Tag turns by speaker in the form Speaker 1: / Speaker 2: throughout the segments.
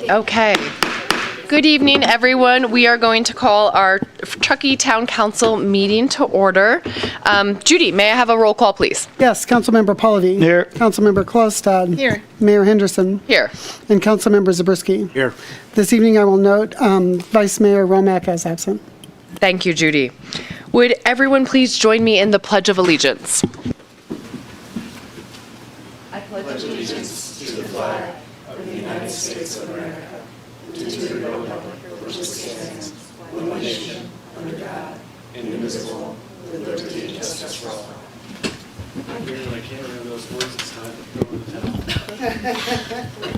Speaker 1: Okay. Good evening, everyone. We are going to call our Truckee Town Council meeting to order. Judy, may I have a roll call, please?
Speaker 2: Yes, Councilmember Pallavi.
Speaker 3: Here.
Speaker 2: Councilmember Klostad.
Speaker 1: Here.
Speaker 2: Mayor Henderson.
Speaker 1: Here.
Speaker 2: And Councilmember Zabriskie.
Speaker 3: Here.
Speaker 2: This evening, I will note Vice Mayor Romack as absent.
Speaker 1: Thank you, Judy. Would everyone please join me in the Pledge of Allegiance? I pledge allegiance to the flag of the United States of America, to the republic for which it stands, one nation, under God, indivisible, with liberty and justice for all.
Speaker 3: I can't remember those words this time. Go to the town.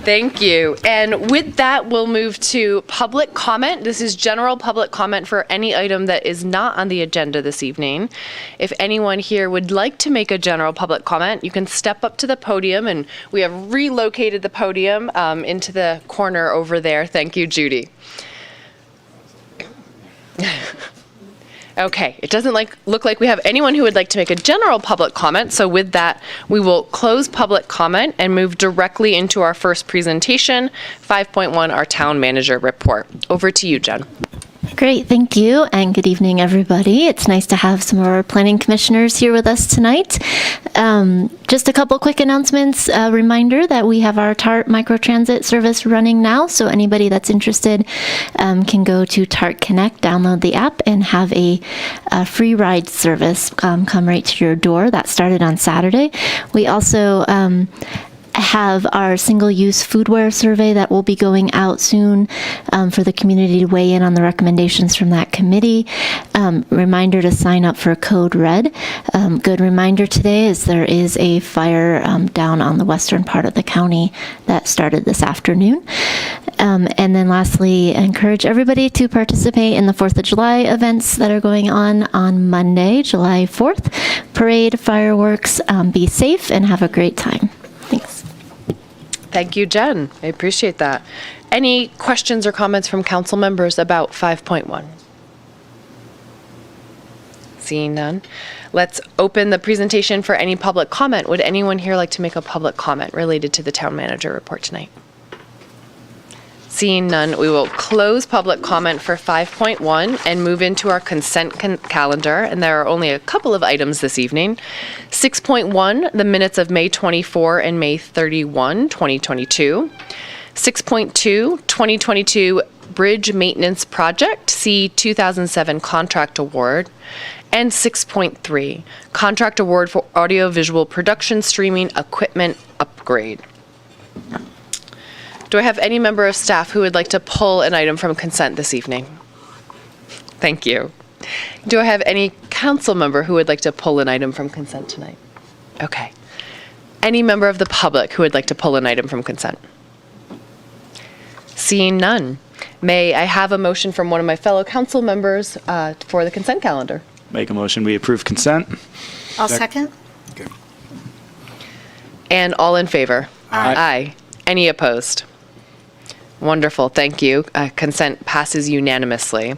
Speaker 1: Thank you. And with that, we'll move to public comment. This is general public comment for any item that is not on the agenda this evening. If anyone here would like to make a general public comment, you can step up to the podium, and we have relocated the podium into the corner over there. Thank you, Judy. Okay, it doesn't look like we have anyone who would like to make a general public comment, so with that, we will close public comment and move directly into our first presentation, 5.1, our Town Manager Report. Over to you, Jen.
Speaker 4: Great, thank you, and good evening, everybody. It's nice to have some of our planning commissioners here with us tonight. Just a couple quick announcements. A reminder that we have our TART microtransit service running now, so anybody that's interested can go to TART Connect, download the app, and have a free ride service come right to your door. That started on Saturday. We also have our single-use foodware survey that will be going out soon for the community to weigh in on the recommendations from that committee. Reminder to sign up for Code Red. Good reminder today is there is a fire down on the western part of the county that started this afternoon. And then lastly, encourage everybody to participate in the 4th of July events that are going on Monday, July 4th. Parade, fireworks, be safe and have a great time. Thanks.
Speaker 1: Thank you, Jen. I appreciate that. Any questions or comments from council members about 5.1? Seeing none, let's open the presentation for any public comment. Would anyone here like to make a public comment related to the Town Manager Report tonight? Seeing none, we will close public comment for 5.1 and move into our consent calendar. And there are only a couple of items this evening. 6.1, the minutes of May 24 and May 31, 2022. 6.2, 2022 Bridge Maintenance Project, C 2007 Contract Award. And 6.3, Contract Award for Audiovisual Production Streaming Equipment Upgrade. Do I have any member of staff who would like to pull an item from consent this evening? Thank you. Do I have any council member who would like to pull an item from consent tonight? Okay. Any member of the public who would like to pull an item from consent? Seeing none, may I have a motion from one of my fellow council members for the consent calendar?
Speaker 3: Make a motion, we approve consent.
Speaker 5: I'll second.
Speaker 3: Okay.
Speaker 1: And all in favor?
Speaker 3: Aye.
Speaker 1: Aye. Any opposed? Wonderful, thank you. Consent passes unanimously.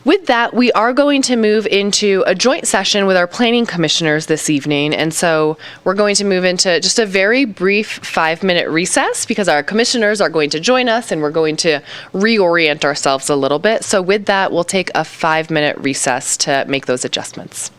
Speaker 1: With that, we are going to move into a joint session with our planning commissioners this evening. And so we're going to move into just a very brief 5-minute recess because our commissioners are going to join us and we're going to reorient ourselves a little bit. So with that, we'll take a 5-minute recess to make those adjustments.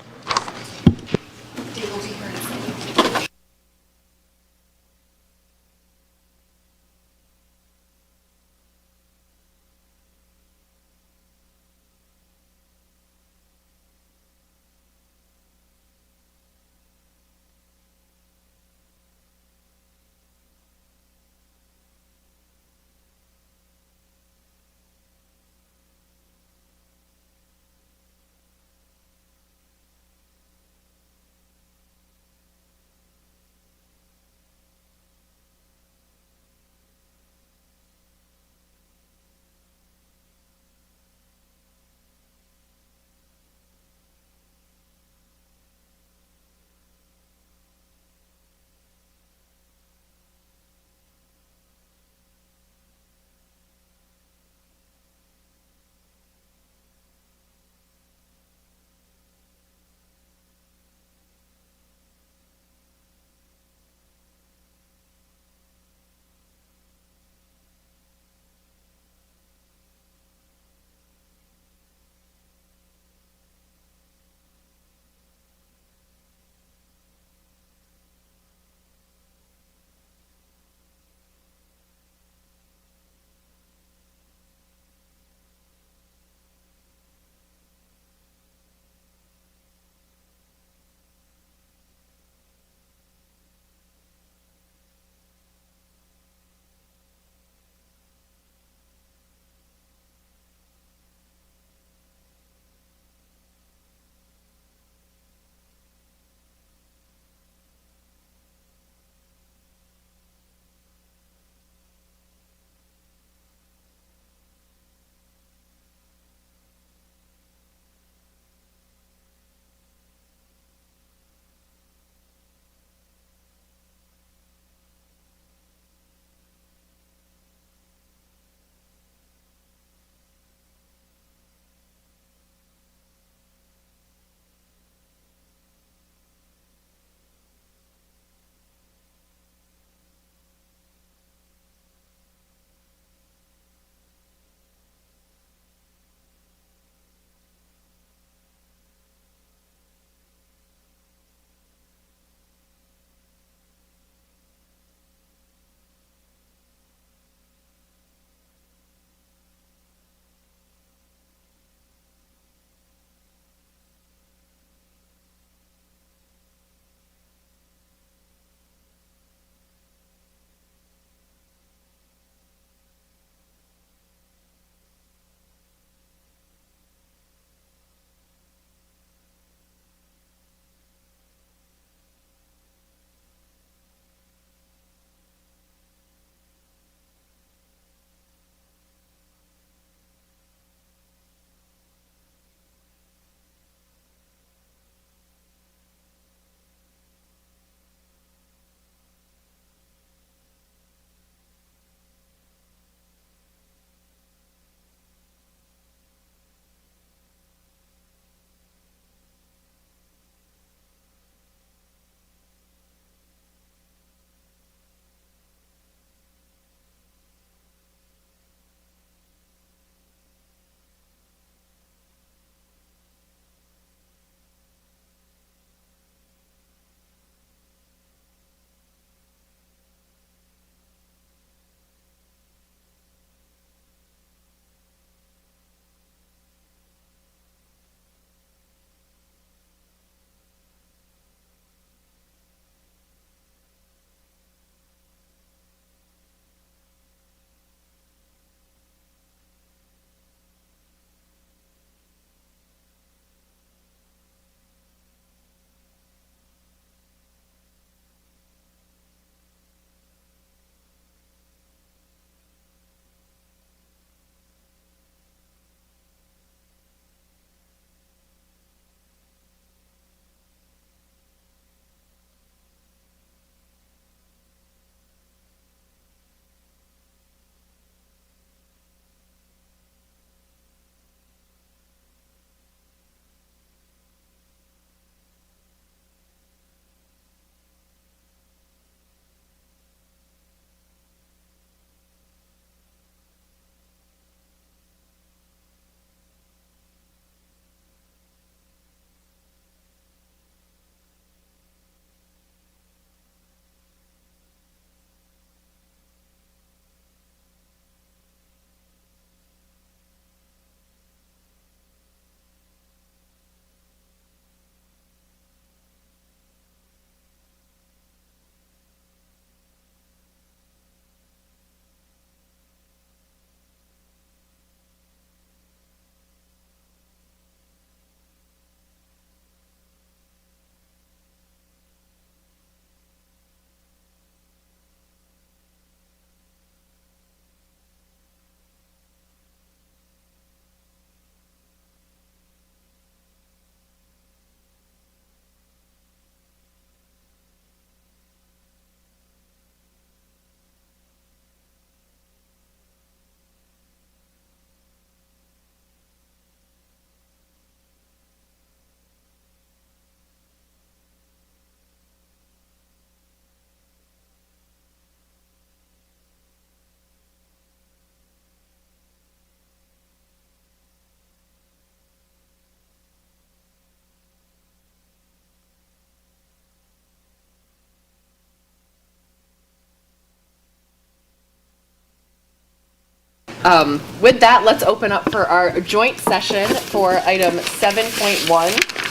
Speaker 1: With that, let's open up for our joint session for item 7.1,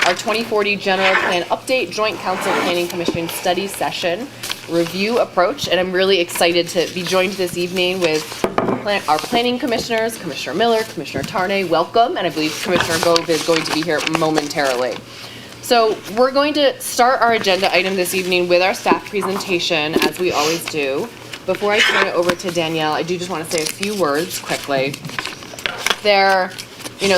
Speaker 1: our 2040 General Plan Update Joint Council Planning Commission Study Session Review Approach. And I'm really excited to be joined this evening with our planning commissioners, Commissioner Miller, Commissioner Tarnay, welcome. And I believe Commissioner Gove is going to be here momentarily. So we're going to start our agenda item this evening with our staff presentation, as we always do. Before I turn it over to Danielle, I do just want to say a few words quickly. There,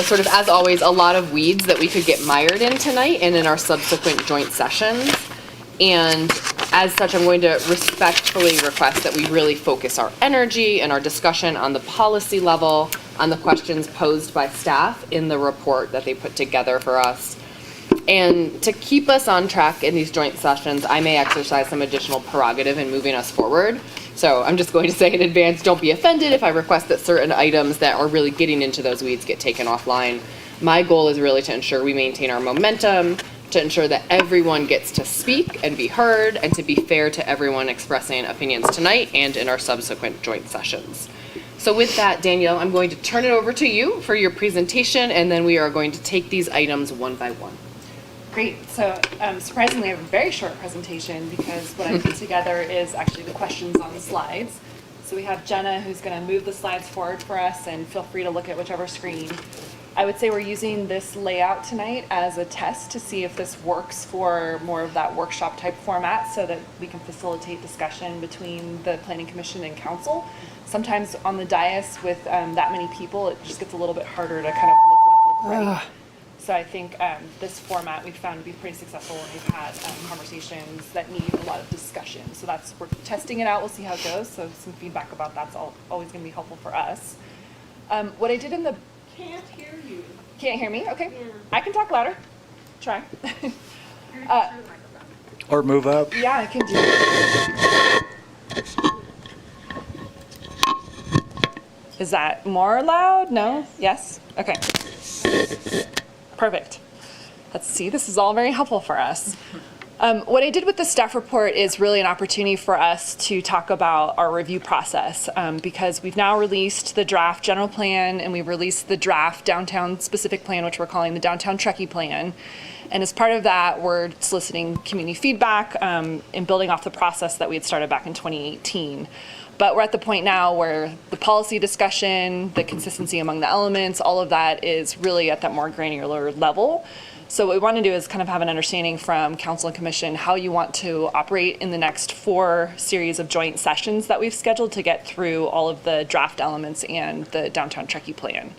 Speaker 1: sort of as always, a lot of weeds that we could get mired in tonight and in our subsequent joint sessions. And as such, I'm going to respectfully request that we really focus our energy and our discussion on the policy level, on the questions posed by staff in the report that they put together for us. And to keep us on track in these joint sessions, I may exercise some additional prerogative in moving us forward. So I'm just going to say in advance, don't be offended if I request that certain items that are really getting into those weeds get taken offline. My goal is really to ensure we maintain our momentum, to ensure that everyone gets to speak and be heard, and to be fair to everyone expressing opinions tonight and in our subsequent joint sessions. So with that, Danielle, I'm going to turn it over to you for your presentation, and then we are going to take these items one by one.
Speaker 5: Great. So surprisingly, I have a very short presentation because what I put together is actually the questions on the slides. So we have Jenna who's going to move the slides forward for us, and feel free to look at whichever screen. I would say we're using this layout tonight as a test to see if this works for more of that workshop type format so that we can facilitate discussion between the Planning Commission and Council. Sometimes on the dais with that many people, it just gets a little bit harder to kind of look left, look right. So I think this format we've found to be pretty successful when we've had conversations that need a lot of discussion. So we're testing it out. We'll see how it goes. So some feedback about that's always going to be helpful for us. What I did in the...
Speaker 6: Can't hear you.
Speaker 5: Can't hear me? Okay.
Speaker 6: Yeah.
Speaker 5: I can talk louder. Try.
Speaker 7: Or move up.
Speaker 5: Yeah, I can do it. Is that more loud? No? Yes? Okay. Perfect. Let's see, this is all very helpful for us. What I did with the staff report is really an opportunity for us to talk about our review process because we've now released the draft general plan and we've released the draft downtown specific plan, which we're calling the downtown Truckee plan. And as part of that, we're soliciting community feedback and building off the process that we had started back in 2018. But we're at the point now where the policy discussion, the consistency among the elements, all of that is really at that more granular level. So what we want to do is kind of have an understanding from Council and Commission how you want to operate in the next 4 series of joint sessions that we've scheduled to get through all of the draft elements and the downtown Truckee plan.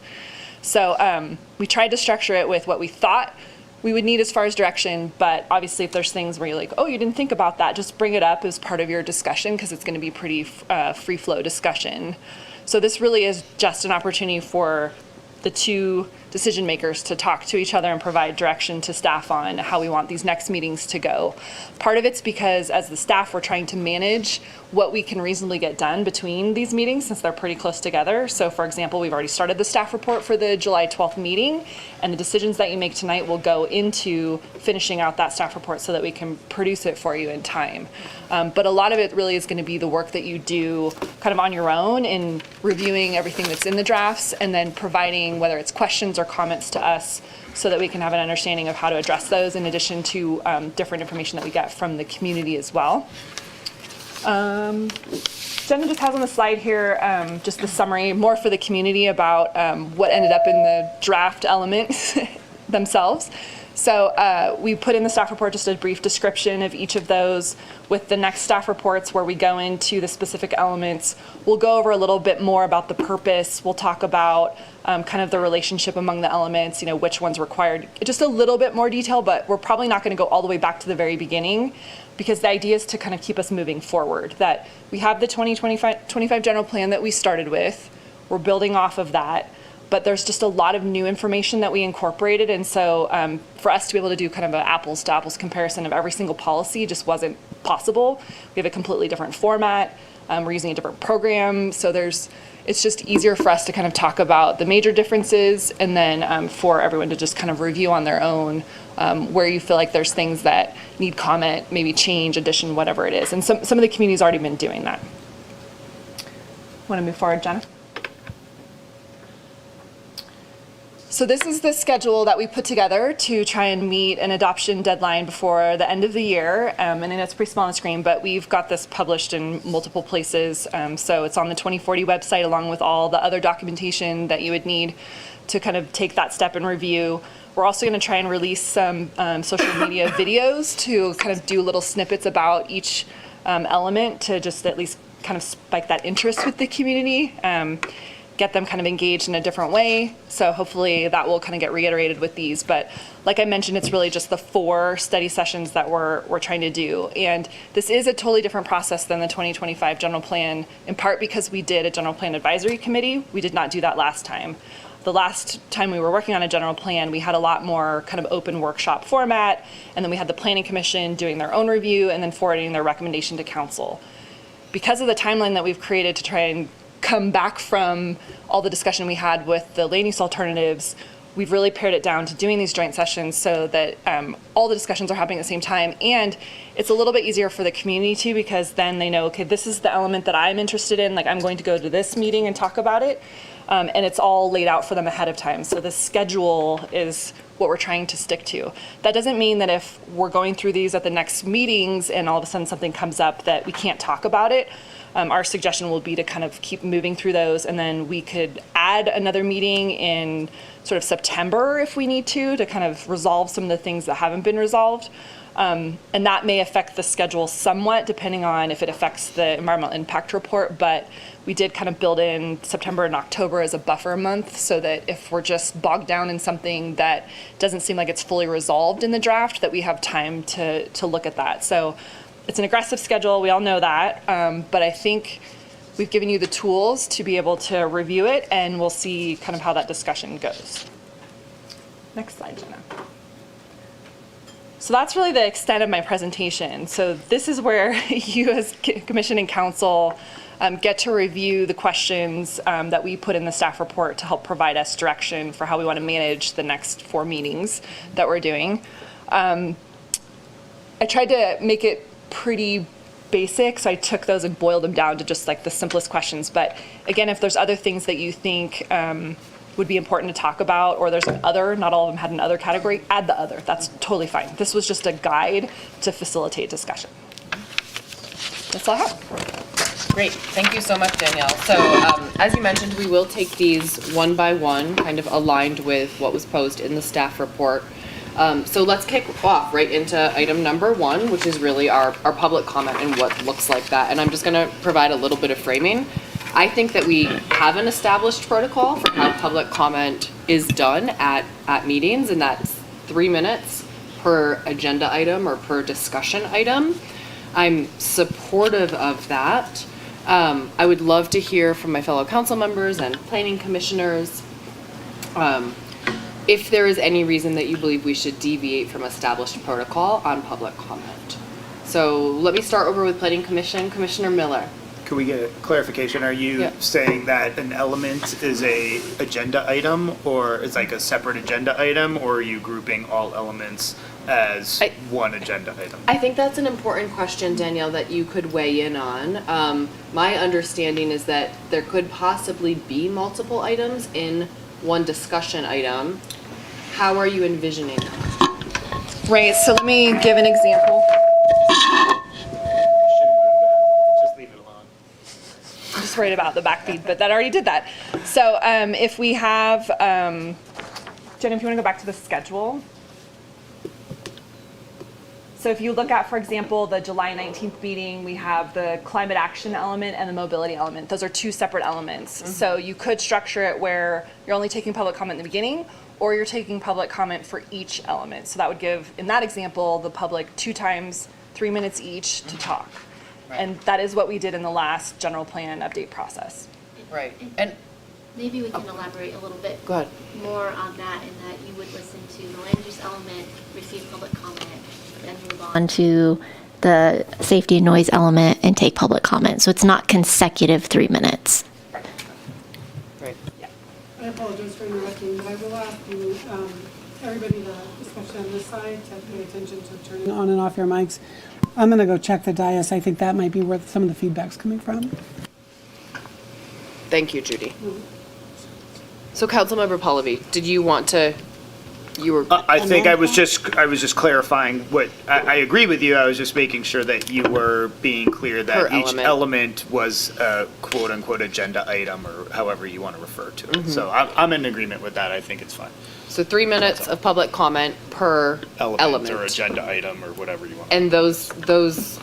Speaker 5: So we tried to structure it with what we thought we would need as far as direction, but obviously if there's things where you're like, oh, you didn't think about that, just bring it up as part of your discussion because it's going to be pretty free flow discussion. So this really is just an opportunity for the 2 decision makers to talk to each other and provide direction to staff on how we want these next meetings to go. Part of it's because as the staff, we're trying to manage what we can reasonably get done between these meetings since they're pretty close together. So for example, we've already started the staff report for the July 12th meeting, and the decisions that you make tonight will go into finishing out that staff report so that we can produce it for you in time. But a lot of it really is going to be the work that you do kind of on your own in reviewing everything that's in the drafts and then providing whether it's questions or comments to us so that we can have an understanding of how to address those in addition to different information that we get from the community as well. Jenna just has on the slide here just the summary more for the community about what ended up in the draft elements themselves. So we put in the staff report just a brief description of each of those. With the next staff reports where we go into the specific elements, we'll go over a little bit more about the purpose. We'll talk about kind of the relationship among the elements, which ones required. Just a little bit more detail, but we're probably not going to go all the way back to the very beginning because the idea is to kind of keep us moving forward. That we have the 2025 general plan that we started with. We're building off of that. But there's just a lot of new information that we incorporated. And so for us to be able to do kind of an apples to apples comparison of every single policy just wasn't possible. We have a completely different format. We're using a different program. So it's just easier for us to kind of talk about the major differences and then for everyone to just kind of review on their own where you feel like there's things that need comment, maybe change, addition, whatever it is. And some of the community's already been doing that. Want to move forward, Jenna? So this is the schedule that we put together to try and meet an adoption deadline before the end of the year. And I know it's pretty small on the screen, but we've got this published in multiple places. So it's on the 2040 website along with all the other documentation that you would need to kind of take that step and review. We're also going to try and release some social media videos to kind of do little snippets about each element to just at least kind of spike that interest with the community. Get them kind of engaged in a different way. So hopefully that will kind of get reiterated with these. But like I mentioned, it's really just the 4 study sessions that we're trying to do. And this is a totally different process than the 2025 general plan, in part because we did a general plan advisory committee. We did not do that last time. The last time we were working on a general plan, we had a lot more kind of open workshop format. And then we had the planning commission doing their own review and then forwarding their recommendation to council. Because of the timeline that we've created to try and come back from all the discussion we had with the land use alternatives, we've really pared it down to doing these joint sessions so that all the discussions are happening at the same time. And it's a little bit easier for the community too, because then they know, okay, this is the element that I'm interested in. Like, I'm going to go to this meeting and talk about it. And it's all laid out for them ahead of time. So the schedule is what we're trying to stick to. That doesn't mean that if we're going through these at the next meetings and all of a sudden something comes up that we can't talk about it. Our suggestion will be to kind of keep moving through those, and then we could add another meeting in sort of September if we need to kind of resolve some of the things that haven't been resolved. And that may affect the schedule somewhat depending on if it affects the environmental impact report, but we did kind of build in September and October as a buffer month so that if we're just bogged down in something that doesn't seem like it's fully resolved in the draft, that we have time to look at that. So it's an aggressive schedule, we all know that, but I think we've given you the tools to be able to review it, and we'll see kind of how that discussion goes. Next slide, Jenna. So that's really the extent of my presentation. So this is where you as Commission and Council get to review the questions that we put in the staff report to help provide us direction for how we want to manage the next 4 meetings that we're doing. I tried to make it pretty basic, so I took those and boiled them down to just like the simplest questions. But again, if there's other things that you think would be important to talk about, or there's an other, not all of them had an other category, add the other. That's totally fine. This was just a guide to facilitate discussion. That's all I have.
Speaker 1: Great. Thank you so much, Danielle. So as you mentioned, we will take these one by one, kind of aligned with what was posed in the staff report. So let's kick off right into item number 1, which is really our public comment and what looks like that. And I'm just going to provide a little bit of framing. I think that we have an established protocol for how public comment is done at meetings, and that's 3 minutes per agenda item or per discussion item. I'm supportive of that. I would love to hear from my fellow council members and planning commissioners if there is any reason that you believe we should deviate from established protocol on public comment. So let me start over with Planning Commission. Commissioner Miller.
Speaker 6: Could we get a clarification? Are you saying that an element is a agenda item, or is like a separate agenda item, or are you grouping all elements as one agenda item?
Speaker 1: I think that's an important question, Danielle, that you could weigh in on. My understanding is that there could possibly be multiple items in one discussion item. How are you envisioning that?
Speaker 5: Right, so let me give an example.
Speaker 6: Just leave it alone.
Speaker 5: I'm just worried about the backfeed, but that already did that. So if we have, Jen, if you want to go back to the schedule. So if you look at, for example, the July 19th meeting, we have the climate action element and the mobility element. Those are 2 separate elements. Mm-hmm. So you could structure it where you're only taking public comment in the beginning, or you're taking public comment for each element. So that would give, in that example, the public 2 times 3 minutes each to talk. Right. And that is what we did in the last general plan update process.
Speaker 1: Right. And
Speaker 7: maybe we can elaborate a little bit more on that, in that you would listen to the land use element, receive public comment, then move on
Speaker 4: to the safety and noise element and take public comment. So it's not consecutive 3 minutes.
Speaker 1: Right.
Speaker 5: Yeah.
Speaker 2: I apologize for interrupting, but I will ask you, everybody, especially on this side, to pay attention to turning on and off your mics. I'm going to go check the dais. I think that might be where some of the feedback's coming from.
Speaker 1: Thank you, Judy. So Councilmember Pallavi, did you want to, you were,
Speaker 6: I think I was just clarifying what, I agree with you, I was just making sure that you were being clear
Speaker 1: Per
Speaker 6: that each
Speaker 1: element.
Speaker 6: element was a quote-unquote agenda item, or however you want to refer to it. So I'm in agreement with that, I think it's fine.
Speaker 1: so 3 minutes of public comment per element.
Speaker 6: Or agenda item, or whatever you want.
Speaker 1: And those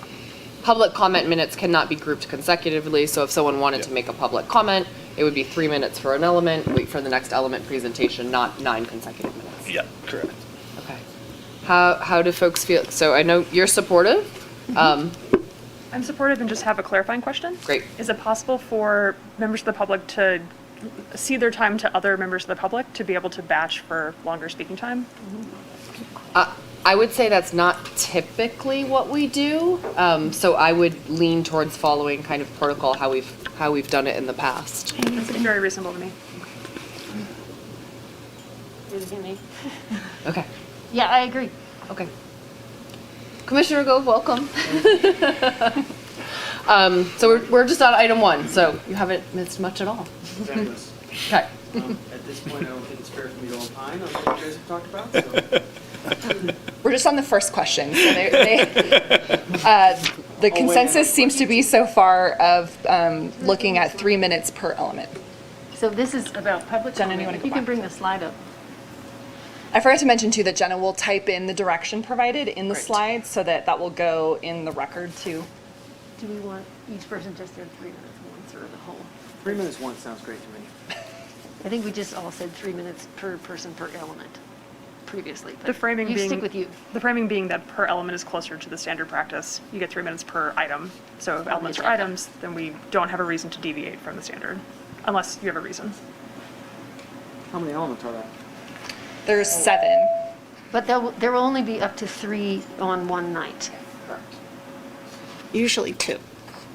Speaker 1: public comment minutes cannot be grouped consecutively, so if someone wanted to make a public comment, it would be 3 minutes for an element, wait for the next element presentation, not 9 consecutive minutes.
Speaker 6: Yeah, correct.
Speaker 1: Okay. How do folks feel? So I know you're supportive.
Speaker 8: I'm supportive and just have a clarifying question.
Speaker 1: Great.
Speaker 8: Is it possible for members of the public to cede their time to other members of the public to be able to batch for longer speaking time?
Speaker 1: I would say that's not typically what we do. So I would lean towards following kind of protocol how we've done it in the past.
Speaker 8: That seems very reasonable to me.
Speaker 1: Okay.
Speaker 9: Yeah, I agree.
Speaker 1: Okay. Commissioner Gove, welcome. So we're just on item 1, so you haven't missed much at all.
Speaker 3: Fabulous.
Speaker 1: Okay.
Speaker 3: At this point, I don't think it's fair for me to opine on what you guys have talked about, so.
Speaker 5: We're just on the first question. So the consensus seems to be so far of looking at 3 minutes per element.
Speaker 9: So this is about public
Speaker 5: Jenna, do you
Speaker 9: comment.
Speaker 5: wanna
Speaker 9: If
Speaker 5: go
Speaker 9: you can
Speaker 5: back?
Speaker 9: bring the slide up.
Speaker 5: I forgot to mention too that Jenna will type in the direction provided in the slides so that will go in the record too.
Speaker 9: Do we want each person just their 3 minutes once or the whole?
Speaker 3: 3 minutes once sounds great to me.
Speaker 9: I think we just all said 3 minutes per person per element previously. but
Speaker 8: The framing
Speaker 9: you
Speaker 8: being
Speaker 9: stick with you.
Speaker 8: The framing being that per element is closer to the standard practice. You get 3 minutes per item. So if elements are
Speaker 9: agenda.
Speaker 8: items, then we don't have a reason to deviate from the standard, unless you have a reason.
Speaker 3: How many elements are there?
Speaker 5: There's 7.
Speaker 9: But there will only be up to 3 on one night,
Speaker 10: Usually 2.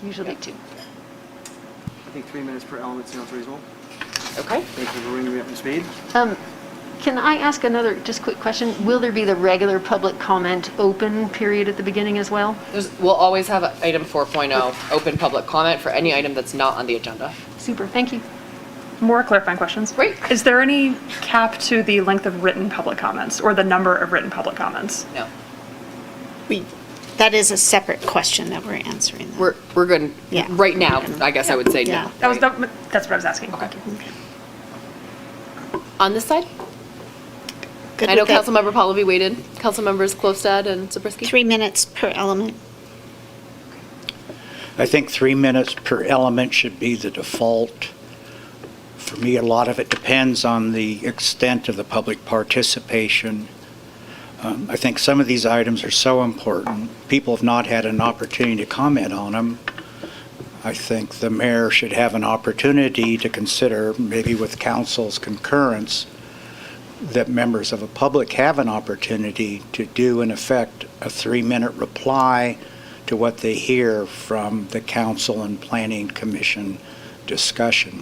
Speaker 9: usually 2.
Speaker 3: I think 3 minutes per element sounds reasonable.
Speaker 1: Okay.
Speaker 3: Thank you for bringing me up to speed.
Speaker 9: Can I ask another just quick question? Will there be the regular public comment open period at the beginning as well?
Speaker 1: We'll always have item 4.0, open public comment for any item that's not on the agenda.
Speaker 9: Super, thank you.
Speaker 8: More clarifying questions.
Speaker 1: Great.
Speaker 8: Is there any cap to the length of written public comments or the number of written public comments?
Speaker 1: No.
Speaker 10: That is a separate question that we're answering. though.
Speaker 1: We're good.
Speaker 10: Yeah.
Speaker 1: Right now, I guess I would say
Speaker 10: Yeah.
Speaker 1: no.
Speaker 8: That's
Speaker 1: right?
Speaker 8: what I was asking.
Speaker 1: Okay.
Speaker 8: Thank you.
Speaker 1: On this side?
Speaker 10: Good
Speaker 1: I know
Speaker 10: with that.
Speaker 1: Councilmember Pallavi waited. Councilmembers Klostad and Zabriskie?
Speaker 10: 3 minutes per element.
Speaker 11: I think 3 minutes per element should be the default. For me, a lot of it depends on the extent of the public participation. I think some of these items are so important, people have not had an opportunity to comment on them. I think the mayor should have an opportunity to consider, maybe with council's concurrence, that members of the public have an opportunity to do, in effect, a 3-minute reply to what they hear from the council and planning commission discussion.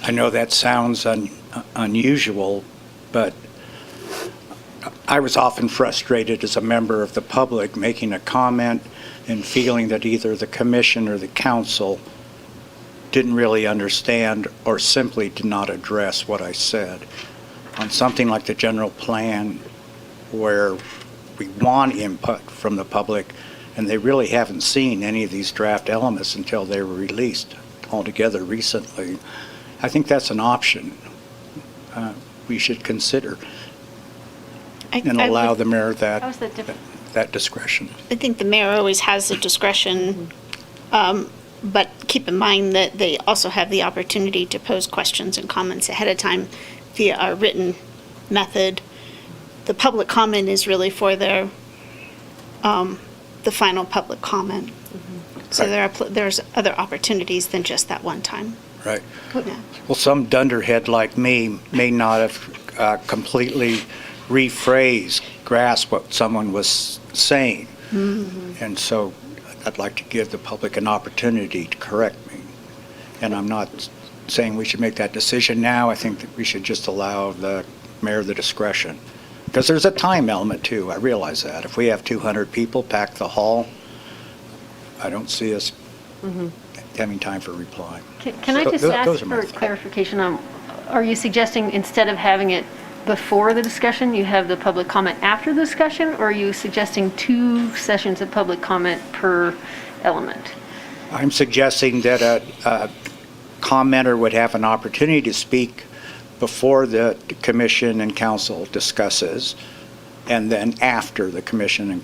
Speaker 11: I know that sounds unusual, but I was often frustrated as a member of the public making a comment and feeling that either the commission or the council didn't really understand or simply did not address what I said. On something like the general plan, where we want input from the public, and they really haven't seen any of these draft elements until they were released altogether recently, I think that's an option we should consider and allow the mayor
Speaker 9: How is that different?
Speaker 11: that discretion.
Speaker 10: I think the mayor always has the discretion, but keep in mind that they also have the opportunity to pose questions and comments ahead of time via our written method. The public comment is really for their, the final public comment. So there's other opportunities than just that one time.
Speaker 11: Right.
Speaker 10: Yeah.
Speaker 11: Well, some dunderhead like me may not have completely grasp what someone was saying. And so I'd like to give the public an opportunity to correct me. And I'm not saying we should make that decision now. I think that we should just allow the mayor the discretion. Because there's a time element too, I realize that. If we have 200 people pack the hall, I don't see us having time for reply.
Speaker 9: Can I just
Speaker 11: Those
Speaker 9: ask
Speaker 11: are my
Speaker 9: for
Speaker 11: thoughts.
Speaker 9: clarification on are you suggesting instead of having it before the discussion, you have the public comment after the discussion? Or are you suggesting 2 sessions of public comment per element?
Speaker 11: I'm suggesting that a commenter would have an opportunity to speak before the commission and council discusses, and then after the commission and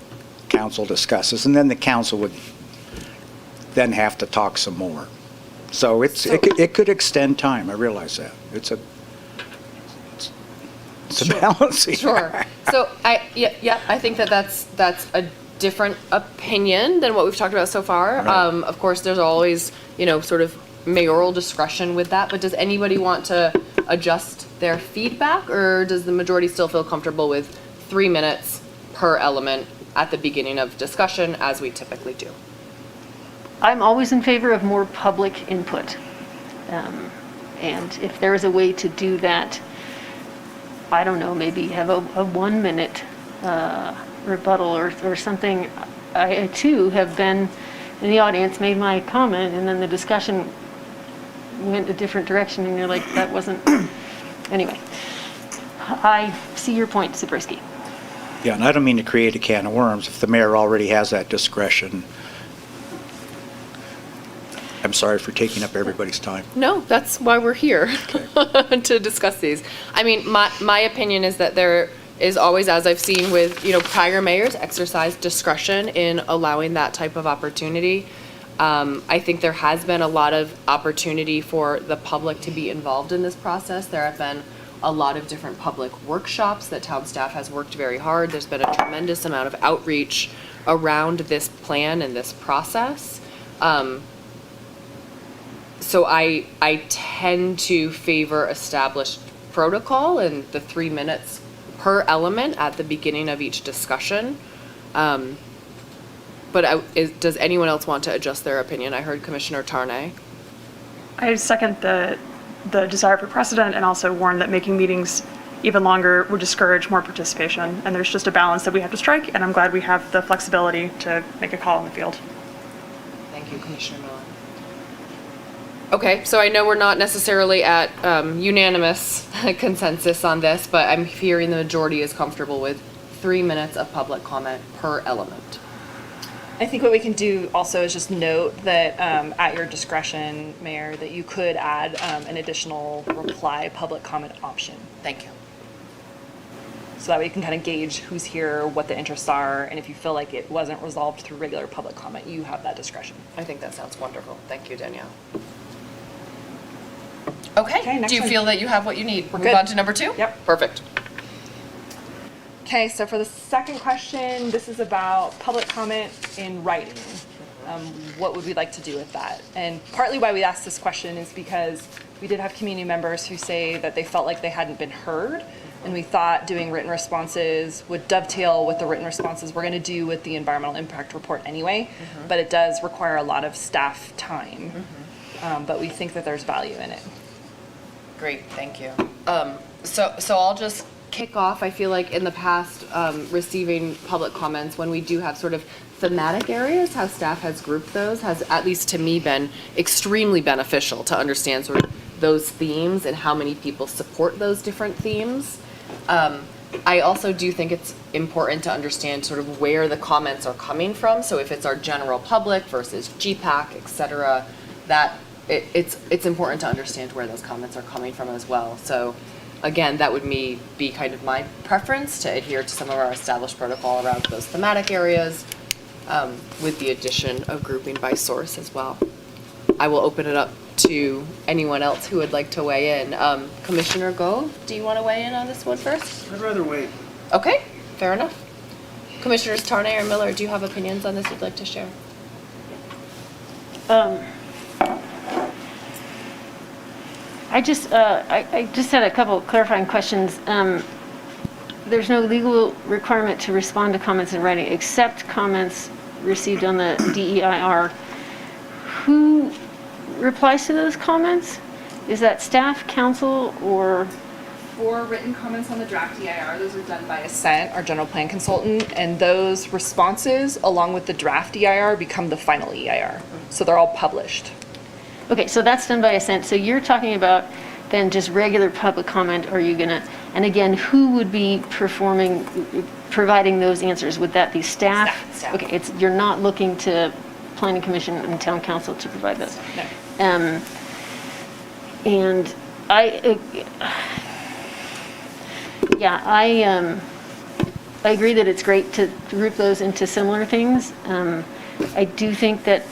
Speaker 11: council discusses, and then the council would then have to talk some more. So it could extend time, I realize that. It's a balancing.
Speaker 1: Sure. So I think that's a different opinion than what we've talked about so far.
Speaker 11: Right.
Speaker 1: Of course, there's always, sort of mayoral discretion with that, but does anybody want to adjust their feedback, or does the majority still feel comfortable with 3 minutes per element at the beginning of discussion, as we typically do?
Speaker 9: I'm always in favor of more public input. And if there is a way to do that, I don't know, maybe have a 1 minute rebuttal or something. I too have been in the audience, made my comment, and then the discussion went a different direction, and you're like, that wasn't, anyway. I see your point, Zabriskie.
Speaker 11: Yeah, and I don't mean to create a can of worms. If the mayor already has that discretion, I'm sorry for taking up everybody's time.
Speaker 1: No, that's why we're here, to discuss these. I mean, my opinion is that there is always, as I've seen with, prior mayors, exercise discretion in allowing that type of opportunity. I think there has been a lot of opportunity for the public to be involved in this process. There have been a lot of different public workshops that town staff has worked very hard. There's been a tremendous amount of outreach around this plan and this process. So I tend to favor established protocol and the 3 minutes per element at the beginning of each discussion. But does anyone else want to adjust their opinion? I heard Commissioner Tarnay.
Speaker 8: I second the desire for precedent, and also warn that making meetings even longer would discourage more participation. And there's just a balance that we have to strike, and I'm glad we have the flexibility to make a call in the field.
Speaker 1: Thank you, Commissioner Miller. Okay, so I know we're not necessarily at unanimous consensus on this, but I'm hearing the majority is comfortable with 3 minutes of public comment per element.
Speaker 5: I think what we can do also is just note that at your discretion, Mayor, that you could add an additional reply public comment option.
Speaker 1: Thank you.
Speaker 5: So that way you can kind of gauge who's here, what the interests are, and if you feel like it wasn't resolved through regular public comment, you have that discretion.
Speaker 1: I think that sounds wonderful. Thank you, Danielle. Okay,
Speaker 5: next
Speaker 1: do you
Speaker 5: one.
Speaker 1: feel that you have what you need? We'll move
Speaker 5: good.
Speaker 1: on to number 2?
Speaker 5: Yep.
Speaker 1: Perfect.
Speaker 5: Okay, so for the second question, this is about public comment in writing. What would we like to do with that? And partly why we asked this question is because we did have community members who say that they felt like they hadn't been heard, and we thought doing written responses would dovetail with the written responses we're going to do with the environmental impact report anyway, but it does require a lot of staff time. But we think that there's value in it.
Speaker 1: Great, thank you. So I'll just kick off. I feel like in the past, receiving public comments when we do have sort of thematic areas, how staff has grouped those has, at least to me, been extremely beneficial to understand sort of those themes and how many people support those different themes. I also do think it's important to understand sort of where the comments are coming from. So if it's our general public versus GPAC, et cetera, that it's important to understand where those comments are coming from as well. So again, that would be kind of my preference, to adhere to some of our established protocol around those thematic areas, with the addition of grouping by source as well. I will open it up to anyone else who would like to weigh in. Commissioner Gove, do you want to weigh in on this one first?
Speaker 3: I'd rather wait.
Speaker 1: Okay, fair enough. Commissioners Tarnay or Miller, do you have opinions on this you'd like to share?
Speaker 9: I just had a couple clarifying questions. There's no legal requirement to respond to comments in writing except comments received on the DEIR. Who replies to those comments? Is that staff, council, or?
Speaker 5: For written comments on the draft DIR, those are done by Ascent, our general plan consultant, and those responses, along with the draft DIR, become the final EIR. So they're all published.
Speaker 9: Okay, so that's done by Ascent. So you're talking about than just regular public comment? Are you gonna, and again, who would be providing those answers? Would that be staff?
Speaker 5: Staff.
Speaker 9: Okay, you're not looking to planning commission and town council to provide those.
Speaker 5: No.
Speaker 9: And I agree that it's great to group those into similar things. I do think that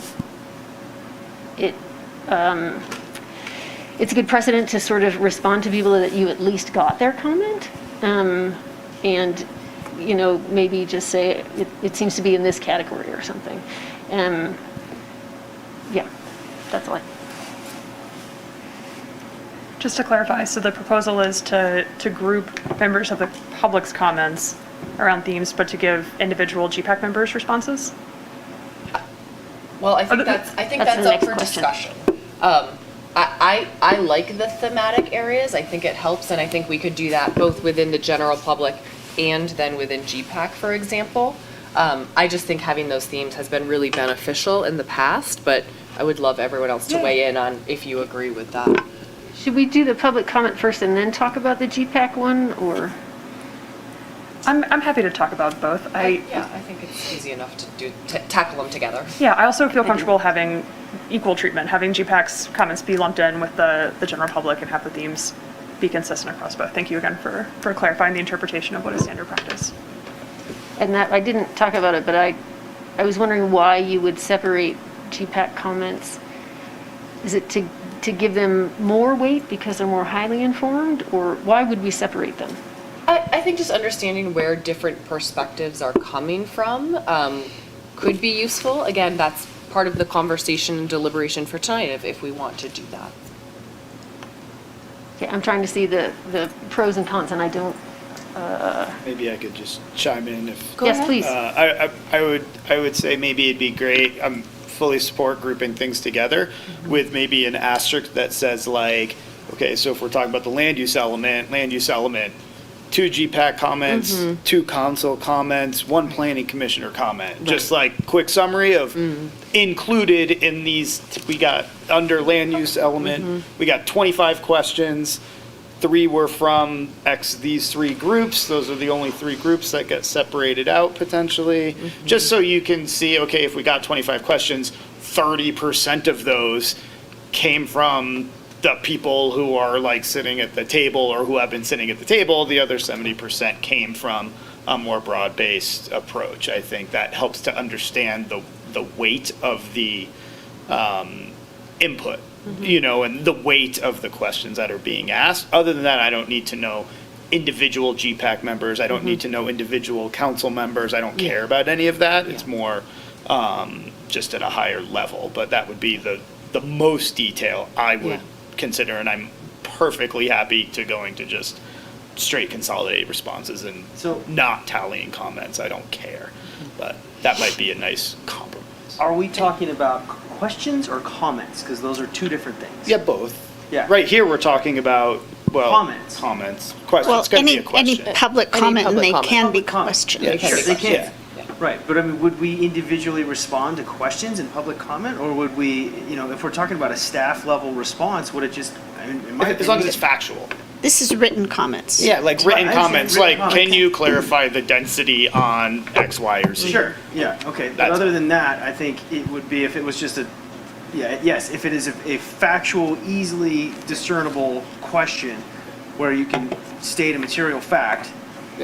Speaker 9: it's a good precedent to sort of respond to people that you at least got their comment. And, maybe just say, it seems to be in this category or something. Yeah, that's all.
Speaker 8: Just to clarify, so the proposal is to group members of the public's comments around themes, but to give individual GPAC members responses?
Speaker 1: Well, I think
Speaker 9: That's
Speaker 1: that's
Speaker 9: the
Speaker 1: up
Speaker 9: next
Speaker 1: for
Speaker 9: question.
Speaker 1: discussion. I like the thematic areas. I think it helps, and I think we could do that both within the general public and then within GPAC, for example. I just think having those themes has been really beneficial in the past, but I would love everyone else to weigh in on if you agree with that.
Speaker 9: Should we do the public comment first and then talk about the GPAC one, or?
Speaker 8: I'm happy to talk about both.
Speaker 1: I think it's easy enough to tackle them together.
Speaker 8: Yeah, I also feel comfortable having equal treatment, having GPAC's comments be lumped in with the general public and have the themes be consistent across both. Thank you again for clarifying the interpretation of what is standard practice.
Speaker 9: And that, I didn't talk about it, but I was wondering why you would separate GPAC comments. Is it to give them more weight because they're more highly informed, or why would we separate them?
Speaker 1: I think just understanding where different perspectives are coming from could be useful. Again, that's part of the conversation and deliberation for tonight if we want to do that.
Speaker 9: Okay, I'm trying to see the pros and cons, and I don't.
Speaker 6: Maybe I could just chime in if.
Speaker 9: Yes, please.
Speaker 6: I would say maybe it'd be great. I'm fully support grouping things together with maybe an asterisk that says like, okay, so if we're talking about the land use element, 2 GPAC comments, 2 council comments, 1 planning commissioner comment. Right. Just like quick summary of included in these, we got under land use element, we got 25 questions. 3 were from these 3 groups. Those are the only 3 groups that get separated out potentially. Just so you can see, okay, if we got 25 questions, 30% of those came from the people who are like sitting at the table or who have been sitting at the table. The other 70% came from a more broad-based approach. I think that helps to understand the weight of the input. And the weight of the questions that are being asked. Other than that, I don't need to know individual GPAC members. I don't need to know individual council members. I don't care about any of that. It's more just at a higher level. But that would be the most detail I would consider, and I'm perfectly happy to going to just straight consolidated responses and not tallying comments. I don't care. But that might be a nice compromise.
Speaker 3: Are we talking about questions or comments? Because those are 2 different things.
Speaker 6: Yeah, both.
Speaker 3: Yeah.
Speaker 6: Right here, we're talking about,
Speaker 3: Comments.
Speaker 6: Questions.
Speaker 10: Well,
Speaker 6: It's going to be
Speaker 10: any
Speaker 6: a question.
Speaker 10: public comment, and
Speaker 1: public
Speaker 10: they
Speaker 1: comment.
Speaker 10: can be
Speaker 3: Public comment.
Speaker 10: questions.
Speaker 6: Yeah,
Speaker 3: Sure,
Speaker 6: sure.
Speaker 3: they can.
Speaker 6: Yeah.
Speaker 3: Right, but I mean, would we individually respond to questions in public comment, or would we, if we're talking about a staff level response, would it just, in my
Speaker 6: As long as
Speaker 3: opinion-
Speaker 6: it's factual.
Speaker 10: This is written comments.
Speaker 6: Yeah, like written
Speaker 3: I understand
Speaker 6: comments,
Speaker 3: written
Speaker 6: like,
Speaker 3: comments.
Speaker 6: can you clarify the density on X, Y, or Z?
Speaker 3: Sure, yeah, okay. But
Speaker 6: That's-
Speaker 3: other than that, I think it would be if it was just if it is a factual, easily discernible question where you can state a material fact,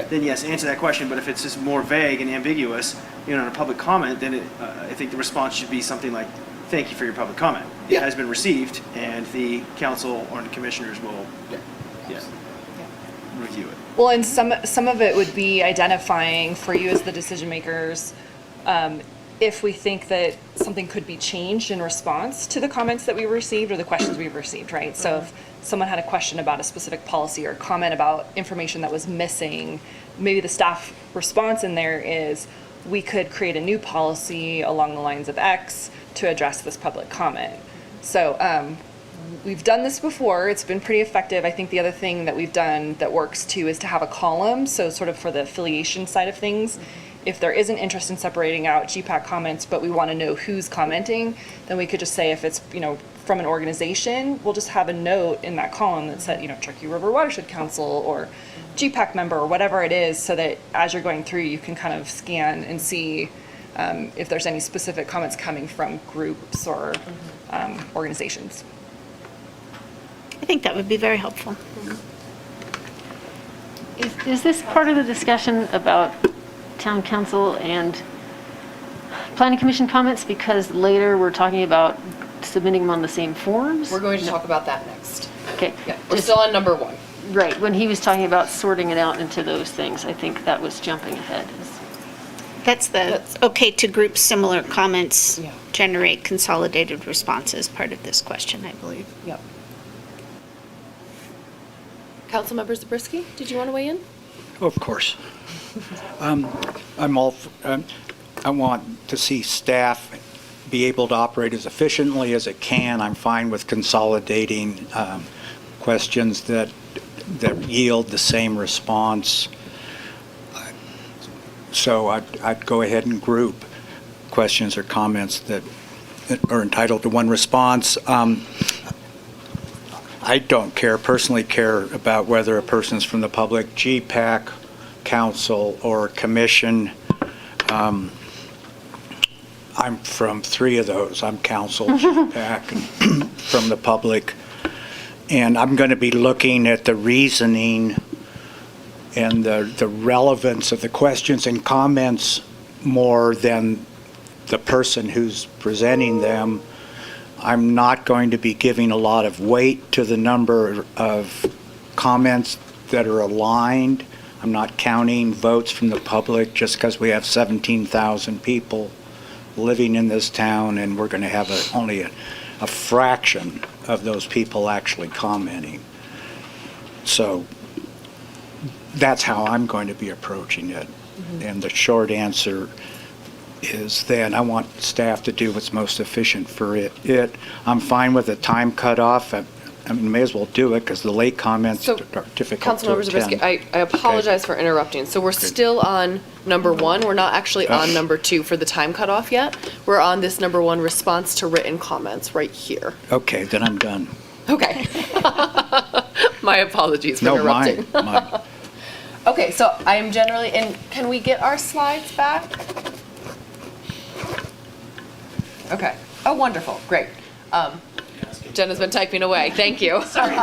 Speaker 3: then yes, answer that question. But if it's just more vague and ambiguous, in a public comment, then I think the response should be something like, thank you for your public comment. It has been received, and the council or the commissioners will review it.
Speaker 5: Well, and some of it would be identifying for you as the decision makers, if we think that something could be changed in response to the comments that we received or the questions we've received, right? So if someone had a question about a specific policy or comment about information that was missing, maybe the staff response in there is, we could create a new policy along the lines of X to address this public comment. So we've done this before. It's been pretty effective. I think the other thing that we've done that works too is to have a column. So sort of for the affiliation side of things, if there is an interest in separating out GPAC comments, but we want to know who's commenting, then we could just say if it's, from an organization, we'll just have a note in that column that said, Truckee River Watershed Council or GPAC member or whatever it is, so that as you're going through, you can kind of scan and see if there's any specific comments coming from groups or organizations.
Speaker 10: I think that would be very helpful.
Speaker 9: Is this part of the discussion about town council and planning commission comments? Because later we're talking about submitting them on the same forms?
Speaker 1: We're going to talk about that next.
Speaker 9: Okay.
Speaker 1: Yeah, we're still on number 1.
Speaker 9: Right, when he was talking about sorting it out into those things, I think that was jumping ahead.
Speaker 10: That's okay to group similar comments,
Speaker 1: Yeah.
Speaker 10: generate consolidated responses, part of this question, I believe.
Speaker 1: Yep. Councilmember Zabriskie, did you want to weigh in?
Speaker 11: Of course. I want to see staff be able to operate as efficiently as it can. I'm fine with consolidating questions that yield the same response. So I'd go ahead and group questions or comments that are entitled to one response. I don't personally care about whether a person's from the public, GPAC, council, or commission. I'm from 3 of those. I'm council, GPAC, and from the public. And I'm going to be looking at the reasoning and the relevance of the questions and comments more than the person who's presenting them. I'm not going to be giving a lot of weight to the number of comments that are aligned. I'm not counting votes from the public just because we have 17,000 people living in this town and we're going to have only a fraction of those people actually commenting. So that's how I'm going to be approaching it. And the short answer is then I want staff to do what's most efficient for it. I'm fine with the time cutoff. I mean, may as well do it because the late comments
Speaker 1: So,
Speaker 11: are difficult to
Speaker 1: Councilmember
Speaker 11: attend.
Speaker 1: Zabriskie, I apologize for interrupting. So we're still on number 1. We're not actually on number 2 for the time cutoff yet. We're on this number 1 response to written comments right here.
Speaker 11: Okay, then I'm done.
Speaker 1: Okay. My apologies for
Speaker 11: No,
Speaker 1: interrupting.
Speaker 11: mine.
Speaker 1: Okay, so I am generally, and can we get our slides back? Okay. Oh, wonderful. Great. Jenna's been typing away. Thank you. Sorry.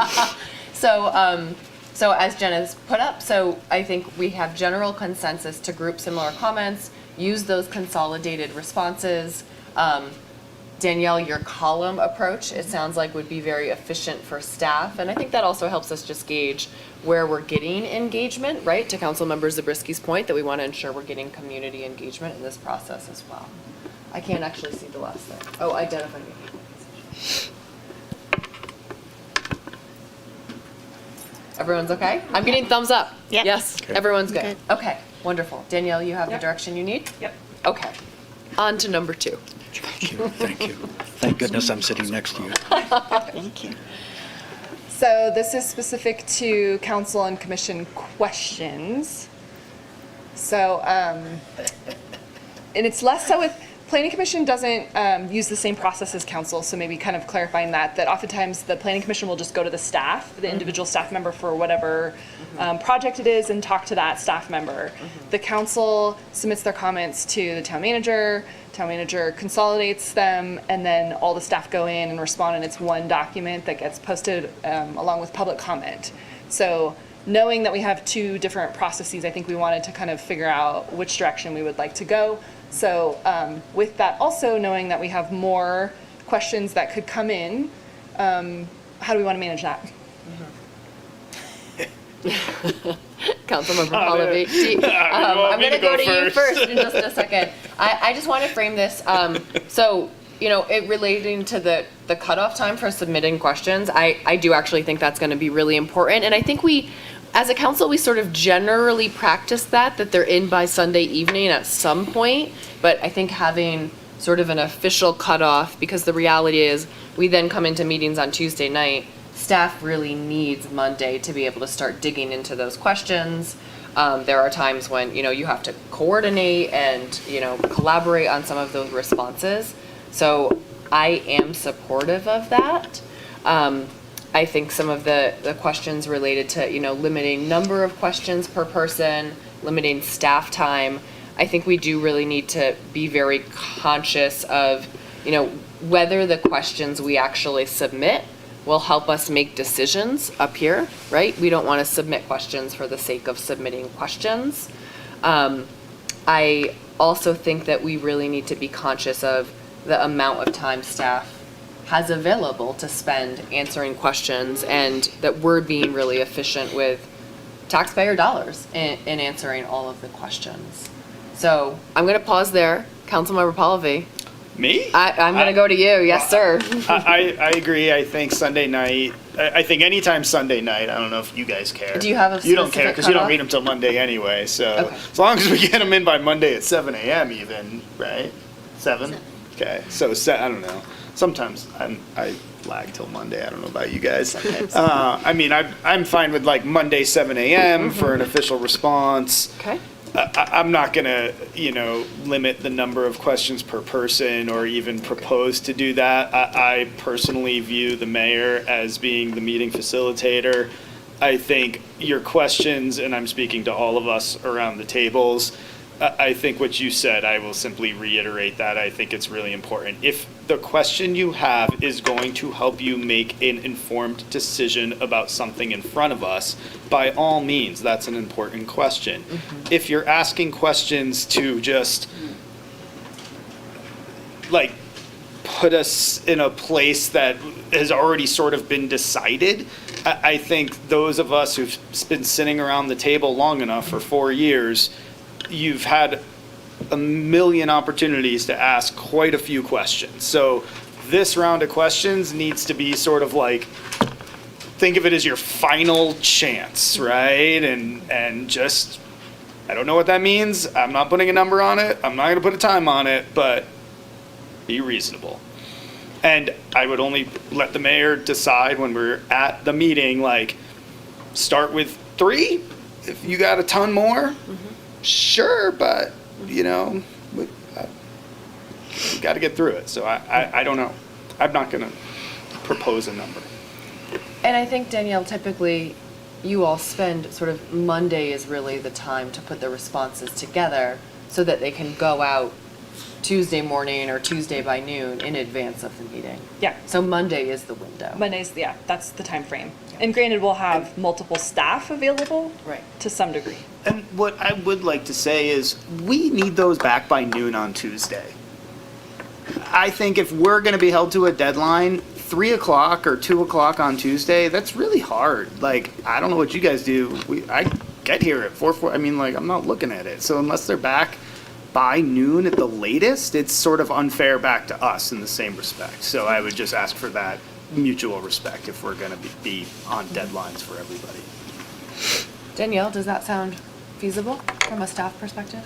Speaker 1: So as Jenna's put up, so I think we have general consensus to group similar comments, use those consolidated responses. Danielle, your column approach, it sounds like would be very efficient for staff. And I think that also helps us just gauge where we're getting engagement, right? To Councilmember Zabriskie's point that we want to ensure we're getting community engagement in this process as well. I can't actually see the last thing. Oh, identify me. Everyone's okay? I'm getting thumbs up.
Speaker 10: Yep.
Speaker 1: Yes,
Speaker 11: Okay.
Speaker 1: everyone's good.
Speaker 10: Good.
Speaker 1: Okay, wonderful. Danielle, you have the direction you need?
Speaker 5: Yep.
Speaker 1: Okay, on to number 2.
Speaker 11: Thank you. Thank goodness I'm sitting next to you.
Speaker 10: Thank you.
Speaker 5: So this is specific to council and commission questions. So, and it's less so with, planning commission doesn't use the same process as council, so maybe kind of clarifying that oftentimes the planning commission will just go to the staff, the individual staff member for whatever project it is and talk to that staff member. The council submits their comments to the town manager consolidates them, and then all the staff go in and respond, and it's one document that gets posted along with public comment. So knowing that we have 2 different processes, I think we wanted to kind of figure out which direction we would like to go. So with that also knowing that we have more questions that could come in, how do we want to manage that?
Speaker 1: Councilmember Pallavi, I'm going to go to you first in just a second. I just want to frame this. So, it relating to the cutoff time for submitting questions, I do actually think that's going to be really important. And I think we, as a council, we sort of generally practice that they're in by Sunday evening at some point. But I think having sort of an official cutoff, because the reality is we then come into meetings on Tuesday night. Staff really needs Monday to be able to start digging into those questions. There are times when, you have to coordinate and, collaborate on some of those responses. So I am supportive of that. I think some of the questions related to, limiting number of questions per person, limiting staff time, I think we do really need to be very conscious of, whether the questions we actually submit will help us make decisions up here, right? We don't want to submit questions for the sake of submitting questions. I also think that we really need to be conscious of the amount of time staff has available to spend answering questions, and that we're being really efficient with taxpayer dollars in answering all of the questions. So I'm going to pause there. Councilmember Pallavi.
Speaker 6: Me?
Speaker 1: I'm going to go to you. Yes, sir.
Speaker 6: I agree. I think Sunday night, I think anytime Sunday night, I don't know if you guys care.
Speaker 1: Do you have a
Speaker 6: You don't care
Speaker 1: specific
Speaker 6: because you don't
Speaker 1: cutoff?
Speaker 6: read them till Monday anyway. So
Speaker 1: Okay.
Speaker 6: as long as we get them in by Monday at 7 a.m. even, right? 7? Okay. So I don't know. Sometimes I lag till Monday. I don't know about you guys. I mean, I'm fine with like Monday 7 a.m. for an official response.
Speaker 1: Okay.
Speaker 6: I'm not gonna, limit the number of questions per person or even propose to do that. I personally view the mayor as being the meeting facilitator. I think your questions, and I'm speaking to all of us around the tables, I think what you said, I will simply reiterate that. I think it's really important. If the question you have is going to help you make an informed decision about something in front of us, by all means, that's an important question. If you're asking questions to just, like, put us in a place that has already sort of been decided, I think those of us who've been sitting around the table long enough for 4 years, you've had a million opportunities to ask quite a few questions. So this round of questions needs to be sort of like, think of it as your final chance, right? And just, I don't know what that means. I'm not putting a number on it. I'm not going to put a time on it, but be reasonable. And I would only let the mayor decide when we're at the meeting, like, start with 3. If you got a ton more, sure, but, we got to get through it. So I don't know. I'm not going to propose a number.
Speaker 1: And I think, Danielle, typically you all spend sort of Monday is really the time to put the responses together so that they can go out Tuesday morning or Tuesday by noon in advance of the meeting.
Speaker 5: Yeah.
Speaker 1: So Monday is the window.
Speaker 5: Mondays, yeah, that's the time frame. And granted, we'll have multiple staff available.
Speaker 1: Right.
Speaker 5: To some degree.
Speaker 6: And what I would like to say is we need those back by noon on Tuesday. I think if we're going to be held to a deadline, 3 o'clock or 2 o'clock on Tuesday, that's really hard. Like, I don't know what you guys do. I get here at 4. I mean, like, I'm not looking at it. So unless they're back by noon at the latest, it's sort of unfair back to us in the same respect. So I would just ask for that mutual respect if we're going to be on deadlines for everybody.
Speaker 1: Danielle, does that sound feasible from a staff perspective?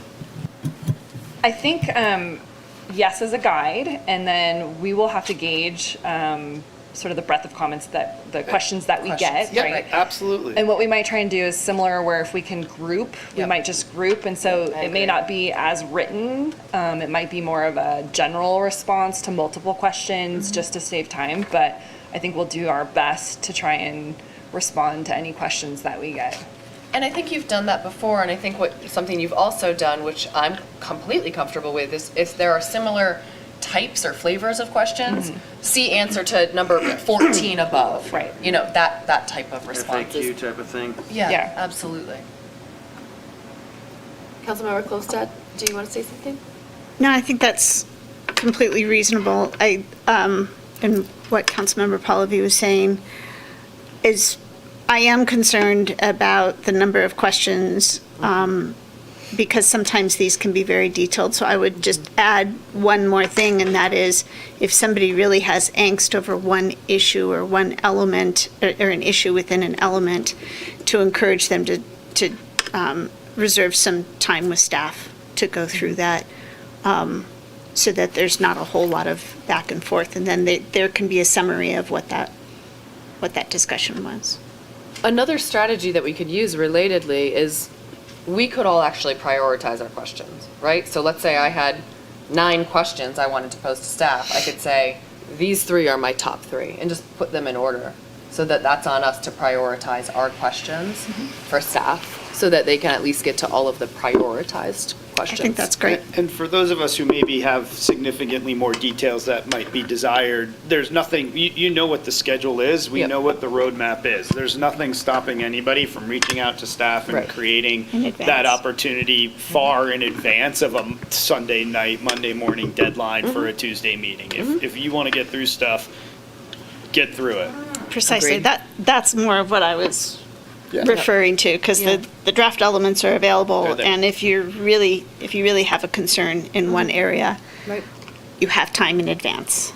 Speaker 5: I think, yes, as a guide, and then we will have to gauge sort of the breadth of comments the questions that we get,
Speaker 6: Yeah,
Speaker 5: right?
Speaker 6: absolutely.
Speaker 5: And what we might try and do is similar where if we can group, we
Speaker 1: Yep.
Speaker 5: might just group, and so
Speaker 1: I
Speaker 5: it may
Speaker 1: agree.
Speaker 5: not be as written. It might be more of a general response to multiple questions just to save time, but I think we'll do our best to try and respond to any questions that we get.
Speaker 1: And I think you've done that before, and I think something you've also done, which I'm completely comfortable with, is if there are similar types or flavors of questions, see answer to number 14 above.
Speaker 5: Right.
Speaker 1: That type of response.
Speaker 3: FAQ type of thing.
Speaker 1: Yeah, absolutely.
Speaker 12: Councilmember Klostad, do you want to say something?
Speaker 10: No, I think that's completely reasonable. And what Councilmember Pallavi was saying is, I am concerned about the number of questions, because sometimes these can be very detailed. So I would just add one more thing, and that is, if somebody really has angst over one issue or one element, or an issue within an element, to encourage them to reserve some time with staff to go through that, so that there's not a whole lot of back and forth, and then there can be a summary of what that discussion was.
Speaker 1: Another strategy that we could use relatedly is we could all actually prioritize our questions, right? So let's say I had 9 questions I wanted to pose to staff. I could say, these 3 are my top 3, and just put them in order, so that that's on us to prioritize our questions for staff, so that they can at least get to all of the prioritized questions.
Speaker 10: I think that's great.
Speaker 6: And for those of us who maybe have significantly more details that might be desired, there's nothing, you know what the schedule is, we
Speaker 1: Yep.
Speaker 6: know what the roadmap is. There's nothing stopping anybody from reaching out to staff and
Speaker 1: Right.
Speaker 6: creating
Speaker 10: In advance.
Speaker 6: that opportunity far in advance of a Sunday night, Monday morning deadline for a Tuesday meeting. If you want to get through stuff, get through it.
Speaker 10: Precisely.
Speaker 1: Agreed.
Speaker 10: That's more of what I was referring to, because the draft elements are available,
Speaker 6: They're there.
Speaker 10: and if you really have a concern in one area,
Speaker 1: Right.
Speaker 10: you have time in advance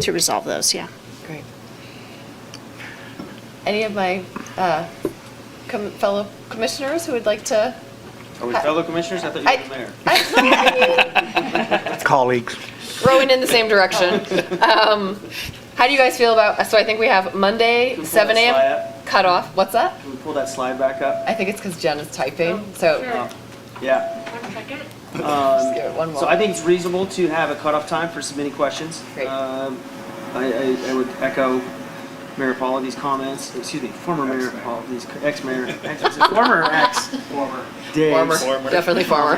Speaker 10: to resolve those, yeah.
Speaker 1: Great. Any of my fellow commissioners who would like to?
Speaker 3: Are we fellow commissioners? I thought you were the mayor.
Speaker 11: Colleagues.
Speaker 1: Rowing in the same direction. How do you guys feel about, so I think we have Monday,
Speaker 3: Can we pull
Speaker 1: 7
Speaker 3: that
Speaker 1: a.m.
Speaker 3: slide up?
Speaker 1: cutoff. What's that?
Speaker 3: Can we pull that slide back up?
Speaker 1: I think it's because Jen is typing, so.
Speaker 3: Yeah.
Speaker 1: Just give it one
Speaker 3: So I think it's reasonable to have a cutoff time for submitting questions.
Speaker 1: Great.
Speaker 3: I would echo Mayor Pollidy's comments, excuse me, former Mayor Pollidy's, ex-mayor, former ex. Dave's
Speaker 1: Farmer, definitely farmer.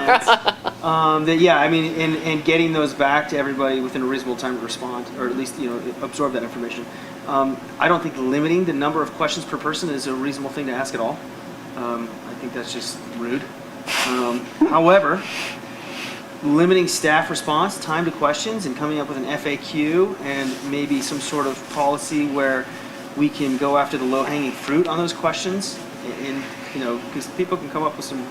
Speaker 3: that, yeah, I mean, and getting those back to everybody within a reasonable time to respond, or at least, absorb that information. I don't think limiting the number of questions per person is a reasonable thing to ask at all. I think that's just rude. However, limiting staff response, time to questions, and coming up with an FAQ and maybe some sort of policy where we can go after the low-hanging fruit on those questions, and because people can come up with some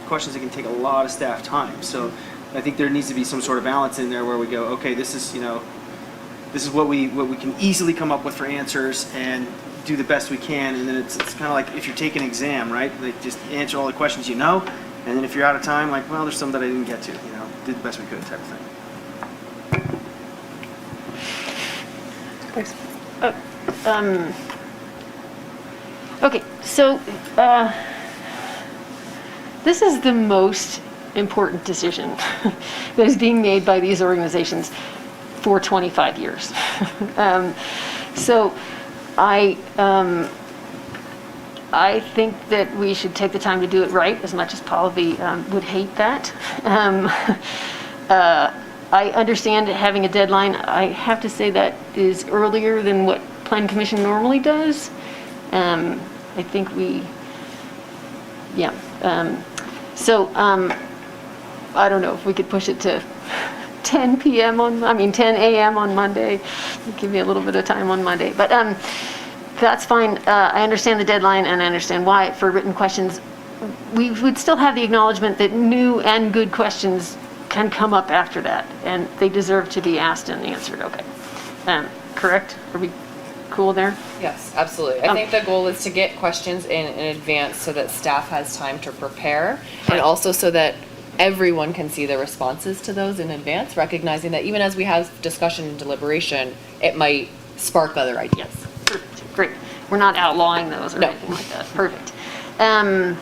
Speaker 3: questions that can take a lot of staff time. So I think there needs to be some sort of balance in there where we go, okay, this is what we can easily come up with for answers and do the best we can. And then it's kind of like if you take an exam, right? Like just answer all the questions and then if you're out of time, like, well, there's some that I didn't get to, did the best we could type of thing.
Speaker 8: Thanks.
Speaker 9: Okay, so this is the most important decision that is being made by these organizations for 25 years. So I think that we should take the time to do it right, as much as Pallavi would hate that. I understand having a deadline. I have to say that is earlier than what Plan Commission normally does. I think I don't know if we could push it to 10 a.m. on Monday. Give me a little bit of time on Monday, but that's fine. I understand the deadline and I understand why for written questions. We would still have the acknowledgement that new and good questions can come up after that, and they deserve to be asked and answered. Okay, correct? Are we cool there?
Speaker 1: Yes, absolutely. I think the goal is to get questions in advance so that staff has time to prepare, and also so that everyone can see the responses to those in advance, recognizing that even as we have discussion and deliberation, it might spark other ideas.
Speaker 9: Perfect. Great. We're not outlawing those or anything like that. Perfect. I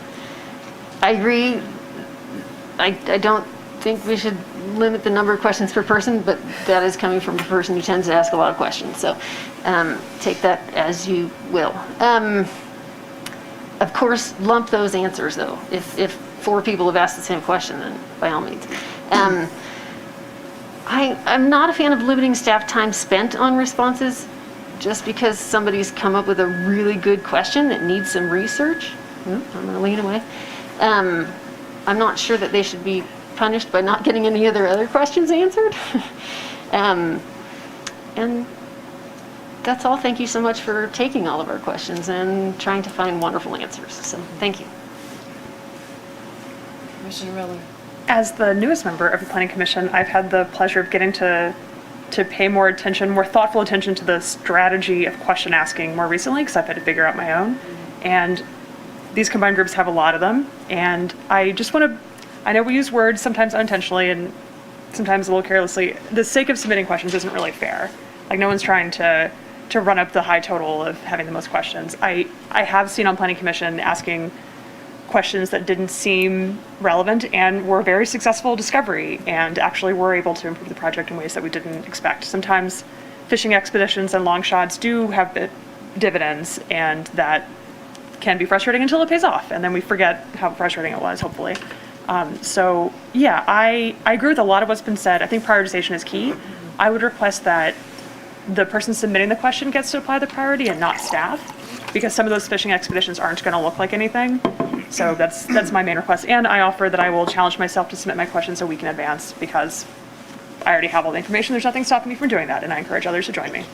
Speaker 9: agree. I don't think we should limit the number of questions per person, but that is coming from a person who tends to ask a lot of questions. So take that as you will. Of course, lump those answers though. If 4 people have asked the same question, then by all means. I'm not a fan of limiting staff time spent on responses just because somebody's come up with a really good question that needs some research. I'm going to lean away. I'm not sure that they should be punished by not getting any of their other questions answered. And that's all. Thank you so much for taking all of our questions and trying to find wonderful answers. So thank you.
Speaker 1: Commissioner Miller.
Speaker 8: As the newest member of the Planning Commission, I've had the pleasure of getting to pay more thoughtful attention to the strategy of question asking more recently, because I've had to figure out my own. And these combined groups have a lot of them. And I just want to, I know we use words sometimes unintentionally and sometimes a little carelessly. The sake of submitting questions isn't really fair. Like, no one's trying to run up the high total of having the most questions. I have seen on Planning Commission asking questions that didn't seem relevant and were very successful discovery and actually were able to improve the project in ways that we didn't expect. Sometimes fishing expeditions and long shots do have dividends, and that can be frustrating until it pays off, and then we forget how frustrating it was, hopefully. So yeah, I agree with a lot of what's been said. I think prioritization is key. I would request that the person submitting the question gets to apply the priority and not staff, because some of those fishing expeditions aren't going to look like anything. So that's my main request. And I offer that I will challenge myself to submit my questions a week in advance, because I already have all the information. There's nothing stopping me from doing that, and I encourage others to join me.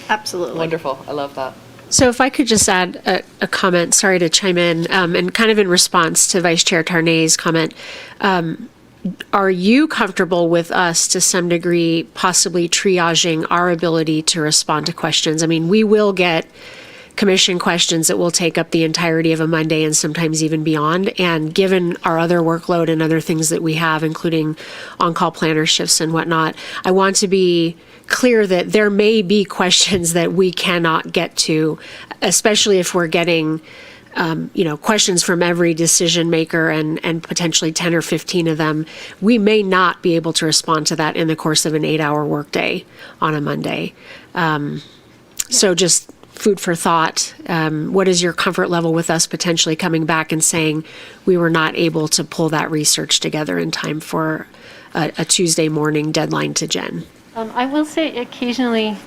Speaker 10: Absolutely.
Speaker 1: Wonderful. I love that.
Speaker 13: So if I could just add a comment, sorry to chime in, and kind of in response to Vice Chair Tarnay's comment, are you comfortable with us to some degree possibly triaging our ability to respond to questions? I mean, we will get commission questions that will take up the entirety of a Monday and sometimes even beyond. And given our other workload and other things that we have, including on-call planner shifts and whatnot, I want to be clear that there may be questions that we cannot get to, especially if we're getting questions from every decision maker and potentially 10 or 15 of them. We may not be able to respond to that in the course of an 8-hour workday on a Monday. So just food for thought. What is your comfort level with us potentially coming back and saying we were not able to pull that research together in time for a Tuesday morning deadline to Jen?
Speaker 9: I will say occasionally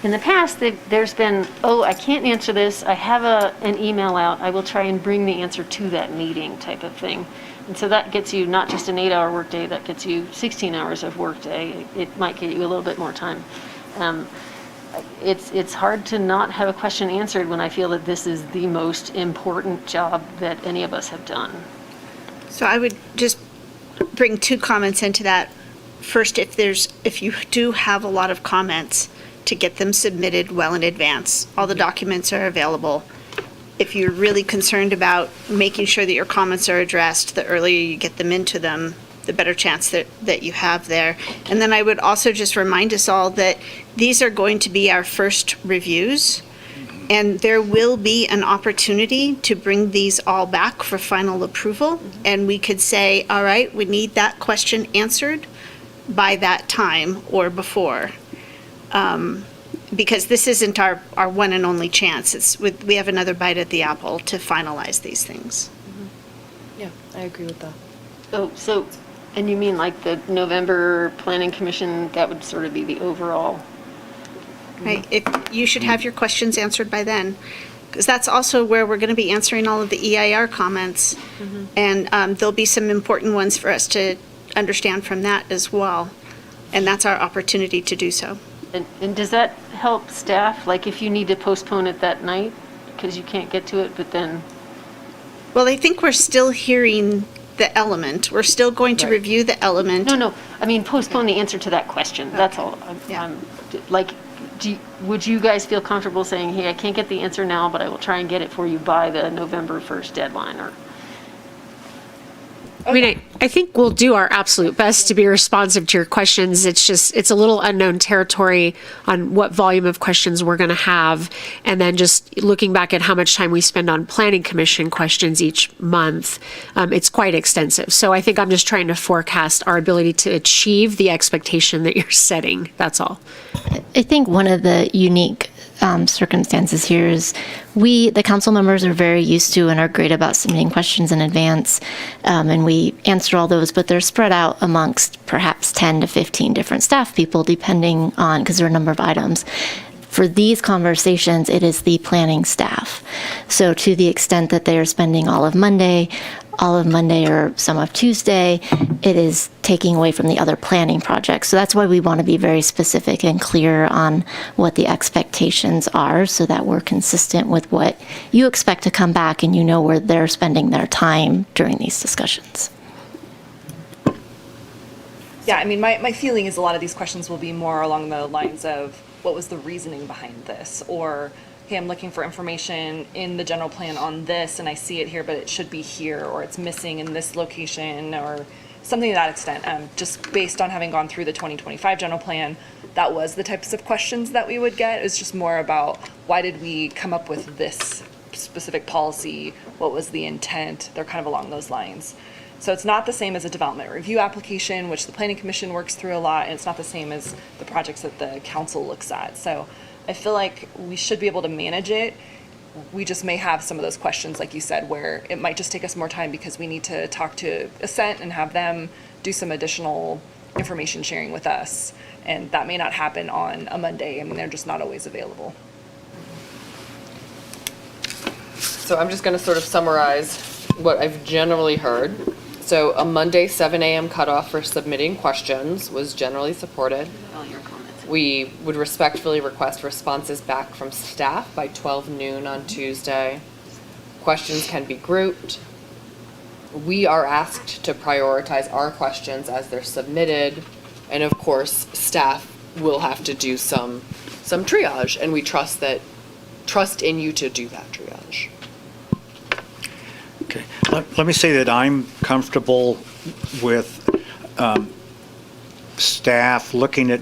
Speaker 9: in the past, there's been, I can't answer this. I have an email out. I will try and bring the answer to that meeting type of thing. And so that gets you not just an 8-hour workday, that gets you 16 hours of workday. It might get you a little bit more time. It's hard to not have a question answered when I feel that this is the most important job that any of us have done.
Speaker 10: So I would just bring 2 comments into that. First, if you do have a lot of comments, to get them submitted well in advance. All the documents are available. If you're really concerned about making sure that your comments are addressed, the earlier you get them into them, the better chance that you have there. And then I would also just remind us all that these are going to be our first reviews, and there will be an opportunity to bring these all back for final approval. And we could say, all right, we need that question answered by that time or before. Because this isn't our one and only chance. We have another bite at the apple to finalize these things.
Speaker 1: Yeah, I agree with that.
Speaker 9: So, and you mean like the November Planning Commission, that would sort of be the overall?
Speaker 10: Right, you should have your questions answered by then, because that's also where we're going to be answering all of the EIR comments. And there'll be some important ones for us to understand from that as well. And that's our opportunity to do so.
Speaker 9: And does that help staff? Like if you need to postpone it that night because you can't get to it, but then?
Speaker 10: Well, I think we're still hearing the element. We're still going to review the element.
Speaker 9: No, I mean postpone the answer to that question. Okay. That's all. Would you guys feel comfortable saying, hey, I can't get the answer now, but I will try and get it for you by the November 1st deadline? Or
Speaker 13: I mean, I think we'll do our absolute best to be responsive to your questions. It's a little unknown territory on what volume of questions we're going to have. And then just looking back at how much time we spend on planning commission questions each month, it's quite extensive. So I think I'm just trying to forecast our ability to achieve the expectation that you're setting. That's all.
Speaker 4: I think one of the unique circumstances here is the council members are very used to and are great about submitting questions in advance, and we answer all those, but they're spread out amongst perhaps 10 to 15 different staff people, depending on, because there are a number of items. For these conversations, it is the planning staff. So to the extent that they are spending all of Monday or some of Tuesday, it is taking away from the other planning projects. So that's why we want to be very specific and clear on what the expectations are so that we're consistent with what you expect to come back and you know where they're spending their time during these discussions.
Speaker 5: Yeah, I mean, my feeling is a lot of these questions will be more along the lines of what was the reasoning behind this, or hey, I'm looking for information in the general plan on this and I see it here, but it should be here, or it's missing in this location, or something to that extent. Just based on having gone through the 2025 general plan, that was the types of questions that we would get. It was just more about why did we come up with this specific policy? What was the intent? They're kind of along those lines. So it's not the same as a development review application, which the planning commission works through a lot, and it's not the same as the projects that the council looks at. So I feel like we should be able to manage it. We just may have some of those questions, like you said, where it might just take us more time because we need to talk to Ascent and have them do some additional information sharing with us. And that may not happen on a Monday. I mean, they're just not always available.
Speaker 1: So I'm just going to sort of summarize what I've generally heard. So a Monday 7 a.m. cutoff for submitting questions was generally supported.
Speaker 10: All your comments.
Speaker 1: We would respectfully request responses back from staff by 12 noon on Tuesday. Questions can be grouped. We are asked to prioritize our questions as they're submitted. And of course, staff will have to do some triage, and we trust in you to do that triage.
Speaker 11: Okay. Let me say that I'm comfortable with staff looking at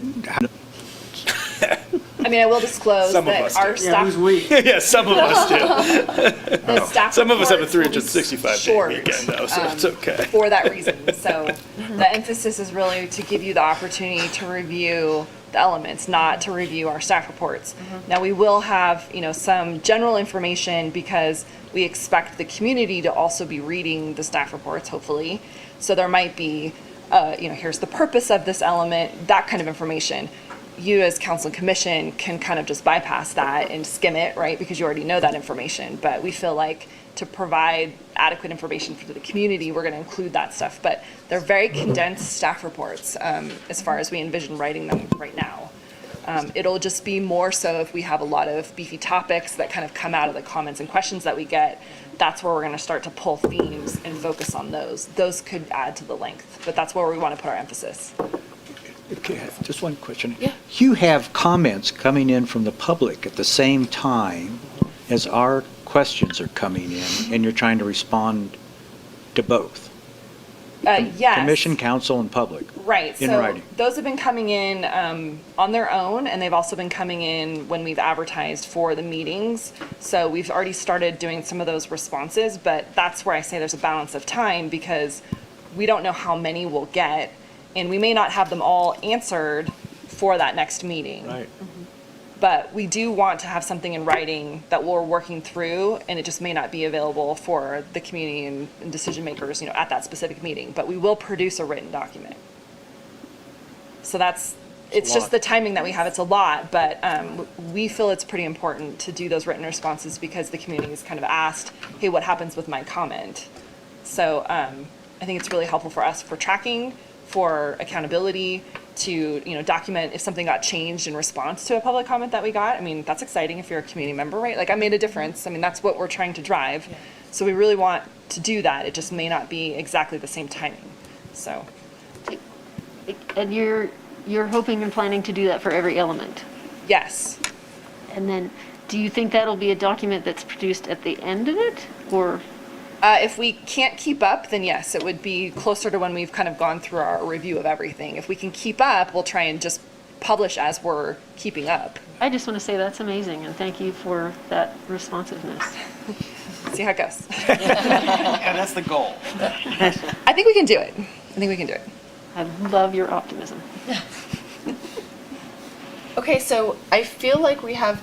Speaker 5: I mean, I will disclose
Speaker 6: Some of
Speaker 5: that
Speaker 6: us
Speaker 5: our
Speaker 6: do.
Speaker 5: staff,
Speaker 6: Yeah, some of us do.
Speaker 5: the staff
Speaker 6: Some of us have a
Speaker 5: reports will be
Speaker 6: 365 day
Speaker 5: short,
Speaker 6: weekend though, so it's okay.
Speaker 5: for that reason. So the emphasis is really to give you the opportunity to review the elements, not to review our staff reports. Now, we will have, some general information because we expect the community to also be reading the staff reports, hopefully. So there might be, here's the purpose of this element, that kind of information. You as council and commission can kind of just bypass that and skim it, right? Because you already know that information. But we feel like to provide adequate information for the community, we're going to include that stuff. But they're very condensed staff reports as far as we envision writing them right now. It'll just be more so if we have a lot of beefy topics that kind of come out of the comments and questions that we get. That's where we're going to start to pull themes and focus on those. Those could add to the length, but that's where we want to put our emphasis.
Speaker 11: Okay, just one question.
Speaker 1: Yeah.
Speaker 11: You have comments coming in from the public at the same time as our questions are coming in, and you're trying to respond to both.
Speaker 5: Yes.
Speaker 11: Commission, council, and public.
Speaker 5: Right.
Speaker 11: In
Speaker 5: So
Speaker 11: writing.
Speaker 5: those have been coming in on their own, and they've also been coming in when we've advertised for the meetings. So we've already started doing some of those responses, but that's where I say there's a balance of time because we don't know how many we'll get, and we may not have them all answered for that next meeting.
Speaker 11: Right.
Speaker 5: But we do want to have something in writing that we're working through, and it just may not be available for the community and decision makers, at that specific meeting. But we will produce a written document. So it's just the timing that we have. It's a lot, but we feel it's pretty important to do those written responses because the community has kind of asked, hey, what happens with my comment? So I think it's really helpful for us for tracking, for accountability, to document if something got changed in response to a public comment that we got. I mean, that's exciting if you're a community member, right? Like, I made a difference. I mean, that's what we're trying to drive. Yeah. So we really want to do that. It just may not be exactly the same timing. So.
Speaker 9: And you're hoping and planning to do that for every element?
Speaker 5: Yes.
Speaker 9: And then, do you think that'll be a document that's produced at the end of it, or?
Speaker 5: If we can't keep up, then yes, it would be closer to when we've kind of gone through our review of everything. If we can keep up, we'll try and just publish as we're keeping up.
Speaker 9: I just want to say that's amazing, and thank you for that responsiveness.
Speaker 5: See how it goes.
Speaker 3: Yeah, that's the goal.
Speaker 5: I think we can do it.
Speaker 9: I love your optimism.
Speaker 1: Okay, so I feel like we have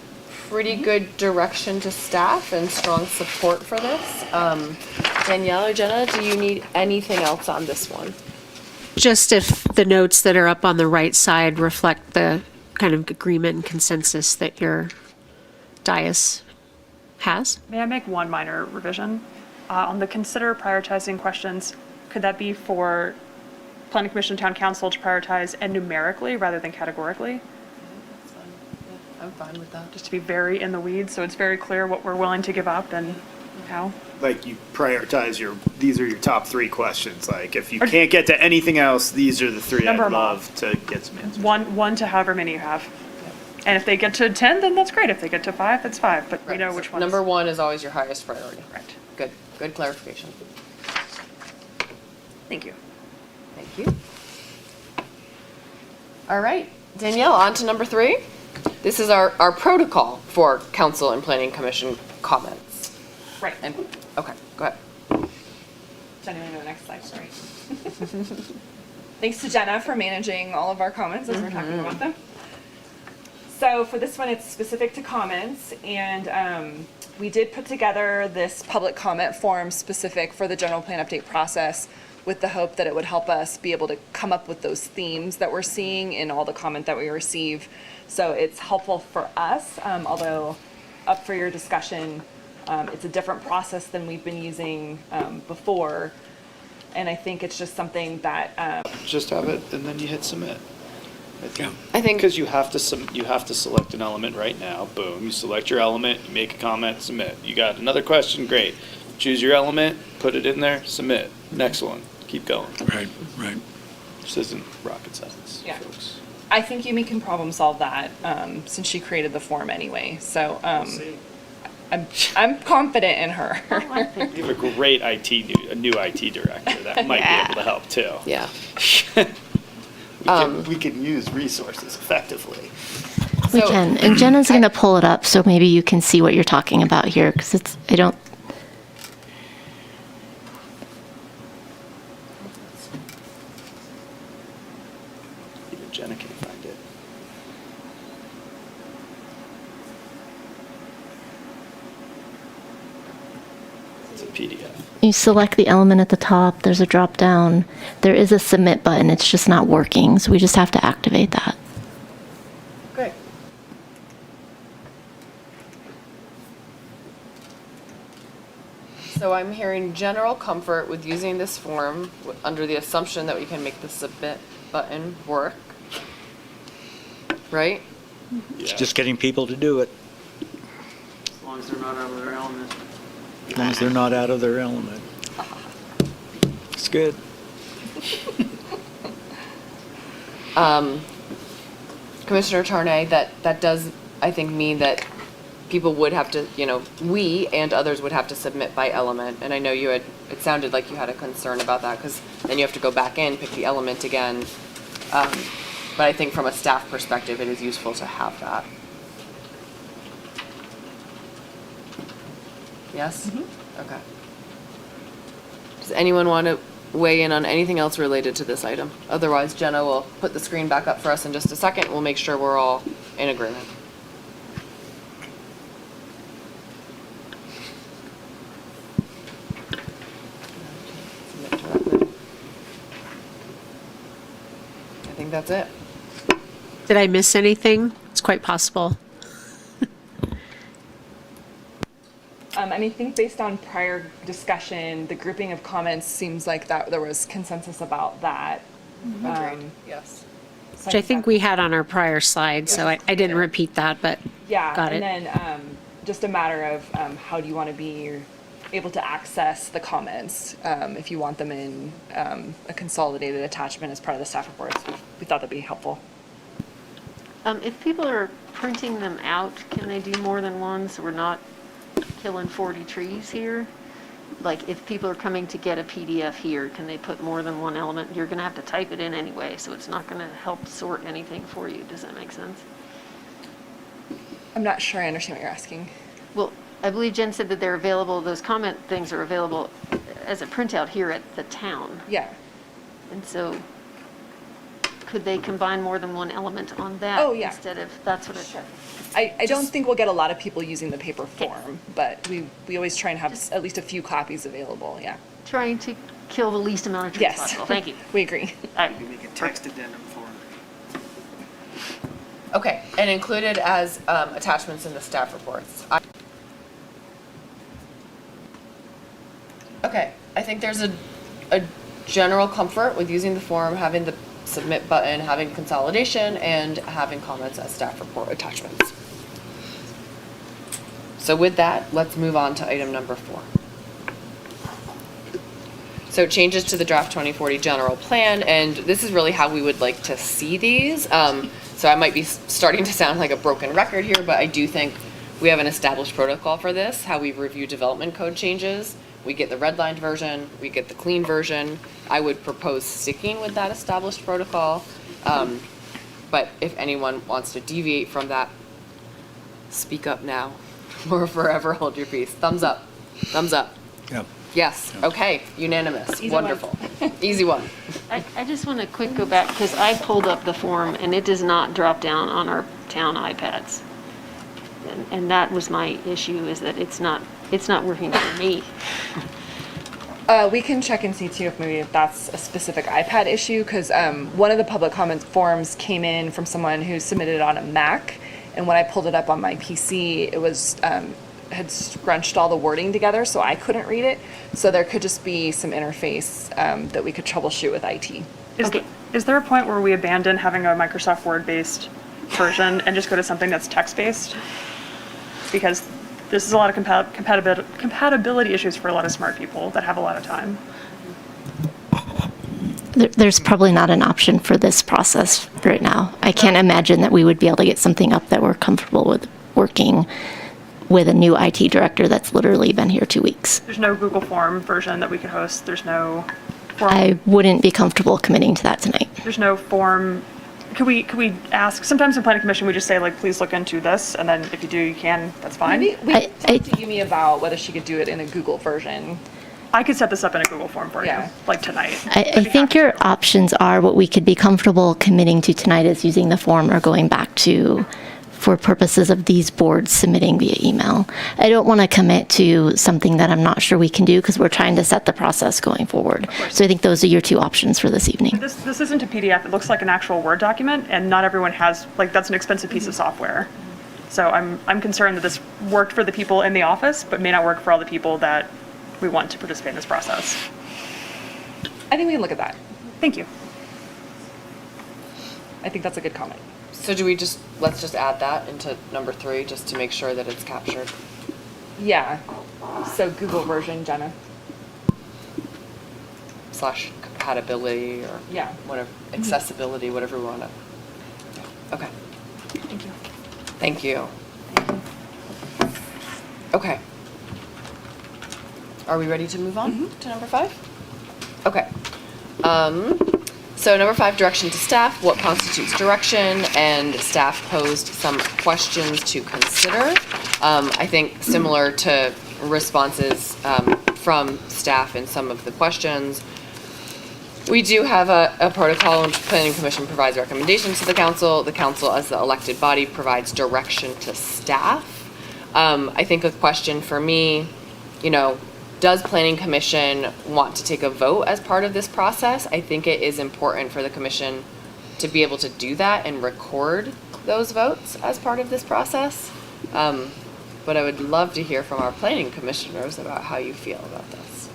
Speaker 1: pretty good direction to staff and strong support for this. Danielle or Jenna, do you need anything else on this one?
Speaker 13: Just if the notes that are up on the right side reflect the kind of agreement and consensus that your dais has.
Speaker 8: May I make one minor revision? On the consider prioritizing questions, could that be for Planning Commission, Town Council to prioritize and numerically rather than categorically?
Speaker 1: I'm fine with that.
Speaker 8: Just to be very in the weeds, so it's very clear what we're willing to give up and how.
Speaker 6: Like you prioritize these are your top 3 questions. Like if you can't get to anything else, these are the 3
Speaker 8: Number
Speaker 6: I'd
Speaker 8: them all.
Speaker 6: love to get some answers.
Speaker 8: One to however many you have. And if they get to 10, then that's great. If they get to 5, that's 5, but we know which ones.
Speaker 1: Number 1 is always your highest priority.
Speaker 8: Right.
Speaker 1: Good clarification.
Speaker 8: Thank you.
Speaker 1: Thank you. All right, Danielle, on to number 3. This is our protocol for council and planning commission comments.
Speaker 5: Right.
Speaker 1: And, okay, go ahead.
Speaker 5: Jenna, you want to go to the next slide, sorry. Thanks to Jenna for managing all of our comments as we're talking about them. So for this one, it's specific to comments, and we did put together this public comment form specific for the general plan update process with the hope that it would help us be able to come up with those themes that we're seeing in all the comment that we receive. So it's helpful for us, although up for your discussion, it's a different process than we've been using before. And I think it's just something that
Speaker 6: Just have it and then you hit submit.
Speaker 1: I think
Speaker 6: Because you have to select an element right now. Boom, you select your element, you make a comment, submit. You got another question, great. Choose your element, put it in there, submit. Next one, keep going.
Speaker 11: Right.
Speaker 6: This isn't rocket science,
Speaker 5: Yeah.
Speaker 6: folks.
Speaker 5: I think Yumi can problem solve that since she created the form anyway. So I'm confident in her.
Speaker 6: You have a great a new IT director that might be able to help too.
Speaker 1: Yeah.
Speaker 6: We can use resources effectively.
Speaker 4: We
Speaker 1: So-
Speaker 4: can. And Jenna's going to pull it up so maybe you can see what you're talking about here because I don't.
Speaker 6: Even Jenna can find it. It's a PDF.
Speaker 4: You select the element at the top, there's a drop down. There is a submit button, it's just not working, so we just have to activate that.
Speaker 1: Great. So I'm hearing general comfort with using this form under the assumption that we can make the submit button work. Right?
Speaker 11: It's just getting people to do it,
Speaker 3: As long as they're not out of their element.
Speaker 11: as long as they're not out of their element. It's good.
Speaker 1: Commissioner Tarnay, that does, I think, mean that people would have to, we and others would have to submit by element. And I know it sounded like you had a concern about that because then you have to go back in, pick the element again. But I think from a staff perspective, it is useful to have that. Yes? Okay. Does anyone want to weigh in on anything else related to this item? Otherwise, Jenna will put the screen back up for us in just a second. We'll make sure we're all in agreement. I think that's it.
Speaker 13: Did I miss anything? It's quite possible.
Speaker 5: I think based on prior discussion, the grouping of comments seems like that there was consensus about that.
Speaker 1: Yes.
Speaker 5: So
Speaker 13: Which I think we had on our prior slide, so I didn't repeat that, but
Speaker 5: Yeah,
Speaker 13: got it.
Speaker 5: and then just a matter of how do you want to be able to access the comments if you want them in a consolidated attachment as part of the staff reports. We thought that'd be helpful.
Speaker 9: If people are printing them out, can they do more than one so we're not killing 40 trees here? Like if people are coming to get a PDF here, can they put more than one element? You're going to have to type it in anyway, so it's not going to help sort anything for you. Does that make sense?
Speaker 5: I'm not sure I understand what you're asking.
Speaker 9: Well, I believe Jen said that they're available, those comment things are available as a printout here at the town.
Speaker 5: Yeah.
Speaker 9: And so could they combine more than one element on that?
Speaker 5: Oh, yeah.
Speaker 9: Instead of, that's what it.
Speaker 5: I don't think we'll get a lot of people using the paper form, but we always try and have at least a few copies available, yeah.
Speaker 9: Trying to kill the least amount of trees
Speaker 5: Yes.
Speaker 9: possible. Thank you.
Speaker 5: We agree.
Speaker 3: You make a text addendum for it.
Speaker 1: Okay, and included as attachments in the staff reports. Okay, I think there's a general comfort with using the form, having the submit button, having consolidation, and having comments as staff report attachments. So with that, let's move on to item number 4. So changes to the draft 2040 general plan, and this is really how we would like to see these. So I might be starting to sound like a broken record here, but I do think we have an established protocol for this, how we review development code changes. We get the redlined version, we get the clean version. I would propose sticking with that established protocol. But if anyone wants to deviate from that, speak up now or forever hold your peace. Thumbs up. Thumbs up.
Speaker 11: Yep.
Speaker 1: Yes, okay, unanimous, wonderful. Easy one.
Speaker 9: I just want to quick go back, because I pulled up the form and it does not drop down on our town iPads. And that was my issue, is that it's not working for me.
Speaker 5: We can check and see too if maybe that's a specific iPad issue, because one of the public comment forms came in from someone who submitted it on a Mac, and when I pulled it up on my PC, it was had scrunched all the wording together, so I couldn't read it. So there could just be some interface that we could troubleshoot with IT.
Speaker 8: Is there a point where we abandon having a Microsoft Word-based version and just go to something that's text-based? Because this is a lot of compatibility issues for a lot of smart people that have a lot of time.
Speaker 4: There's probably not an option for this process right now. I can't imagine that we would be able to get something up that we're comfortable with working with a new IT director that's literally been here 2 weeks.
Speaker 8: There's no Google Form version that we could host. There's no form.
Speaker 4: I wouldn't be comfortable committing to that tonight.
Speaker 8: There's no form. Could we ask, sometimes in planning commission, we just say like, please look into this, and then if you do, you can, that's fine.
Speaker 5: Maybe we talked to Yumi about whether she could do it in a Google version.
Speaker 8: I could set this up in a Google form for you,
Speaker 5: Yeah.
Speaker 8: like tonight.
Speaker 4: I think your options are what we could be comfortable committing to tonight is using the form or going back to for purposes of these boards submitting via email. I don't want to commit to something that I'm not sure we can do because we're trying to set the process going forward. So I think those are your two options for this evening.
Speaker 8: This isn't a PDF. It looks like an actual Word document, and not everyone has, like, that's an expensive piece of software. So I'm concerned that this worked for the people in the office, but may not work for all the people that we want to participate in this process.
Speaker 5: I think we can look at that.
Speaker 8: Thank you.
Speaker 5: I think that's a good comment.
Speaker 1: So do we let's just add that into number 3, just to make sure that it's captured?
Speaker 5: Yeah. So Google version, Jenna.
Speaker 1: / compatibility or
Speaker 5: Yeah.
Speaker 1: whatever, accessibility, whatever we want to. Okay.
Speaker 5: Thank you.
Speaker 1: Thank you. Okay. Are we ready to move on to number 5? Okay. So number 5, direction to staff. What constitutes direction? And staff posed some questions to consider. I think similar to responses from staff in some of the questions. We do have a protocol in which the Planning Commission provides recommendations to the council. The council, as the elected body, provides direction to staff. I think a question for me, does Planning Commission want to take a vote as part of this process? I think it is important for the commission to be able to do that and record those votes as part of this process. But I would love to hear from our planning commissioners about how you feel about this.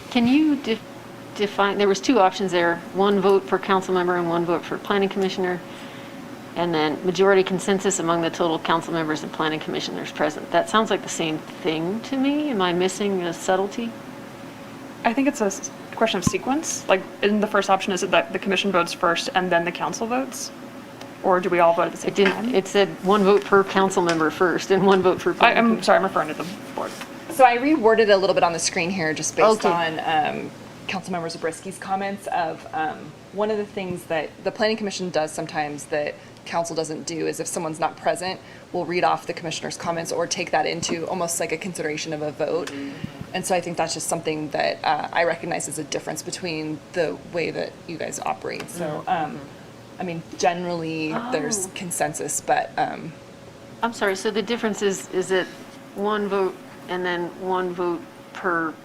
Speaker 9: Can you define, there was 2 options there, 1 vote per council member and 1 vote for planning commissioner, and then majority consensus among the total council members and planning commissioners present. That sounds like the same thing to me. Am I missing a subtlety?
Speaker 8: I think it's a question of sequence. Like, in the first option, is it that the commission votes first and then the council votes? Or do we all vote at the same time?
Speaker 9: It said 1 vote per council member first and 1 vote for.
Speaker 8: I'm sorry, I'm referring to the board.
Speaker 5: So I reworded it a little bit on the screen here, just based
Speaker 9: Okay.
Speaker 5: on Councilmember Zabriskie's comments of one of the things that the Planning Commission does sometimes that council doesn't do is if someone's not present, we'll read off the commissioner's comments or take that into almost like a consideration of a vote. And so I think that's just something that I recognize as a difference between the way that you guys operate. So, I mean, generally there's consensus, but
Speaker 9: I'm sorry, so the difference is it 1 vote and then 1 vote per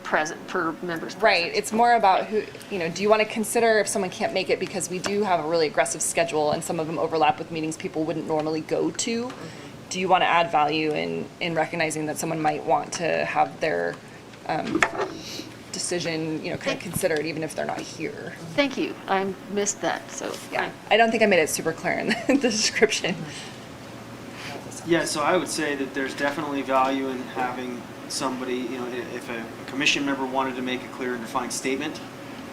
Speaker 9: members present?
Speaker 5: right, it's more about who, do you want to consider if someone can't make it, because we do have a really aggressive schedule and some of them overlap with meetings people wouldn't normally go to. Do you want to add value in recognizing that someone might want to have their decision, kind of considered even if they're not here?
Speaker 9: Thank you. I missed that, so.
Speaker 5: Yeah, I don't think I made it super clear in the description.
Speaker 3: Yeah, so I would say that there's definitely value in having somebody, if a commission member wanted to make a clear and defined statement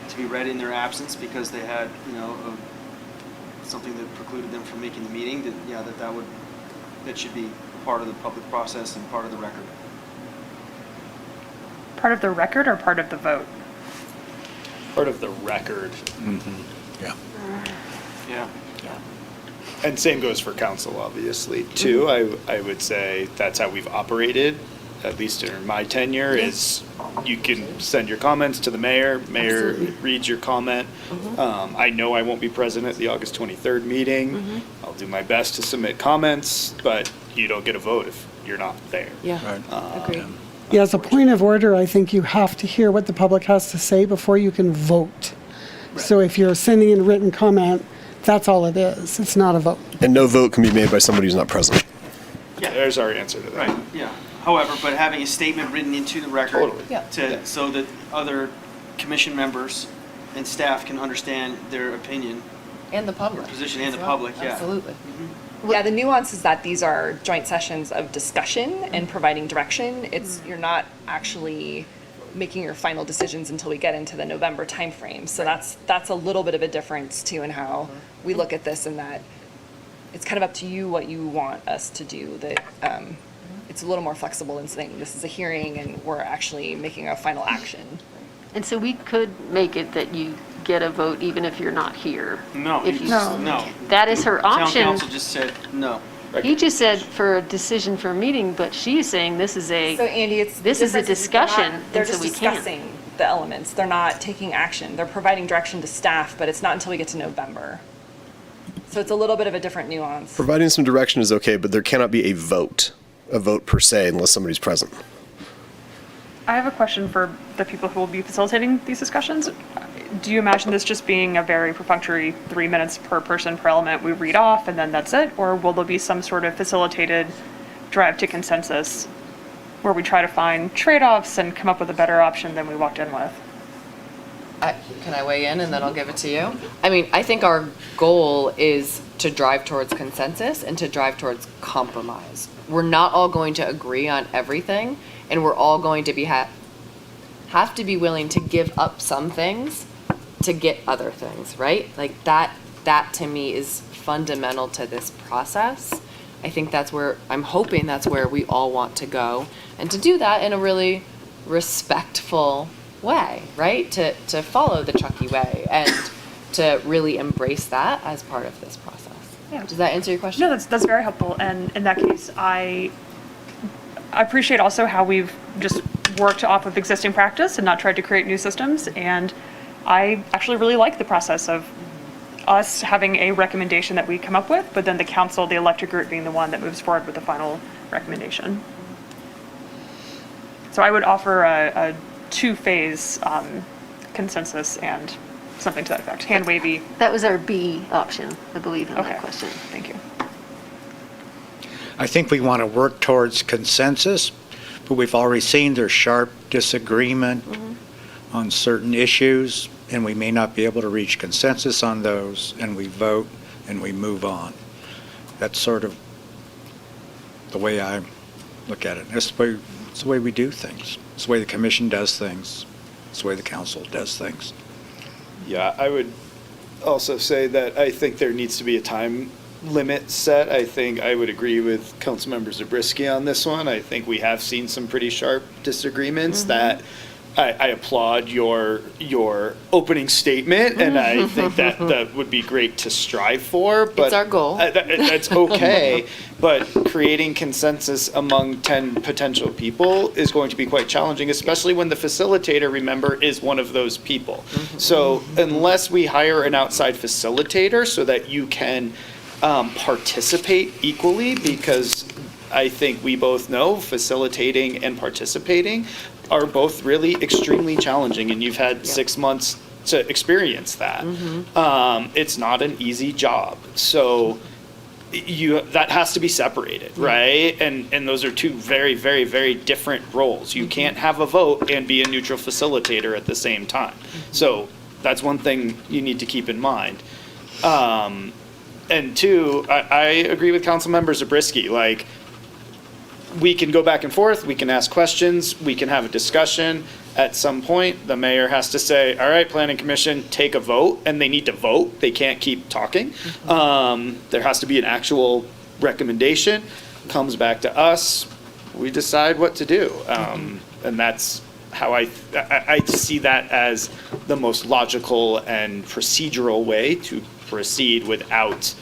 Speaker 3: to be read in their absence because they had, something that precluded them from making the meeting, that should be part of the public process and part of the record.
Speaker 8: Part of the record or part of the vote?
Speaker 6: Part of the record.
Speaker 11: Yeah.
Speaker 3: Yeah.
Speaker 6: And same goes for council, obviously, too. I would say that's how we've operated, at least during my tenure, is you can send your comments to the mayor. Mayor reads your comment. I know I won't be present at the August 23rd meeting. I'll do my best to submit comments, but you don't get a vote if you're not there.
Speaker 1: Yeah, agreed.
Speaker 2: Yeah, as a point of order, I think you have to hear what the public has to say before you can vote. So if you're sending in written comment, that's all it is. It's not a vote.
Speaker 14: And no vote can be made by somebody who's not present.
Speaker 3: Yeah.
Speaker 6: There's our answer to that.
Speaker 3: Right, yeah. However, but having a statement written into the record.
Speaker 6: Totally.
Speaker 1: Yeah.
Speaker 3: So that other commission members and staff can understand their opinion,
Speaker 1: And the public.
Speaker 3: position, and
Speaker 1: as
Speaker 3: the
Speaker 1: well.
Speaker 3: public, yeah.
Speaker 1: Absolutely.
Speaker 5: Yeah, the nuance is that these are joint sessions of discussion and providing direction. You're not actually making your final decisions until we get into the November timeframe. So that's a little bit of a difference too in how we look at this, and that it's kind of up to you what you want us to do. That it's a little more flexible in saying this is a hearing and we're actually making a final action.
Speaker 9: And so we could make it that you get a vote even if you're not here.
Speaker 3: No,
Speaker 9: If you-
Speaker 3: no.
Speaker 9: That is her
Speaker 3: Town
Speaker 9: option.
Speaker 3: council just said no.
Speaker 9: He just said for a decision for a meeting, but she's saying this is
Speaker 5: So
Speaker 9: a,
Speaker 5: Andy, it's.
Speaker 9: This is a
Speaker 5: the difference they're not-
Speaker 9: discussion,
Speaker 5: They're
Speaker 9: and so
Speaker 5: just
Speaker 9: we can't.
Speaker 5: discussing the elements. They're not taking action. They're providing direction to staff, but it's not until we get to November. So it's a little bit of a different nuance.
Speaker 14: Providing some direction is okay, but there cannot be a vote per se, unless somebody's present.
Speaker 8: I have a question for the people who will be facilitating these discussions. Do you imagine this just being a very perfunctory 3 minutes per person per element we read off and then that's it? Or will there be some sort of facilitated drive to consensus where we try to find trade-offs and come up with a better option than we walked in with?
Speaker 1: Can I weigh in and then I'll give it to you? I mean, I think our goal is to drive towards consensus and to drive towards compromise. We're not all going to agree on everything, and we're all going to be have to be willing to give up some things to get other things, right? Like that to me is fundamental to this process. I think I'm hoping that's where we all want to go, and to do that in a really respectful way, right? To follow the Truckee way and to really embrace that as part of this process.
Speaker 8: Yeah.
Speaker 1: Does that answer your question?
Speaker 8: No, that's very helpful. And in that case, I appreciate also how we've just worked off of existing practice and not tried to create new systems. And I actually really like the process of us having a recommendation that we come up with, but then the council, the elected group being the one that moves forward with the final recommendation. So I would offer a two-phase consensus and something to that effect, hand wavy.
Speaker 9: that was our B option, I believe, in
Speaker 8: Okay.
Speaker 9: that question.
Speaker 8: Thank you.
Speaker 11: I think we want to work towards consensus, but we've already seen there's sharp disagreement on certain issues, and we may not be able to reach consensus on those, and we vote and we move on. That's sort of the way I look at it. It's the way we do things. It's the way the commission does things. It's the way the council does things.
Speaker 6: Yeah, I would also say that I think there needs to be a time limit set. I think I would agree with Councilmember Zabriskie on this one. I think we have seen some pretty sharp disagreements that I applaud your opening statement, and I think that would be great to strive for. But
Speaker 1: It's our goal.
Speaker 6: That's okay, but creating consensus among 10 potential people is going to be quite challenging, especially when the facilitator, remember, is one of those people. So unless we hire an outside facilitator so that you can participate equally, because I think we both know facilitating and participating are both really extremely challenging, and you've had 6 months to experience that. It's not an easy job, so that has to be separated, right? And those are two very, very, very different roles. You can't have a vote and be a neutral facilitator at the same time. So that's one thing you need to keep in mind. And two, I agree with Councilmember Zabriskie. Like, we can go back and forth, we can ask questions, we can have a discussion. At some point, the mayor has to say, all right, planning commission, take a vote, and they need to vote. They can't keep talking. There has to be an actual recommendation, comes back to us, we decide what to do. And that's how I see that as the most logical and procedural way to proceed without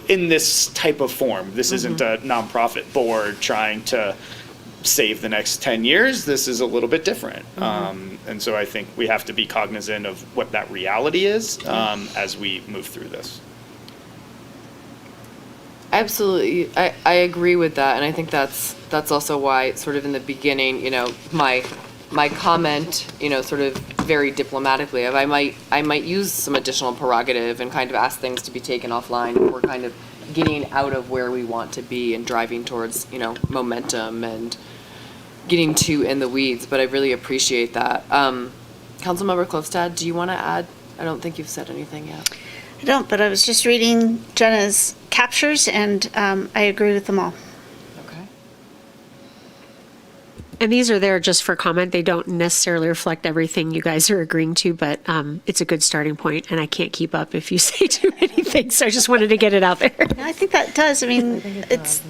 Speaker 6: in this type of form. This isn't a nonprofit board trying to save the next 10 years. This is a little bit different. And so I think we have to be cognizant of what that reality is as we move through this.
Speaker 1: Absolutely. I agree with that. And I think that's also why sort of in the beginning, my comment, sort of very diplomatically of I might use some additional prerogative and kind of ask things to be taken offline if we're kind of getting out of where we want to be and driving towards, momentum and getting too in the weeds. But I really appreciate that. Councilmember Klofstad, do you want to add? I don't think you've said anything yet.
Speaker 10: I don't, but I was just reading Jenna's captures, and I agree with them all.
Speaker 1: Okay.
Speaker 13: And these are there just for comment. They don't necessarily reflect everything you guys are agreeing to, but it's a good starting point, and I can't keep up if you say too many things, so I just wanted to get it out there.
Speaker 10: I think that does. I mean, it's,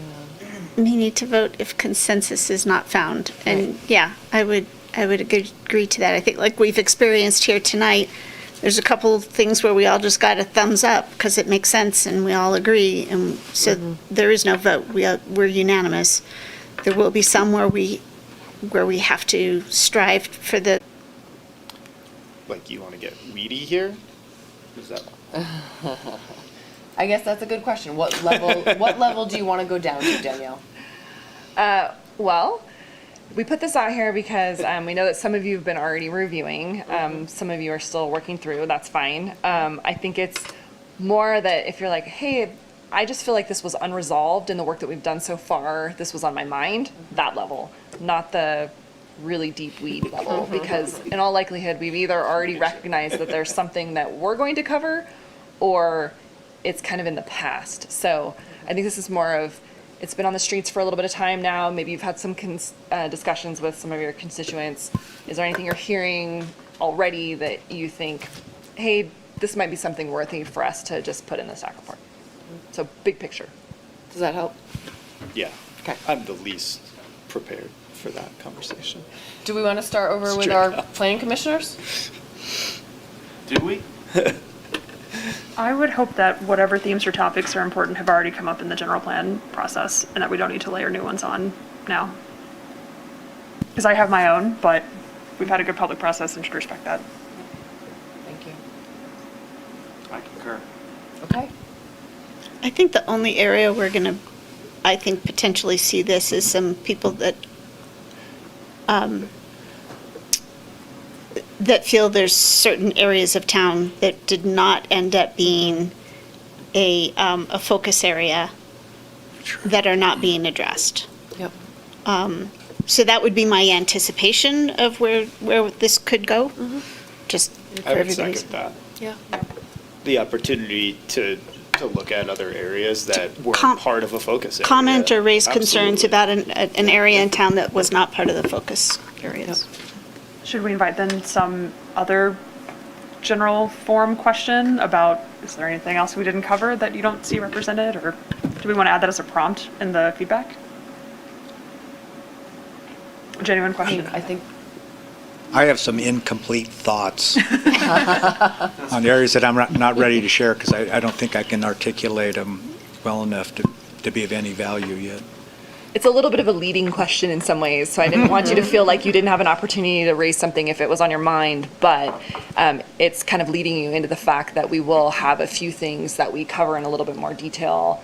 Speaker 10: we need to vote if consensus is not found. And yeah, I would agree to that. I think like we've experienced here tonight, there's a couple of things where we all just got a thumbs up because it makes sense and we all agree. And so there is no vote. We're unanimous. There will be some where we have to strive for the.
Speaker 6: Like, you want to get weedy here? Is that?
Speaker 1: I guess that's a good question. What level do you want to go down to, Danielle?
Speaker 5: Well, we put this out here because we know that some of you have been already reviewing. Some of you are still working through. That's fine. I think it's more that if you're like, hey, I just feel like this was unresolved in the work that we've done so far. This was on my mind. That level, not the really deep weed level, because in all likelihood, we've either already recognized that there's something that we're going to cover, or it's kind of in the past. So I think this is more of, it's been on the streets for a little bit of time now. Maybe you've had some discussions with some of your constituents. Is there anything you're hearing already that you think, hey, this might be something worthy for us to just put in the staff report? So big picture.
Speaker 1: Does that help?
Speaker 6: Yeah.
Speaker 1: Okay.
Speaker 6: I'm the least prepared for that conversation.
Speaker 1: Do we want to start over with our planning commissioners?
Speaker 3: Do we?
Speaker 8: I would hope that whatever themes or topics are important have already come up in the general plan process and that we don't need to layer new ones on now. Because I have my own, but we've had a good public process and should respect that.
Speaker 1: Thank you.
Speaker 3: I concur.
Speaker 1: Okay.
Speaker 10: I think the only area we're going to, I think, potentially see this is some people that that feel there's certain areas of town that did not end up being a focus area that are not being addressed.
Speaker 1: Yep.
Speaker 10: So that would be my anticipation of where this could go. Just for
Speaker 6: I would
Speaker 10: everybody's.
Speaker 6: second that.
Speaker 1: Yeah.
Speaker 6: The opportunity to look at other areas that weren't part of a focus area.
Speaker 10: Comment or raise concerns
Speaker 6: Absolutely.
Speaker 10: about an area in town that was not part of the focus areas.
Speaker 8: Should we invite then some other general forum question about, is there anything else we didn't cover that you don't see represented? Or do we want to add that as a prompt in the feedback? A genuine question.
Speaker 1: I think
Speaker 11: I have some incomplete thoughts on areas that I'm not ready to share because I don't think I can articulate them well enough to be of any value yet.
Speaker 5: It's a little bit of a leading question in some ways, so I didn't want you to feel like you didn't have an opportunity to raise something if it was on your mind, but it's kind of leading you into the fact that we will have a few things that we cover in a little bit more detail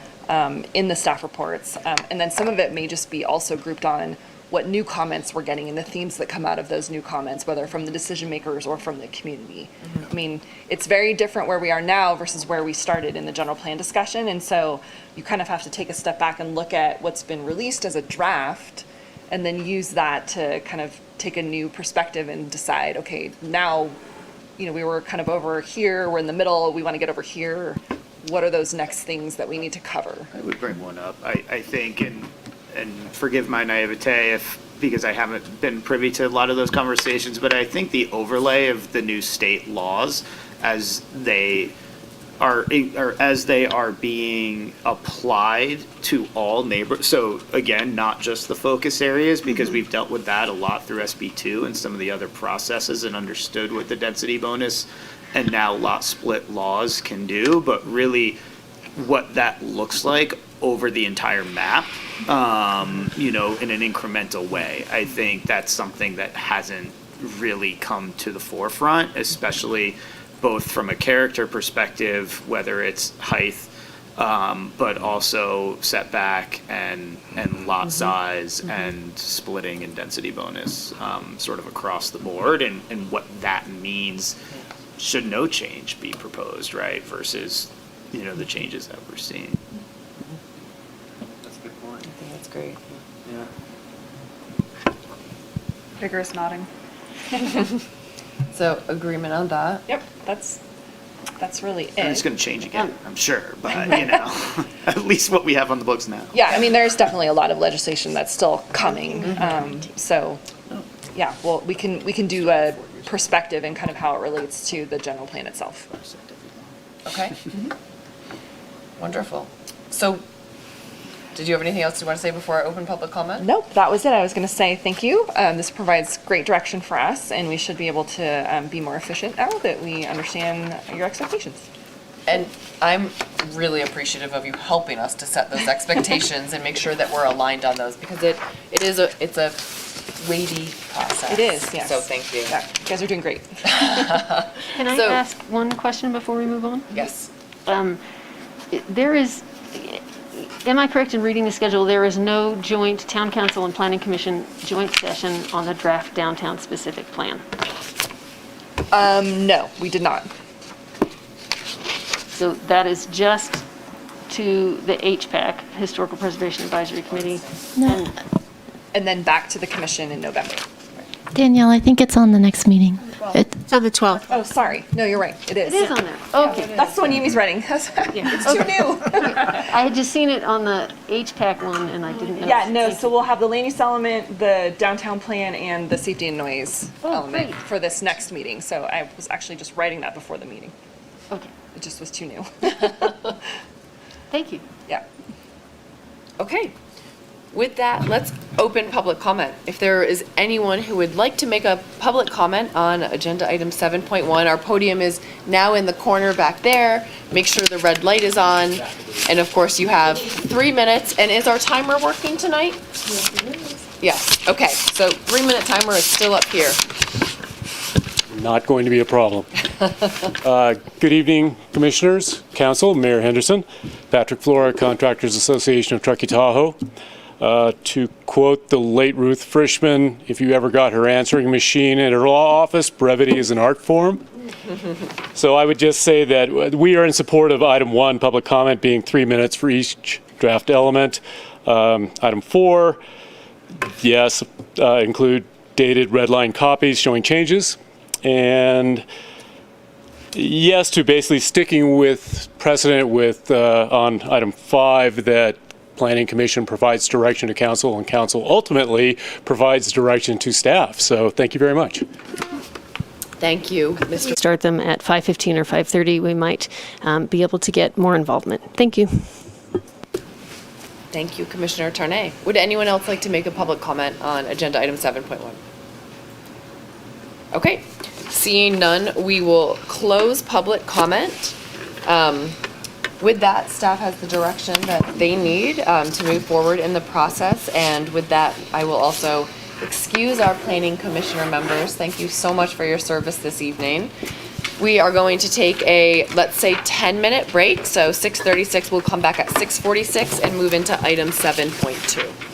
Speaker 5: in the staff reports. And then some of it may just be also grouped on what new comments we're getting and the themes that come out of those new comments, whether from the decision makers or from the community. I mean, it's very different where we are now versus where we started in the general plan discussion. And so you kind of have to take a step back and look at what's been released as a draft and then use that to kind of take a new perspective and decide, okay, now, we were kind of over here, we're in the middle, we want to get over here. What are those next things that we need to cover?
Speaker 6: I would bring one up. I think, and forgive my naivete because I haven't been privy to a lot of those conversations, but I think the overlay of the new state laws as they are being applied to all neighbors. So again, not just the focus areas, because we've dealt with that a lot through SB2 and some of the other processes and understood what the density bonus and now lot split laws can do, but really what that looks like over the entire map, you know, in an incremental way. I think that's something that hasn't really come to the forefront, especially both from a character perspective, whether it's height, but also setback and lot size and splitting and density bonus, sort of across the board, and what that means should no change be proposed, right? Versus, you know, the changes that we're seeing.
Speaker 3: That's a good point.
Speaker 1: I think that's great.
Speaker 3: Yeah.
Speaker 8: Vigorous nodding.
Speaker 1: So agreement on that.
Speaker 5: Yep, that's really it.
Speaker 6: And it's gonna change again, I'm sure, but, you know, at least what we have on the books now.
Speaker 5: Yeah, I mean, there's definitely a lot of legislation that's still coming. So, yeah, well, we can do a perspective and kind of how it relates to the general plan itself.
Speaker 1: Okay. Wonderful. So, did you have anything else you want to say before I open public comment?
Speaker 5: Nope, that was it. I was going to say thank you. This provides great direction for us, and we should be able to be more efficient now that we understand your expectations.
Speaker 1: And I'm really appreciative of you helping us to set those expectations and make sure that we're aligned on those, because it's a weighty process.
Speaker 5: It is, yes.
Speaker 1: So thank you.
Speaker 5: Yeah, you guys are doing great.
Speaker 9: Can I
Speaker 1: So-
Speaker 9: ask one question before we move on?
Speaker 1: Yes.
Speaker 9: There is, am I correct in reading the schedule, there is no joint Town Council and Planning Commission joint session on the draft downtown specific plan?
Speaker 5: No, we did not.
Speaker 9: So that is just to the HPAC, Historical Preservation Advisory Committee?
Speaker 4: No,
Speaker 5: And then back to the commission in November.
Speaker 4: Danielle, I think it's on the next meeting.
Speaker 13: It's on the 12th.
Speaker 5: Oh, sorry. No, you're right. It is.
Speaker 9: It is on there, okay.
Speaker 5: That's the one Yumi's writing. It's too new.
Speaker 9: I had just seen it on the HPAC one and I didn't know.
Speaker 5: Yeah, no, so we'll have the land use element, the downtown plan, and the safety and noise element
Speaker 9: great.
Speaker 5: for this next meeting. So I was actually just writing that before the meeting.
Speaker 9: Okay,
Speaker 5: It just was too new.
Speaker 9: thank you.
Speaker 5: Yeah.
Speaker 1: Okay. With that, let's open public comment. If there is anyone who would like to make a public comment on agenda item 7.1, our podium is now in the corner back there. Make sure the red light is on. And of course, you have 3 minutes. And is our timer working tonight? Yes, it is. Yes, okay. So 3-minute timer is still up here.
Speaker 15: Not going to be a problem. Good evening, Commissioners, Council, Mayor Henderson, Patrick Flora, Contractors Association of Truckee Tahoe. To quote the late Ruth Frischman, if you ever got her answering machine in her law office, brevity is an art form. So I would just say that we are in support of item 1, public comment being 3 minutes for each draft element. Item 4, yes, include dated red line copies showing changes. And yes, to basically sticking with precedent with on item 5 that Planning Commission provides direction to council and council ultimately provides direction to staff. So thank you very much.
Speaker 1: Thank you, Mr.
Speaker 9: Start them at 5:15 or 5:30, we might be able to get more involvement. Thank you.
Speaker 1: Thank you, Commissioner Tarnay. Would anyone else like to make a public comment on agenda item 7.1? Okay, seeing none, we will close public comment. With that, staff has the direction that they need to move forward in the process. And with that, I will also excuse our planning commissioner members. Thank you so much for your service this evening. We are going to take a, let's say, 10-minute break. So 6:36, we'll come back at 6:46 and move into item 7.2.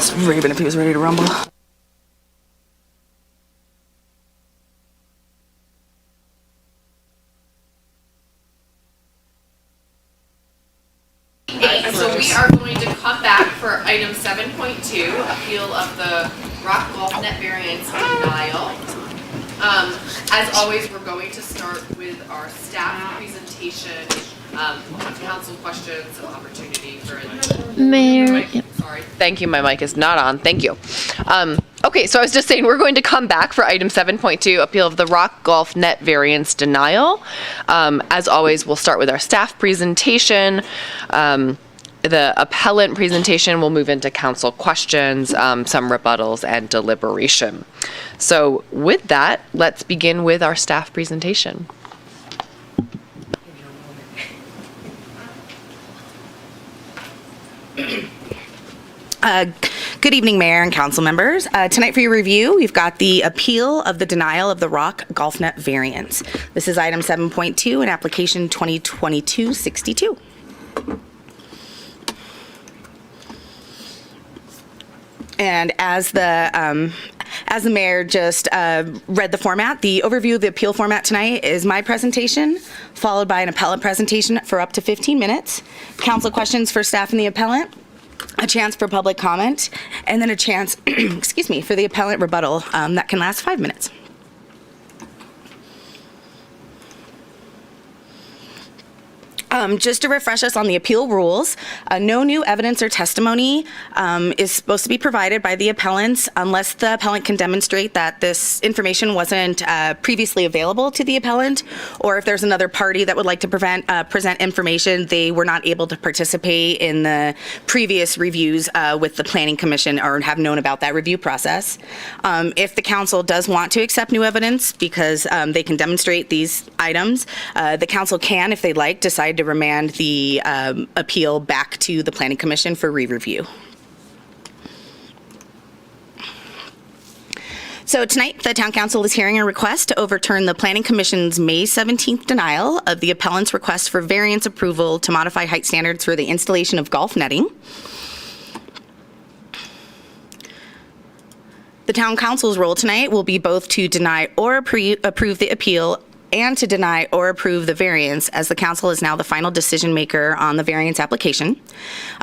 Speaker 16: ask Raven if he was ready to rumble.
Speaker 1: So we are going to come back for item 7.2, appeal of the Rock Golf Net Variance denial. As always, we're going to start with our staff presentation, council questions, and opportunity for.
Speaker 4: Mayor.
Speaker 1: Sorry. Thank you. My mic is not on. Thank you. Okay, so I was just saying we're going to come back for item 7.2, appeal of the Rock Golf Net Variance denial. As always, we'll start with our staff presentation. The appellant presentation will move into council questions, some rebuttals, and deliberation. So with that, let's begin with our staff presentation.
Speaker 16: Good evening, Mayor and council members. Tonight for your review, we've got the appeal of the denial of the Rock Golf Net Variance. This is item 7.2 in application 2022-62. And as the mayor just read the format, the overview of the appeal format tonight is my presentation, followed by an appellant presentation for up to 15 minutes, council questions for staff and the appellant, a chance for public comment, and then a chance, excuse me, for the appellant rebuttal that can last 5 minutes. Just to refresh us on the appeal rules, no new evidence or testimony is supposed to be provided by the appellants unless the appellant can demonstrate that this information wasn't previously available to the appellant, or if there's another party that would like to present information they were not able to participate in the previous reviews with the Planning Commission or have known about that review process. If the council does want to accept new evidence because they can demonstrate these items, the council can, if they'd like, decide to remand the appeal back to the Planning Commission for re-review. So tonight, the Town Council is hearing a request to overturn the Planning Commission's May 17th denial of the appellant's request for variance approval to modify height standards for the installation of golf netting. The Town Council's role tonight will be both to deny or approve the appeal and to deny or approve the variance, as the council is now the final decision maker on the variance application.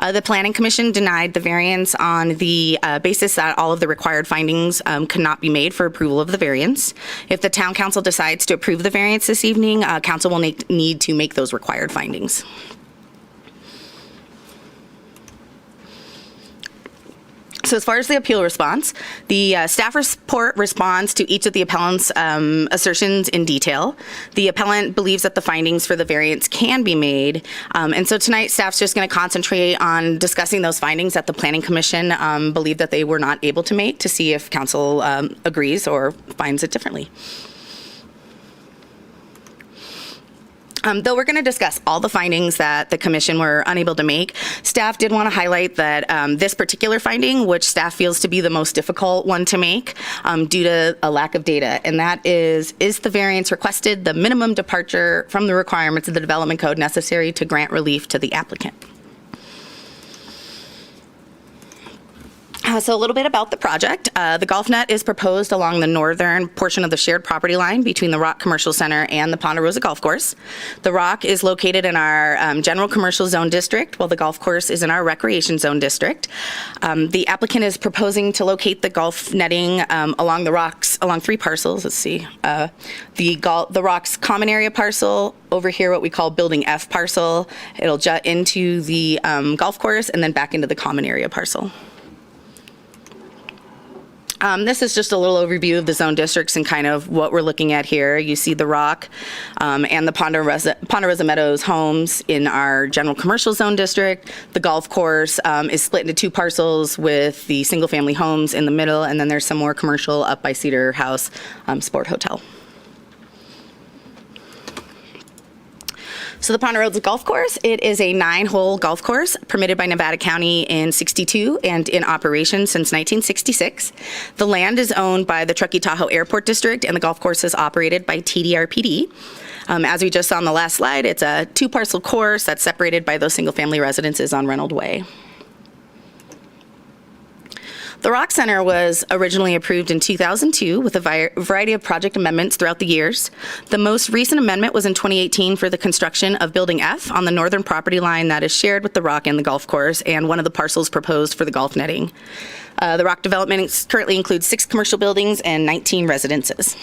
Speaker 16: The Planning Commission denied the variance on the basis that all of the required findings could not be made for approval of the variance. If the Town Council decides to approve the variance this evening, council will need to make those required findings. So as far as the appeal response, the staff report responds to each of the appellant's assertions in detail. The appellant believes that the findings for the variance can be made. And so tonight, staff's just going to concentrate on discussing those findings that the Planning Commission believed that they were not able to make, to see if council agrees or finds it differently. Though we're going to discuss all the findings that the commission were unable to make, staff did want to highlight that this particular finding, which staff feels to be the most difficult one to make due to a lack of data, and that is the variance requested the minimum departure from the requirements of the development code necessary to grant relief to the applicant? So a little bit about the project. The golf net is proposed along the northern portion of the shared property line between the Rock Commercial Center and the Ponderosa Golf Course. The Rock is located in our general commercial zone district, while the golf course is in our recreation zone district. The applicant is proposing to locate the golf netting along the rocks, along 3 parcels. Let's see. The Rock's common area parcel, over here what we call Building F parcel. It'll jut into the golf course and then back into the common area parcel. This is just a little overview of the zone districts and kind of what we're looking at here. You see the Rock and the Ponderosa Meadows homes in our general commercial zone district. The golf course is split into 2 parcels with the single family homes in the middle, and then there's some more commercial up by Cedar House Sport Hotel. So the Ponderosa Golf Course, it is a 9-hole golf course permitted by Nevada County in '62 and in operation since 1966. The land is owned by the Truckee Tahoe Airport District, and the golf course is operated by TDRPD. As we just saw on the last slide, it's a 2-parcel course that's separated by those single-family residences on Reynolds Way. The Rock Center was originally approved in 2002 with a variety of project amendments throughout the years. The most recent amendment was in 2018 for the construction of Building F on the northern property line that is shared with the Rock and the golf course, and one of the parcels proposed for the golf netting. The Rock development currently includes 6 commercial buildings and 19 residences.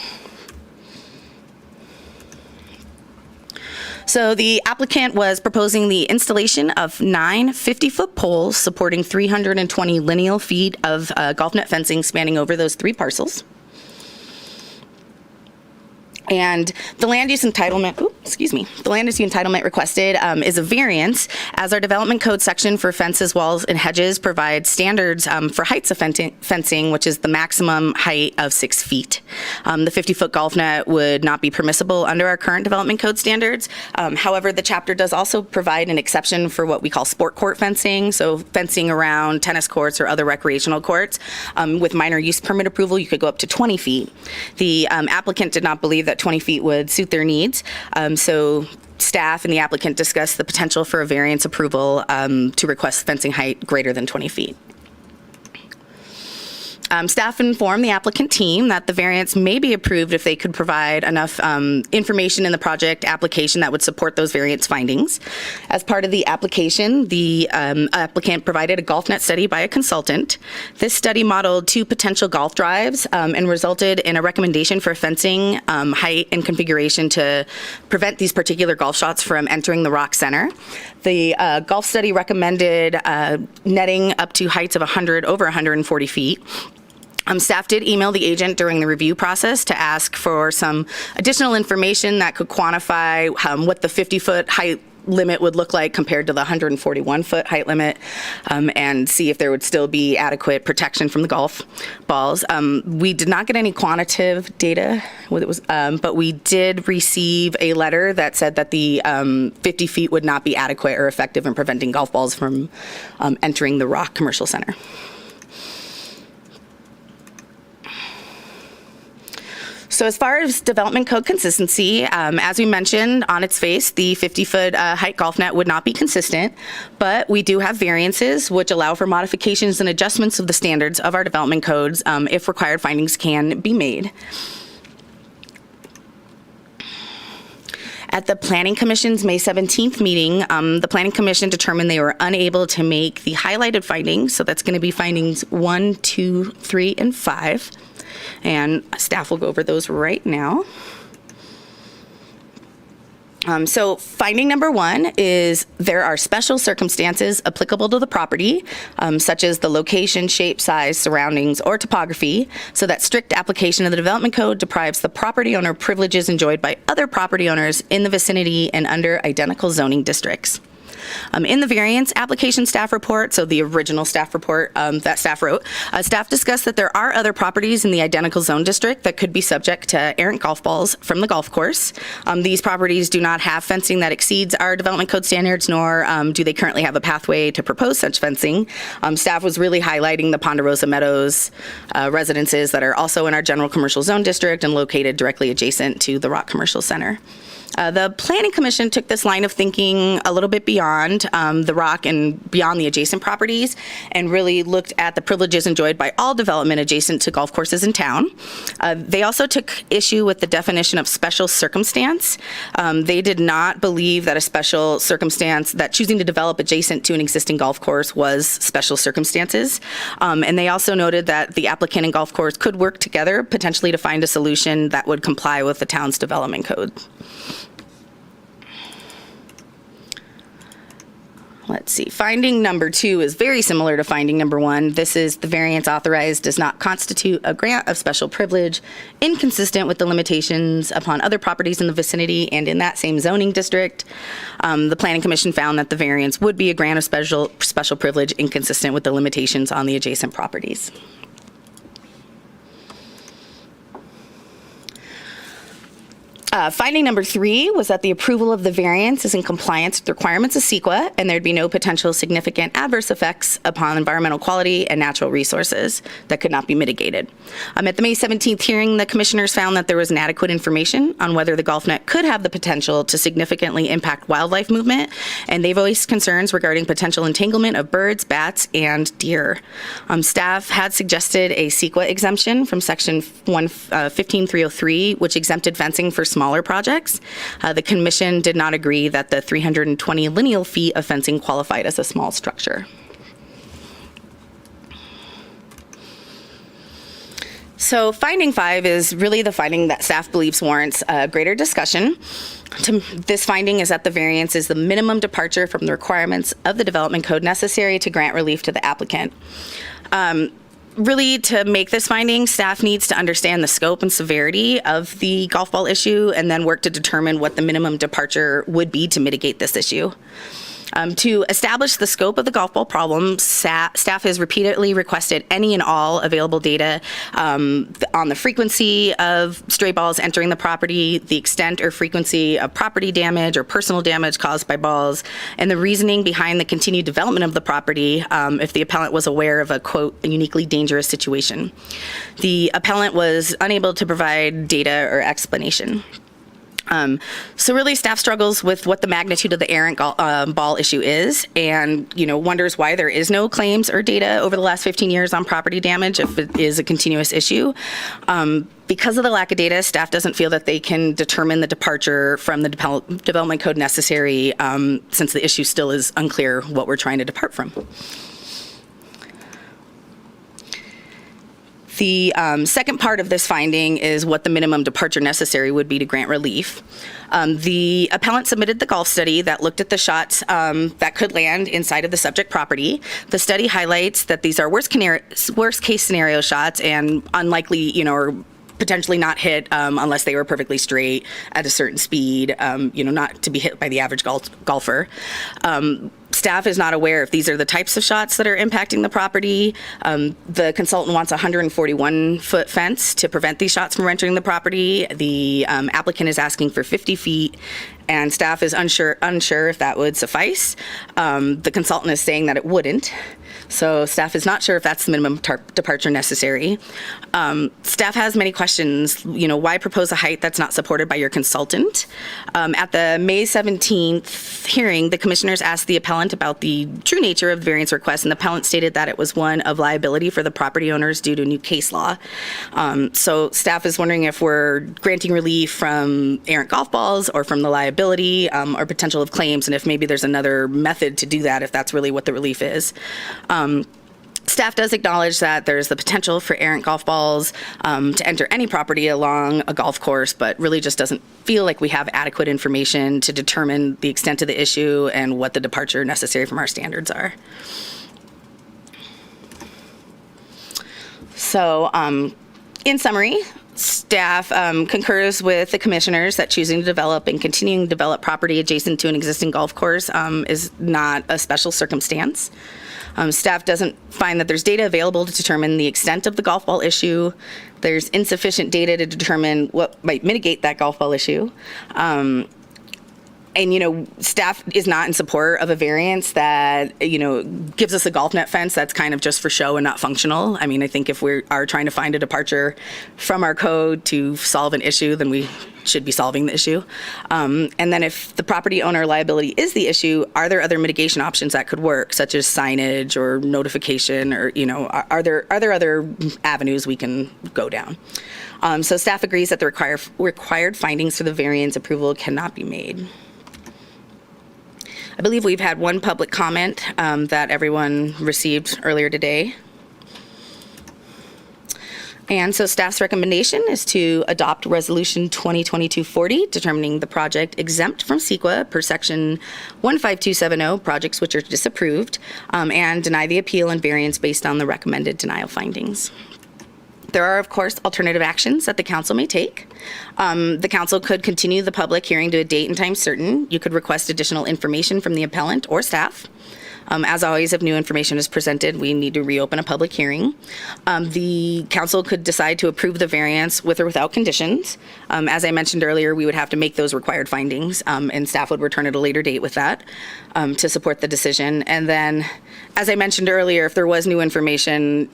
Speaker 16: So the applicant was proposing the installation of 9 50-foot poles supporting 320 lineal feet of golf net fencing spanning over those 3 parcels. And the land use entitlement, the land use entitlement requested is a variance, as our development code section for fences, walls, and hedges provides standards for heights of fencing, which is the maximum height of 6 feet. The 50-foot golf net would not be permissible under our current development code standards. However, the chapter does also provide an exception for what we call sport court fencing, so fencing around tennis courts or other recreational courts. With minor use permit approval, you could go up to 20 feet. The applicant did not believe that 20 feet would suit their needs. So staff and the applicant discussed the potential for a variance approval to request fencing height greater than 20 feet. Staff informed the applicant team that the variance may be approved if they could provide enough information in the project application that would support those variance findings. As part of the application, the applicant provided a golf net study by a consultant. This study modeled 2 potential golf drives and resulted in a recommendation for fencing height and configuration to prevent these particular golf shots from entering the Rock Center. The golf study recommended netting up to heights of over 140 feet. Staff did email the agent during the review process to ask for some additional information that could quantify what the 50-foot height limit would look like compared to the 141-foot height limit, and see if there would still be adequate protection from the golf balls. We did not get any quantitative data, but we did receive a letter that said that the 50 feet would not be adequate or effective in preventing golf balls from entering the Rock Commercial Center. So as far as development code consistency, as we mentioned, on its face, the 50-foot height golf net would not be consistent, but we do have variances which allow for modifications and adjustments of the standards of our development codes if required findings can be made. At the Planning Commission's May 17th meeting, the Planning Commission determined they were unable to make the highlighted findings, so that's going to be findings 1, 2, 3, and 5. And staff will go over those right now. So finding number 1 is there are special circumstances applicable to the property, such as the location, shape, size, surroundings, or topography, so that strict application of the development code deprives the property owner privileges enjoyed by other property owners in the vicinity and under identical zoning districts. In the variance application staff report, so the original staff report that staff wrote, staff discussed that there are other properties in the identical zone district that could be subject to errant golf balls from the golf course. These properties do not have fencing that exceeds our development code standards, nor do they currently have a pathway to propose such fencing. Staff was really highlighting the Ponderosa Meadows residences that are also in our general commercial zone district and located directly adjacent to the Rock Commercial Center. The Planning Commission took this line of thinking a little bit beyond the Rock and beyond the adjacent properties and really looked at the privileges enjoyed by all development adjacent to golf courses in town. They also took issue with the definition of special circumstance. They did not believe that a special circumstance, that choosing to develop adjacent to an existing golf course was special circumstances. And they also noted that the applicant and golf course could work together potentially to find a solution that would comply with the town's development code. Let's see, finding number 2 is very similar to finding number 1. This is the variance authorized does not constitute a grant of special privilege, inconsistent with the limitations upon other properties in the vicinity and in that same zoning district. The Planning Commission found that the variance would be a grant of special privilege inconsistent with the limitations on the adjacent properties. Finding number 3 was that the approval of the variance is in compliance with the requirements of CEQA, and there'd be no potential significant adverse effects upon environmental quality and natural resources that could not be mitigated. At the May 17th hearing, the commissioners found that there was inadequate information on whether the golf net could have the potential to significantly impact wildlife movement, and they voiced concerns regarding potential entanglement of birds, bats, and deer. Staff had suggested a CEQA exemption from section 15303, which exempted fencing for smaller projects. The commission did not agree that the 320 lineal feet of fencing qualified as a small structure. So finding 5 is really the finding that staff believes warrants greater discussion. This finding is that the variance is the minimum departure from the requirements of the development code necessary to grant relief to the applicant. Really, to make this finding, staff needs to understand the scope and severity of the golf ball issue and then work to determine what the minimum departure would be to mitigate this issue. To establish the scope of the golf ball problem, staff has repeatedly requested any and all available data on the frequency of stray balls entering the property, the extent or frequency of property damage or personal damage caused by balls, and the reasoning behind the continued development of the property if the appellant was aware of a, quote, a uniquely dangerous situation. The appellant was unable to provide data or explanation. So really, staff struggles with what the magnitude of the errant ball issue is, and wonders why there is no claims or data over the last 15 years on property damage if it is a continuous issue. Because of the lack of data, staff doesn't feel that they can determine the departure from the development code necessary, since the issue still is unclear what we're trying to depart from. The second part of this finding is what the minimum departure necessary would be to grant relief. The appellant submitted the golf study that looked at the shots that could land inside of the subject property. The study highlights that these are worst case scenario shots and unlikely, or potentially not hit unless they were perfectly straight at a certain speed, not to be hit by the average golfer. Staff is not aware if these are the types of shots that are impacting the property. The consultant wants a 141-foot fence to prevent these shots from entering the property. The applicant is asking for 50 feet, and staff is unsure if that would suffice. The consultant is saying that it wouldn't. So staff is not sure if that's the minimum departure necessary. Staff has many questions. Why propose a height that's not supported by your consultant? At the May 17th hearing, the commissioners asked the appellant about the true nature of the variance request, and the appellant stated that it was one of liability for the property owners due to new case law. So staff is wondering if we're granting relief from errant golf balls or from the liability or potential of claims, and if maybe there's another method to do that if that's really what the relief is. Staff does acknowledge that there's the potential for errant golf balls to enter any property along a golf course, but really just doesn't feel like we have adequate information to determine the extent of the issue and what the departure necessary from our standards are. So, in summary, staff concurs with the commissioners that choosing to develop and continuing to develop property adjacent to an existing golf course is not a special circumstance. Staff doesn't find that there's data available to determine the extent of the golf ball issue. There's insufficient data to determine what might mitigate that golf ball issue. And, staff is not in support of a variance that, gives us a golf net fence that's kind of just for show and not functional. I mean, I think if we are trying to find a departure from our code to solve an issue, then we should be solving the issue. And then if the property owner liability is the issue, are there other mitigation options that could work, such as signage or notification, or, are there other avenues we can go down? So staff agrees that the required findings for the variance approval cannot be made. I believe we've had one public comment that everyone received earlier today. And so staff's recommendation is to adopt Resolution 2022-40, determining the project exempt from CEQA per Section 15270, projects which are disapproved, and deny the appeal and variance based on the recommended denial findings. There are, of course, alternative actions that the council may take. The council could continue the public hearing to a date and time certain. You could request additional information from the appellant or staff. As always, if new information is presented, we need to reopen a public hearing. The council could decide to approve the variance with or without conditions. As I mentioned earlier, we would have to make those required findings, and staff would return at a later date with that to support the decision. And then, as I mentioned earlier, if there was new information,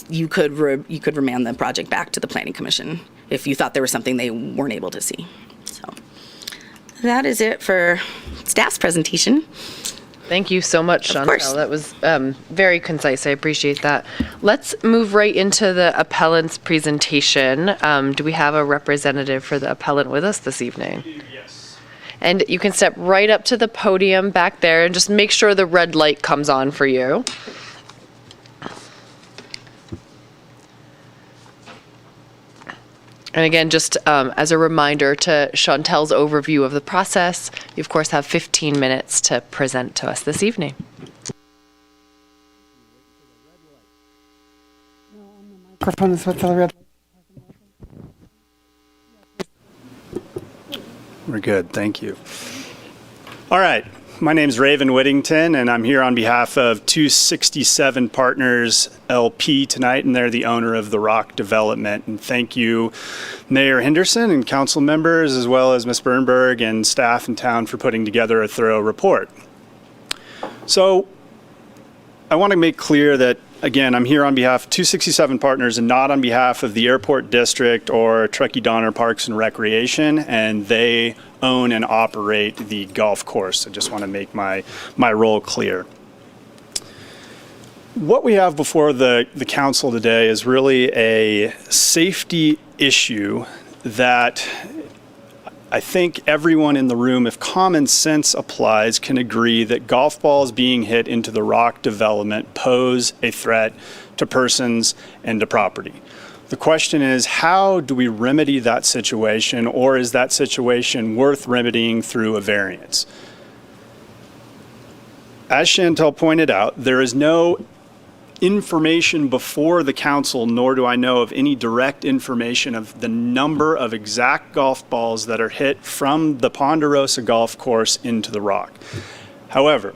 Speaker 16: you could remand the project back to the Planning Commission if you thought there was something they weren't able to see. So that is it for staff's presentation.
Speaker 1: Thank you so much, Chantel. That was very concise. I appreciate that. Let's move right into the appellant's presentation. Do we have a representative for the appellant with us this evening?
Speaker 3: Yes.
Speaker 1: And you can step right up to the podium back there and just make sure the red light comes on for you. And again, just as a reminder to Chantel's overview of the process, you of course have 15 minutes to present to us this evening.
Speaker 2: Microphone is with the red.
Speaker 6: We're good, thank you. All right, my name's Raven Whittington, and I'm here on behalf of 267 Partners LP tonight, and they're the owner of the Rock Development. And thank you, Mayor Henderson and council members, as well as Ms. Bernberg and staff in town for putting together a thorough report. So I want to make clear that, again, I'm here on behalf of 267 Partners and not on behalf of the Airport District or Truckee Donner Parks and Recreation, and they own and operate the golf course. I just want to make my role clear. What we have before the council today is really a safety issue that I think everyone in the room, if common sense applies, can agree that golf balls being hit into the Rock Development pose a threat to persons and to property. The question is, how do we remedy that situation, or is that situation worth remedying through a variance? As Chantel pointed out, there is no information before the council, nor do I know of any direct information of the number of exact golf balls that are hit from the Ponderosa Golf Course into the Rock. However,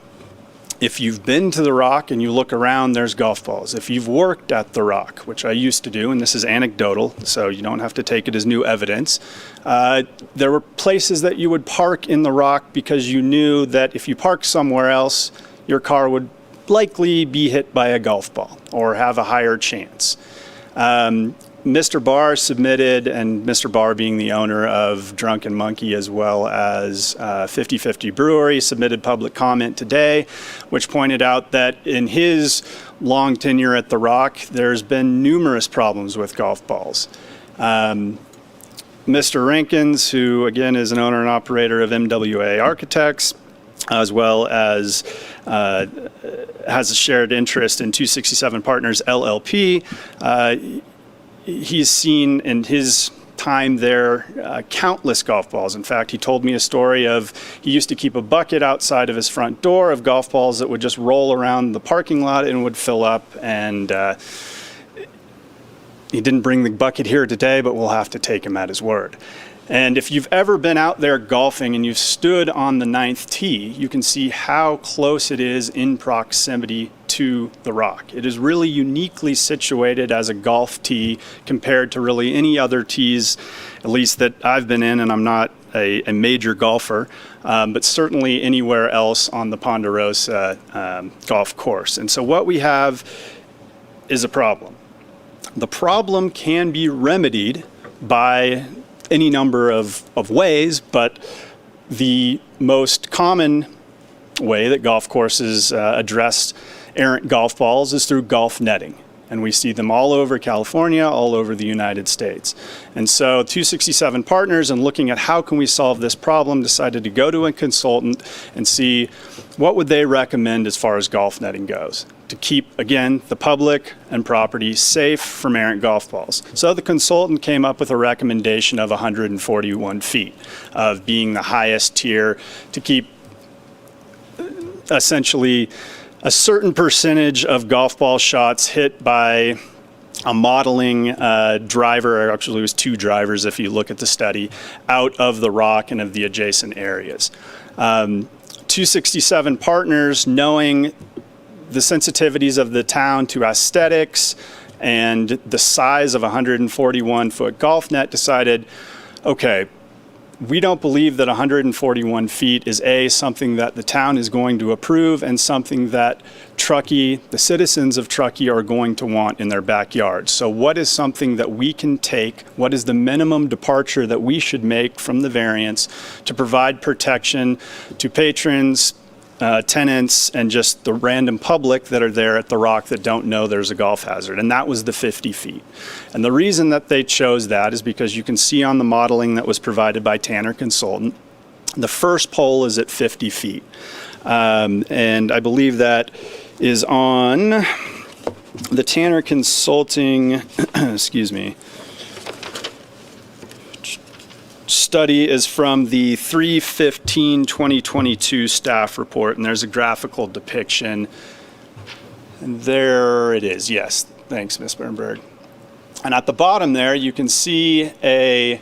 Speaker 6: if you've been to the Rock and you look around, there's golf balls. If you've worked at the Rock, which I used to do, and this is anecdotal, so you don't have to take it as new evidence, there were places that you would park in the Rock because you knew that if you parked somewhere else, your car would likely be hit by a golf ball or have a higher chance. Mr. Barr submitted, and Mr. Barr being the owner of Drunken Monkey as well as 50/50 Brewery, submitted public comment today, which pointed out that in his long tenure at the Rock, there's been numerous problems with golf balls. Mr. Rankins, who again is an owner and operator of MWA Architects, as well as has a shared interest in 267 Partners LLP. He's seen in his time there countless golf balls. In fact, he told me a story of he used to keep a bucket outside of his front door of golf balls that would just roll around the parking lot and would fill up. And he didn't bring the bucket here today, but we'll have to take him at his word. And if you've ever been out there golfing and you've stood on the 9th tee, you can see how close it is in proximity to the Rock. It is really uniquely situated as a golf tee compared to really any other tees, at least that I've been in, and I'm not a major golfer, but certainly anywhere else on the Ponderosa golf course. And so what we have is a problem. The problem can be remedied by any number of ways, but the most common way that golf courses address errant golf balls is through golf netting. And we see them all over California, all over the United States. And so 267 Partners, and looking at how can we solve this problem, decided to go to a consultant and see what would they recommend as far as golf netting goes to keep, again, the public and property safe from errant golf balls. So the consultant came up with a recommendation of 141 feet of being the highest tier to keep essentially a certain percentage of golf ball shots hit by a modeling driver, or actually it was two drivers if you look at the study, out of the Rock and of the adjacent areas.
Speaker 17: 267 Partners, knowing the sensitivities of the town to aesthetics and the size of a 141-foot golf net, decided, okay, we don't believe that 141 feet is something that the town is going to approve and something that Truckee, the citizens of Truckee, are going to want in their backyard. So what is something that we can take? What is the minimum departure that we should make from the variance to provide protection to patrons, tenants, and just the random public that are there at the Rock that don't know there's a golf hazard? And that was the 50 feet. And the reason that they chose that is because you can see on the modeling that was provided by Tanner Consultant, the first pole is at 50 feet. And I believe that is on the Tanner Consulting, excuse me, study is from the 3/15/2022 staff report, and there's a graphical depiction. And there it is. Yes, thanks, Ms. Bernberg. And at the bottom there, you can see a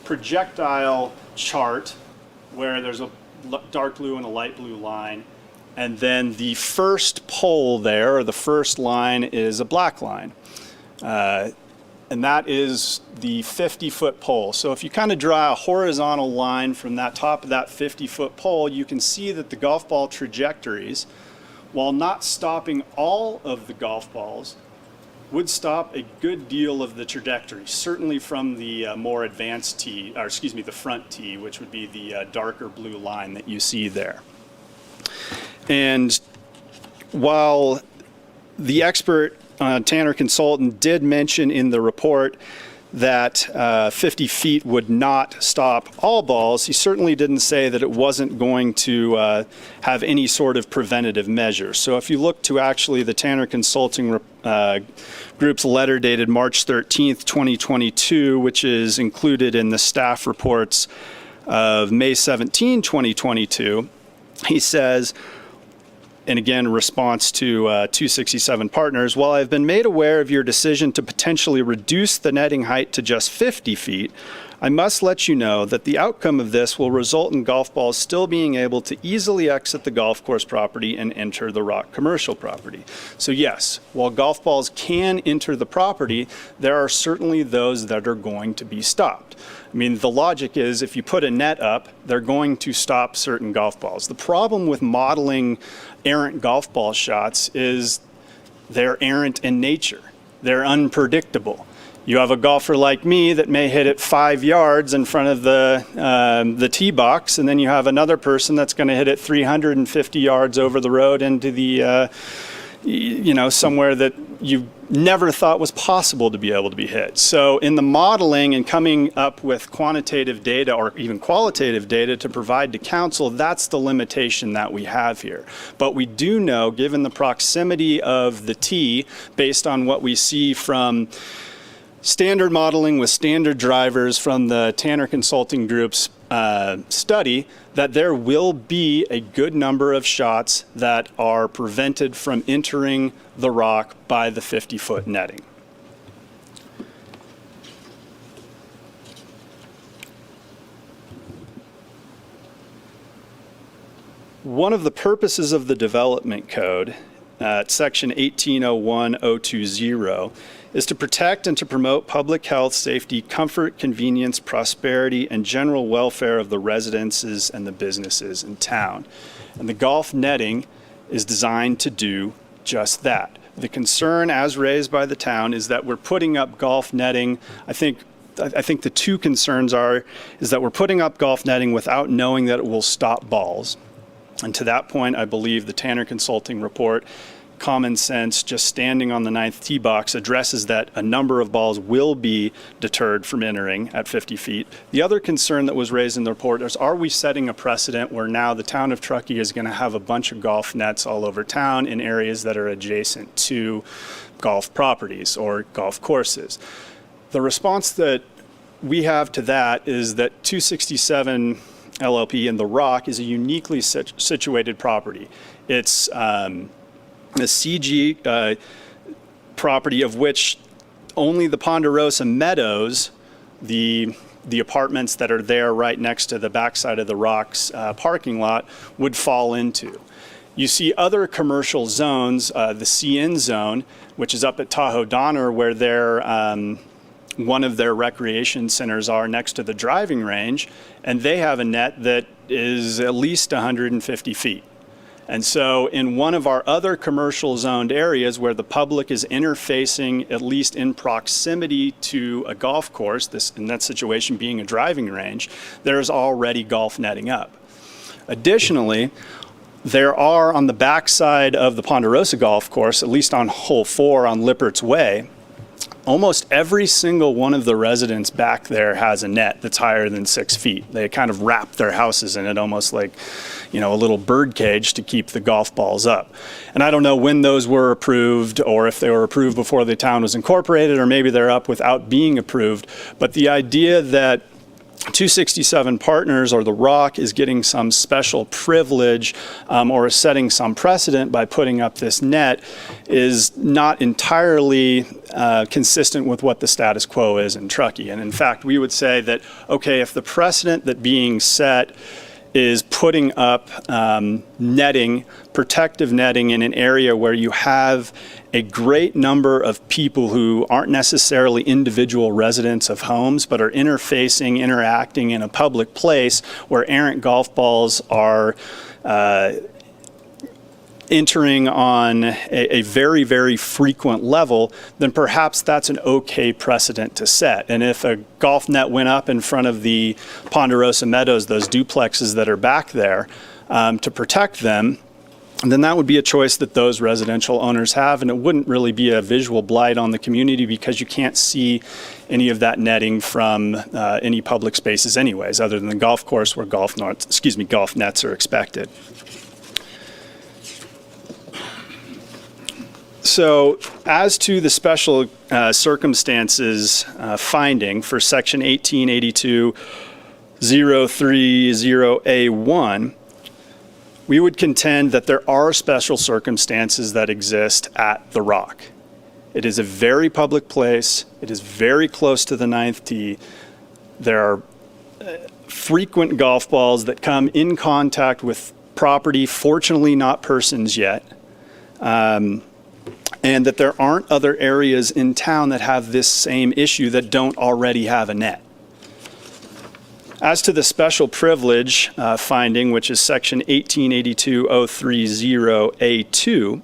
Speaker 17: projectile chart where there's a dark blue and a light blue line. And then the first pole there, or the first line, is a black line. And that is the 50-foot pole. So if you kind of draw a horizontal line from that top of that 50-foot pole, you can see that the golf ball trajectories, while not stopping all of the golf balls, would stop a good deal of the trajectory, certainly from the more advanced tee, or excuse me, the front tee, which would be the darker blue line that you see there. And while the expert Tanner Consultant did mention in the report that 50 feet would not stop all balls, he certainly didn't say that it wasn't going to have any sort of preventative measure. So if you look to actually the Tanner Consulting Group's letter dated March 13th, 2022, which is included in the staff reports of May 17, 2022, he says, and again, response to 267 Partners, while I've been made aware of your decision to potentially reduce the netting height to just 50 feet, I must let you know that the outcome of this will result in golf balls still being able to easily exit the golf course property and enter the Rock commercial property. So yes, while golf balls can enter the property, there are certainly those that are going to be stopped. I mean, the logic is if you put a net up, they're going to stop certain golf balls. The problem with modeling errant golf ball shots is they're errant in nature. They're unpredictable. You have a golfer like me that may hit it 5 yards in front of the tee box, and then you have another person that's going to hit it 350 yards over the road into the, somewhere that you never thought was possible to be able to be hit. So in the modeling and coming up with quantitative data or even qualitative data to provide to council, that's the limitation that we have here. But we do know, given the proximity of the tee, based on what we see from standard modeling with standard drivers from the Tanner Consulting Group's study, that there will be a good number of shots that are prevented from entering the Rock by the 50-foot netting. One of the purposes of the development code, section 1801020, is to protect and to promote public health, safety, comfort, convenience, prosperity, and general welfare of the residences and the businesses in town. And the golf netting is designed to do just that. The concern, as raised by the town, is that we're putting up golf netting. I think the two concerns is that we're putting up golf netting without knowing that it will stop balls. And to that point, I believe the Tanner Consulting report, common sense, just standing on the 9th tee box, addresses that a number of balls will be deterred from entering at 50 feet. The other concern that was raised in the report is, are we setting a precedent where now the town of Truckee is going to have a bunch of golf nets all over town in areas that are adjacent to golf properties or golf courses? The response that we have to that is that 267 LLP in the Rock is a uniquely situated property. It's a CG property of which only the Ponderosa Meadows, the the apartments that are there right next to the backside of the Rocks parking lot would fall into. You see other commercial zones, the CN zone, which is up at Tahoe Donner, where one of their recreation centers are next to the driving range, and they have a net that is at least 150 feet. And so in one of our other commercial zoned areas where the public is interfacing, at least in proximity to a golf course, this in that situation being a driving range, there's already golf netting up. Additionally, there are on the backside of the Ponderosa Golf Course, at least on hole 4 on Lippert's Way, almost every single one of the residents back there has a net that's higher than 6 feet. They kind of wrap their houses in it almost like, a little bird cage to keep the golf balls up. And I don't know when those were approved or if they were approved before the town was incorporated, or maybe they're up without being approved. But the idea that 267 Partners or the Rock is getting some special privilege or is setting some precedent by putting up this net is not entirely consistent with what the status quo is in Truckee. And in fact, we would say that, okay, if the precedent that being set is putting up netting, protective netting in an area where you have a great number of people who aren't necessarily individual residents of homes, but are interfacing, interacting in a public place where errant golf balls are entering on a very, very frequent level, then perhaps that's an okay precedent to set. And if a golf net went up in front of the Ponderosa Meadows, those duplexes that are back there, to protect them, then that would be a choice that those residential owners have, and it wouldn't really be a visual blight on the community because you can't see any of that netting from any public spaces anyways, other than the golf course where golf nets are expected. So as to the special circumstances finding for section 1882-030A1, we would contend that there are special circumstances that exist at the Rock. It is a very public place. It is very close to the 9th tee. There are frequent golf balls that come in contact with property, fortunately not persons yet. And that there aren't other areas in town that have this same issue that don't already have a net. As to the special privilege finding, which is section 1882-030A2,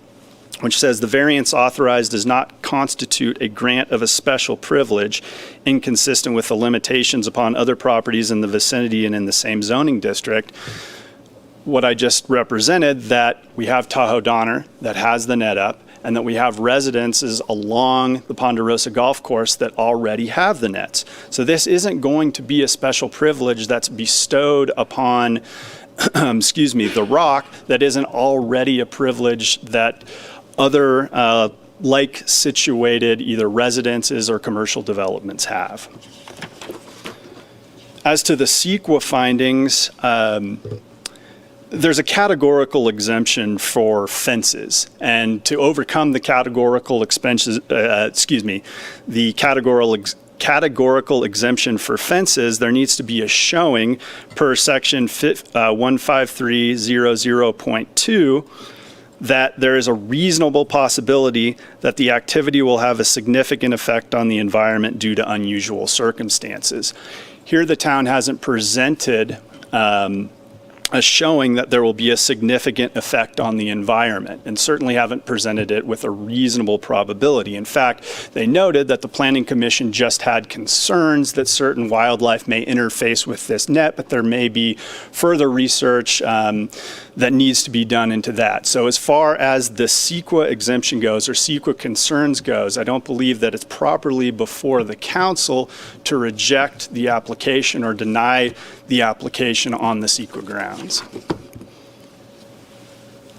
Speaker 17: which says the variance authorized does not constitute a grant of a special privilege inconsistent with the limitations upon other properties in the vicinity and in the same zoning district. What I just represented, that we have Tahoe Donner that has the net up, and that we have residences along the Ponderosa Golf Course that already have the nets. So this isn't going to be a special privilege that's bestowed upon, the Rock, that isn't already a privilege that other like situated either residences or commercial developments have. As to the CEQA findings, there's a categorical exemption for fences, and to overcome the categorical categorical exemption for fences, there needs to be a showing per section 15300.2 that there is a reasonable possibility that the activity will have a significant effect on the environment due to unusual circumstances. Here, the town hasn't presented a showing that there will be a significant effect on the environment, and certainly haven't presented it with a reasonable probability. In fact, they noted that the Planning Commission just had concerns that certain wildlife may interface with this net, but there may be further research that needs to be done into that. So as far as the CEQA exemption goes, or CEQA concerns goes, I don't believe that it's properly before the council to reject the application or deny the application on the CEQA grounds.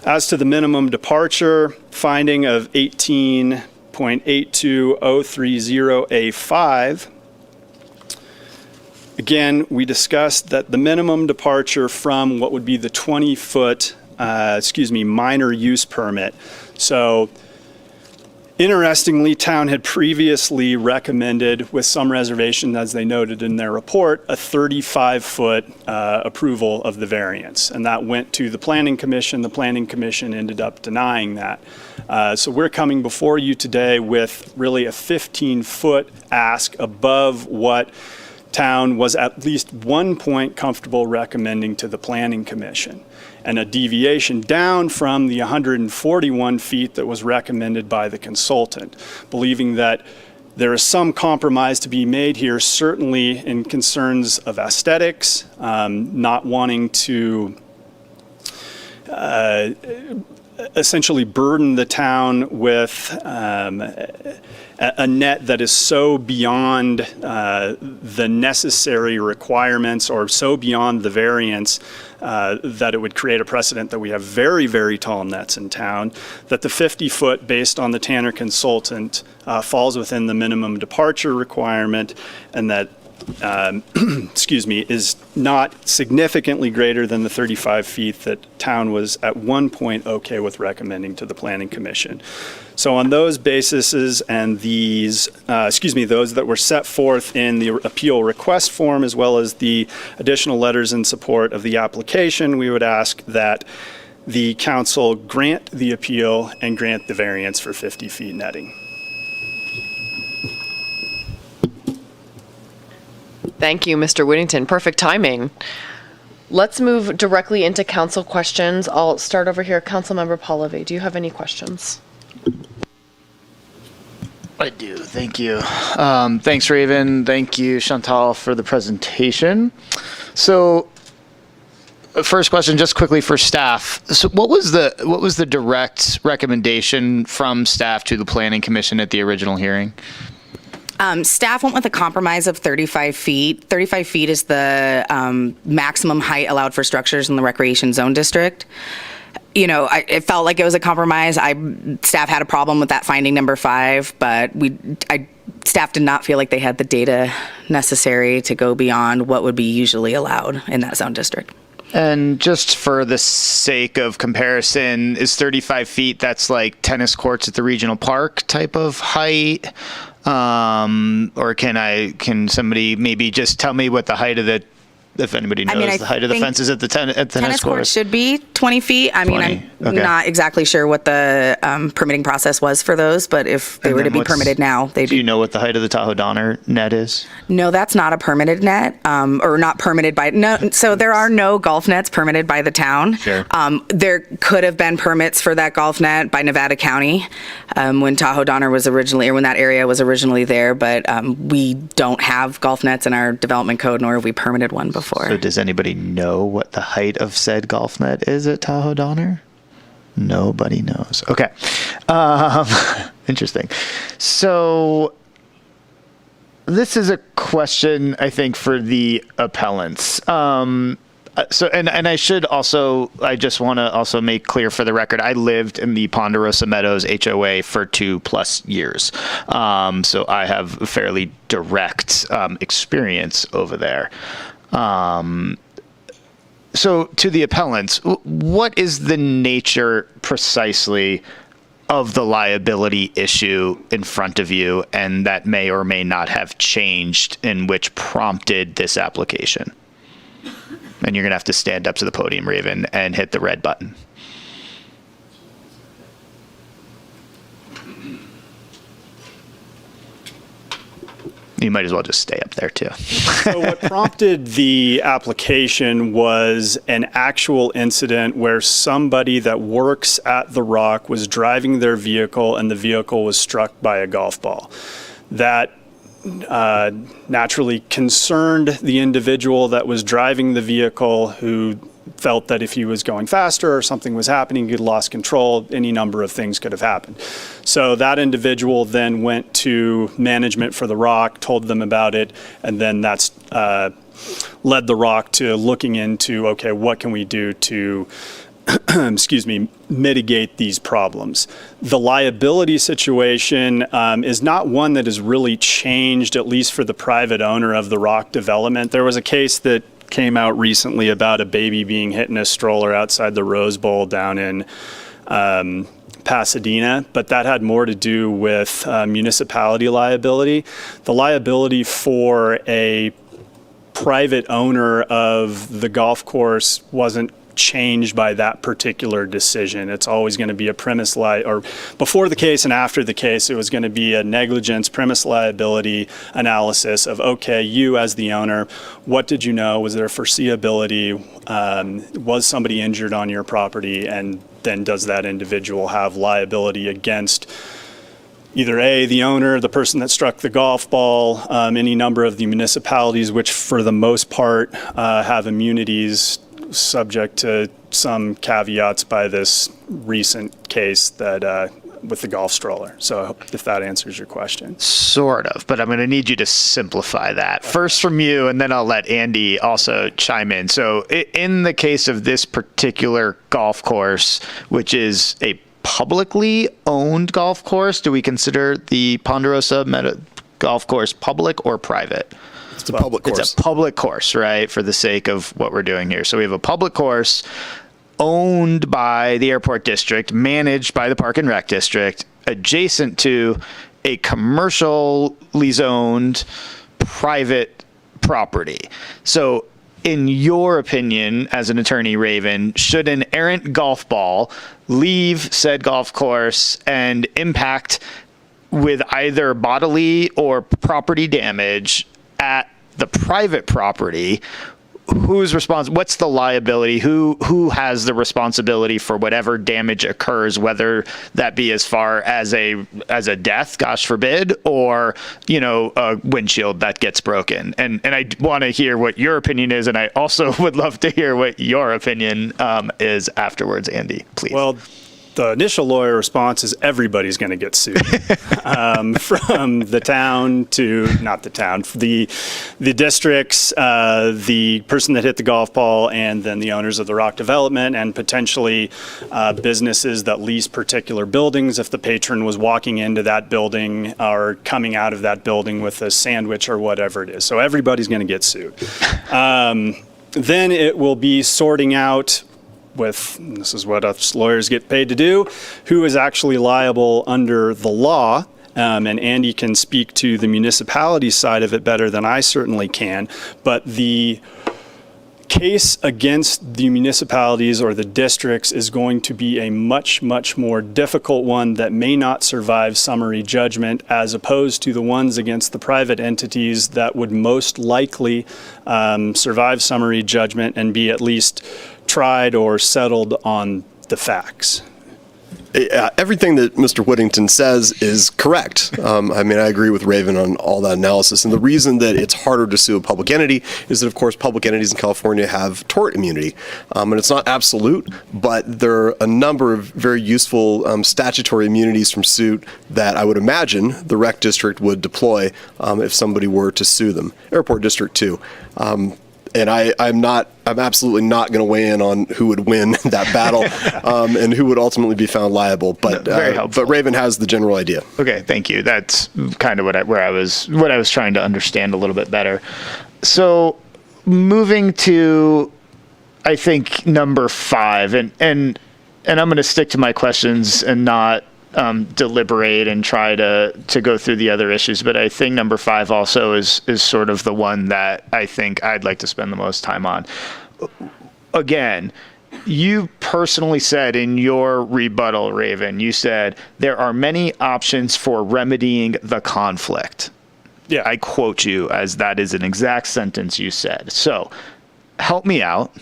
Speaker 17: As to the minimum departure finding of 18.82030A5, again, we discussed that the minimum departure from what would be the 20-foot, minor use permit. So Interestingly, town had previously recommended, with some reservation, as they noted in their report, a 35-foot approval of the variance. And that went to the Planning Commission. The Planning Commission ended up denying that. So we're coming before you today with really a 15-foot ask above what town was at least one point comfortable recommending to the Planning Commission, and a deviation down from the 141 feet that was recommended by the consultant, believing that there is some compromise to be made here, certainly in concerns of aesthetics, not wanting to essentially burden the town with a net that is so beyond the necessary requirements or so beyond the variance that it would create a precedent that we have very, very tall nets in town, that the 50-foot based on the Tanner consultant falls within the minimum departure requirement, and that excuse me, is not significantly greater than the 35 feet that town was at one point okay with recommending to the Planning Commission. So on those bases and these, those that were set forth in the appeal request form, as well as the additional letters in support of the application, we would ask that the council grant the appeal and grant the variance for 50 feet netting.
Speaker 1: Thank you, Mr. Whittington. Perfect timing. Let's move directly into council questions. I'll start over here. Councilmember Paulave, do you have any questions?
Speaker 18: I do. Thank you. Thanks, Raven. Thank you, Chantal, for the presentation. So, first question, just quickly for staff. So, what was the direct recommendation from staff to the Planning Commission at the original hearing?
Speaker 16: Staff went with a compromise of 35 feet. 35 feet is the maximum height allowed for structures in the recreation zone district. You know, it felt like it was a compromise. Staff had a problem with that finding number 5, but staff did not feel like they had the data necessary to go beyond what would be usually allowed in that zone district.
Speaker 18: And just for the sake of comparison, is 35 feet, that's like tennis courts at the regional park type of height? Or can somebody maybe just tell me what the height of if anybody knows the height of the fences at the tennis court
Speaker 16: should be 20 feet. I mean, I'm not exactly sure what the permitting process was for those, but if they were to be permitted now, they'd be.
Speaker 18: Do you know what the height of the Tahoe Donner net is?
Speaker 16: No, that's not a permitted net, or not permitted by, no, so there are no golf nets permitted by the town.
Speaker 18: Sure.
Speaker 16: There could have been permits for that golf net by Nevada County when Tahoe Donner was originally, or when that area was originally there, but we don't have golf nets in our development code, nor have we permitted one before.
Speaker 18: So does anybody know what the height of said golf net is at Tahoe Donner? Nobody knows. Okay. Interesting. So this is a question, I think, for the appellants. And I should also, I just want to also make clear for the record, I lived in the Ponderosa Meadows HOA for 2+ years. So I have a fairly direct experience over there. So to the appellants, what is the nature precisely of the liability issue in front of you, and that may or may not have changed, in which prompted this application? And you're going to have to stand up to the podium, Raven, and hit the red button. You might as well just stay up there, too.
Speaker 17: So what prompted the application was an actual incident where somebody that works at the Rock was driving their vehicle and the vehicle was struck by a golf ball. That naturally concerned the individual that was driving the vehicle, who felt that if he was going faster or something was happening, he'd lost control, any number of things could have happened. So that individual then went to management for the Rock, told them about it, and then that's led the Rock to looking into, okay, what can we do to mitigate these problems. The liability situation is not one that has really changed, at least for the private owner of the Rock development. There was a case that came out recently about a baby being hit in a stroller outside the Rose Bowl down in Pasadena, but that had more to do with municipality liability. The liability for a private owner of the golf course wasn't changed by that particular decision. It's always going to be a premise or before the case and after the case, it was going to be a negligence premise liability analysis of, okay, you as the owner, what did you know? Was there foreseeability? Was somebody injured on your property? And then does that individual have liability against either A, the owner, the person that struck the golf ball, any number of the municipalities, which for the most part have immunities subject to some caveats by this recent case that with the golf stroller. So if that answers your question.
Speaker 18: Sort of, but I'm going to need you to simplify that. First from you, and then I'll let Andy also chime in. So in the case of this particular golf course, which is a publicly owned golf course, do we consider the Ponderosa golf course public or private?
Speaker 14: It's a public course.
Speaker 18: It's a public course, right, for the sake of what we're doing here. So we have a public course owned by the airport district, managed by the Park and Rec district, adjacent to a commercially zoned private property. So in your opinion, as an attorney, Raven, should an errant golf ball leave said golf course and impact with either bodily or property damage at the private property, who's responsible? What's the liability? Who has the responsibility for whatever damage occurs, whether that be as far as a death, gosh forbid, or a windshield that gets broken? And I want to hear what your opinion is, and I also would love to hear what your opinion is afterwards, Andy, please.
Speaker 17: Well, the initial lawyer response is everybody's going to get sued, from the town to not the town, the districts, the person that hit the golf ball, and then the owners of the rock development, and potentially businesses that lease particular buildings. If the patron was walking into that building or coming out of that building with a sandwich or whatever it is, so everybody's going to get sued. Then it will be sorting out. This is what us lawyers get paid to do, who is actually liable under the law. And Andy can speak to the municipality side of it better than I certainly can. But the case against the municipalities or the districts is going to be a much, much more difficult one that may not survive summary judgment, as opposed to the ones against the private entities that would most likely survive summary judgment and be at least tried or settled on the facts.
Speaker 14: Everything that Mr. Whittington says is correct. I agree with Raven on all that analysis. And the reason that it's harder to sue a public entity is that, of course, public entities in California have tort immunity. And it's not absolute, but there are a number of very useful statutory immunities from suit that I would imagine the rec district would deploy if somebody were to sue them. Airport district, too. And I'm absolutely not going to weigh in on who would win that battle and who would ultimately be found liable. But Raven has the general idea.
Speaker 18: Okay, thank you. That's kind of what I was trying to understand a little bit better. So moving to, I think, number 5, and I'm going to stick to my questions and not deliberate and try to go through the other issues. But I think number 5 also is sort of the one that I think I'd like to spend the most time on. Again, you personally said in your rebuttal, Raven, you said there are many options for remedying the conflict.
Speaker 17: Yeah.
Speaker 18: I quote you as that is an exact sentence you said. So help me out.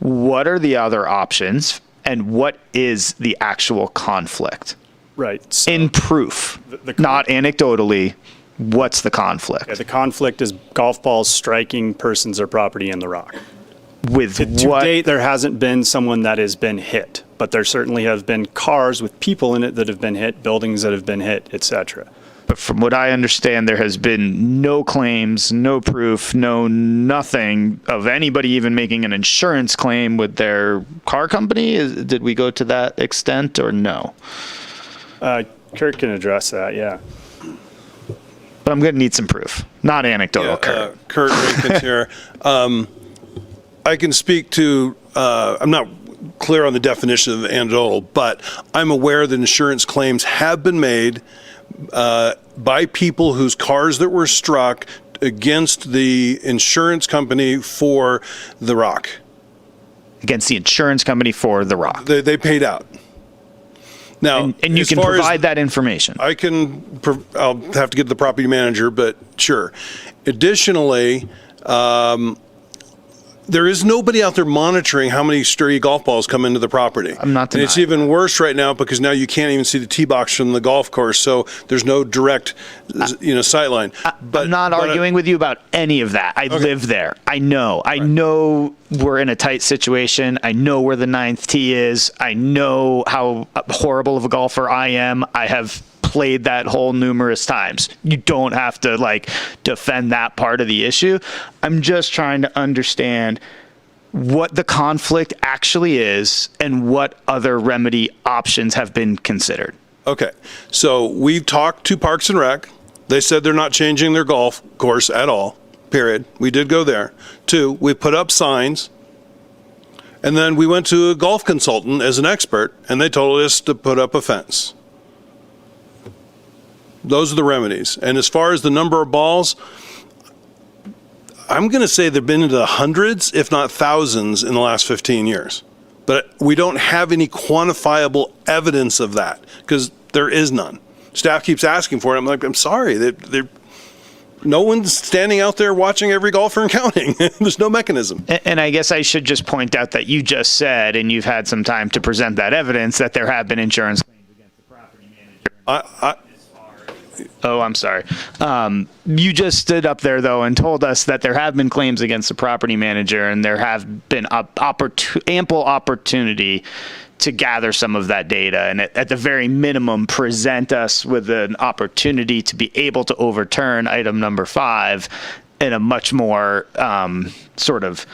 Speaker 18: What are the other options, and what is the actual conflict?
Speaker 17: Right. So
Speaker 18: in proof, not anecdotally, what's the conflict?
Speaker 17: the conflict is golf balls striking persons or property in the rock.
Speaker 18: With
Speaker 17: to date, there hasn't been someone that has been hit, but there certainly have been cars with people in it that have been hit, buildings that have been hit, etc.
Speaker 18: But from what I understand, there has been no claims, no proof, nothing of anybody even making an insurance claim with their car company. Did we go to that extent or no?
Speaker 17: Kurt can address that, yeah.
Speaker 18: But I'm going to need some proof, not anecdotal, Kurt.
Speaker 19: Kurt Rankins here. I can speak to, I'm not clear on the definition of anecdotal, but I'm aware that insurance claims have been made by people whose cars that were struck against the insurance company for the rock.
Speaker 18: Against the insurance company for the rock.
Speaker 19: They paid out. Now,
Speaker 18: and you
Speaker 19: as
Speaker 18: can
Speaker 19: far as-
Speaker 18: provide that information.
Speaker 19: I'll have to get the property manager, but sure. Additionally, there is nobody out there monitoring how many stray golf balls come into the property.
Speaker 18: I'm not
Speaker 19: And it's
Speaker 18: denying
Speaker 19: even worse right now because now you can't even see the tee box from the golf course, so there's no direct, sight line.
Speaker 18: I'm not arguing with you about any of that. I live there. I know. I know we're in a tight situation. I know where the 9th tee is. I know how horrible of a golfer I am. I have played that hole numerous times. You don't have to defend that part of the issue. I'm just trying to understand what the conflict actually is and what other remedy options have been considered.
Speaker 19: Okay, so we've talked to Parks and Rec. They said they're not changing their golf course at all, period. We did go there. 2, we put up signs. And then we went to a golf consultant as an expert, and they told us to put up a fence. Those are the remedies. And as far as the number of balls, I'm going to say they've been into the hundreds, if not thousands, in the last 15 years. But we don't have any quantifiable evidence of that because there is none. Staff keeps asking for it. I'm like, I'm sorry. No one's standing out there watching every golfer and counting. There's no mechanism.
Speaker 18: And I guess I should just point out that you just said, and you've had some time to present that evidence, that there have been insurance claims against the property manager. Oh, I'm sorry. You just stood up there, though, and told us that there have been claims against the property manager, and there have been ample opportunity to gather some of that data, and at the very minimum, present us with an opportunity to be able to overturn item number 5 in a much more substantive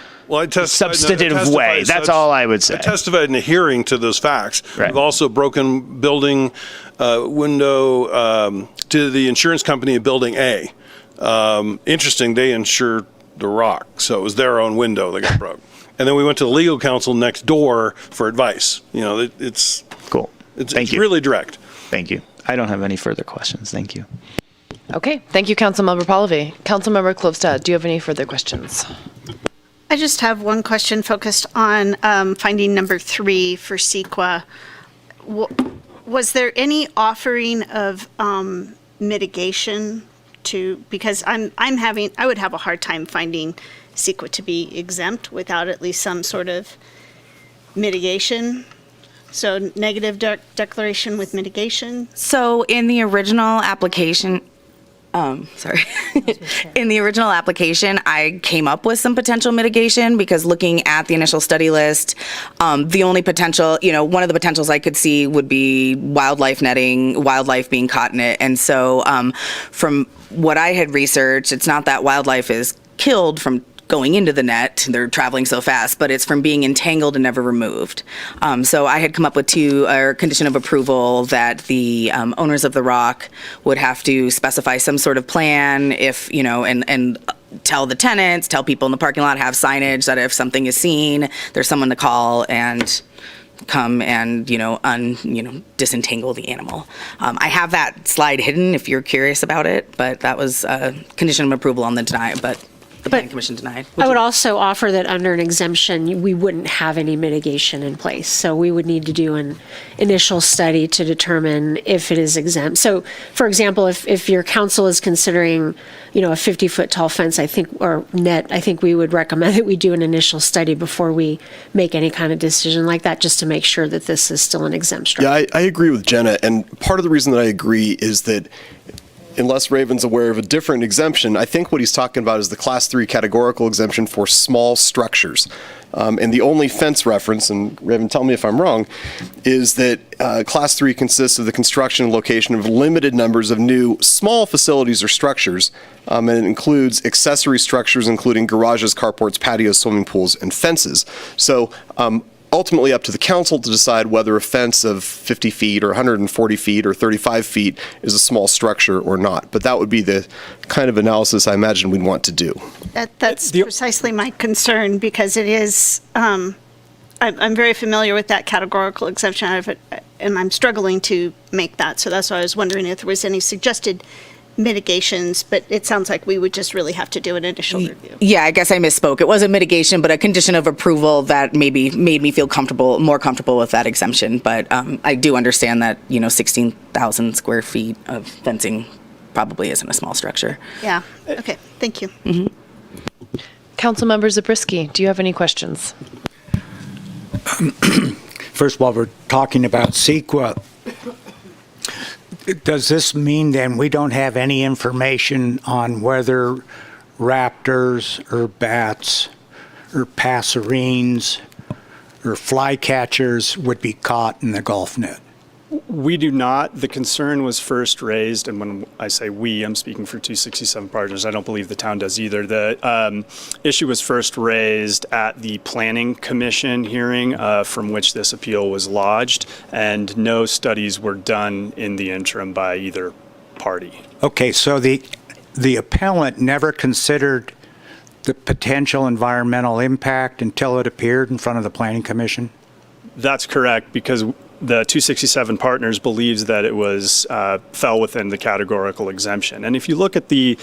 Speaker 18: way. That's all I would say.
Speaker 19: I testified in a hearing to those facts.
Speaker 18: Right.
Speaker 19: We've also broken building window to the insurance company in Building A. Interesting, they insure the rock, so it was their own window that got broke. And then we went to the legal counsel next door for advice. It's
Speaker 18: cool.
Speaker 19: It's
Speaker 18: Thank you.
Speaker 19: really direct.
Speaker 18: Thank you. I don't have any further questions. Thank you.
Speaker 1: Okay, thank you, Councilmember Pallavi. Councilmember Klövstad, do you have any further questions?
Speaker 10: I just have one question focused on finding number 3 for CEQA. Was there any offering of mitigation because I would have a hard time finding CEQA to be exempt without at least some sort of mitigation? So negative declaration with mitigation?
Speaker 16: So in the original application, in the original application, I came up with some potential mitigation because looking at the initial study list, the only potential, one of the potentials I could see would be wildlife netting, wildlife being caught in it. And so from what I had researched, it's not that wildlife is killed from going into the net, they're traveling so fast, but it's from being entangled and never removed. So I had come up with condition of approval that the owners of the rock would have to specify some sort of plan if, and tell the tenants, tell people in the parking lot, have signage that if something is seen, there's someone to call and come and, disentangle the animal. I have that slide hidden if you're curious about it, but that was a condition of approval on the deny, but the planning commission denied.
Speaker 13: I would also offer that under an exemption, we wouldn't have any mitigation in place. So we would need to do an initial study to determine if it is exempt. So, for example, if your council is considering, a 50-foot tall fence, or net, I think we would recommend that we do an initial study before we make any kind of decision like that, just to make sure that this is still an exempt structure.
Speaker 14: Yeah, I agree with Jenna. And part of the reason that I agree is that unless Raven's aware of a different exemption, I think what he's talking about is the Class 3 categorical exemption for small structures. And the only fence reference, and Raven, tell me if I'm wrong, is that Class 3 consists of the construction and location of limited numbers of new small facilities or structures, and it includes accessory structures including garages, carports, patios, swimming pools, and fences. So ultimately up to the council to decide whether a fence of 50 feet or 140 feet or 35 feet is a small structure or not. But that would be the kind of analysis I imagine we'd want to do.
Speaker 10: That's precisely my concern because it is, I'm very familiar with that categorical exemption, and I'm struggling to make that. So that's why I was wondering if there was any suggested mitigations, but it sounds like we would just really have to do an initial review.
Speaker 16: Yeah, I guess I misspoke. It wasn't mitigation, but a condition of approval that maybe made me feel more comfortable with that exemption. But I do understand that, 16,000 square feet of fencing probably isn't a small structure.
Speaker 10: Yeah, okay, thank you.
Speaker 1: Councilmember Zabriskie, do you have any questions?
Speaker 11: First of all, we're talking about CEQA. Does this mean then we don't have any information on whether raptors or bats or passerines or flycatchers would be caught in the Gulf net?
Speaker 17: We do not. The concern was first raised, and when I say we, I'm speaking for 267 Partners. I don't believe the town does either. The issue was first raised at the Planning Commission hearing from which this appeal was lodged, and no studies were done in the interim by either party.
Speaker 11: Okay, so the appellant never considered the potential environmental impact until it appeared in front of the Planning Commission?
Speaker 17: That's correct, because the 267 Partners believes that it was fell within the categorical exemption. And if you look at the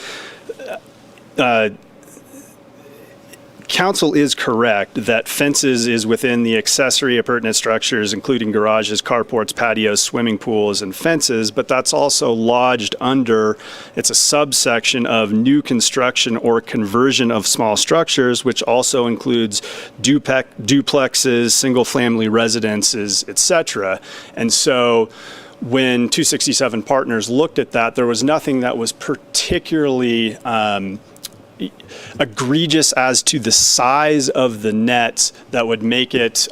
Speaker 17: council is correct that fences is within the accessory appurtenant structures, including garages, carports, patios, swimming pools, and fences, but that's also lodged under, it's a subsection of new construction or conversion of small structures, which also includes duplexes, single-family residences, etc. And so when 267 Partners looked at that, there was nothing that was particularly egregious as to the size of the nets that would make it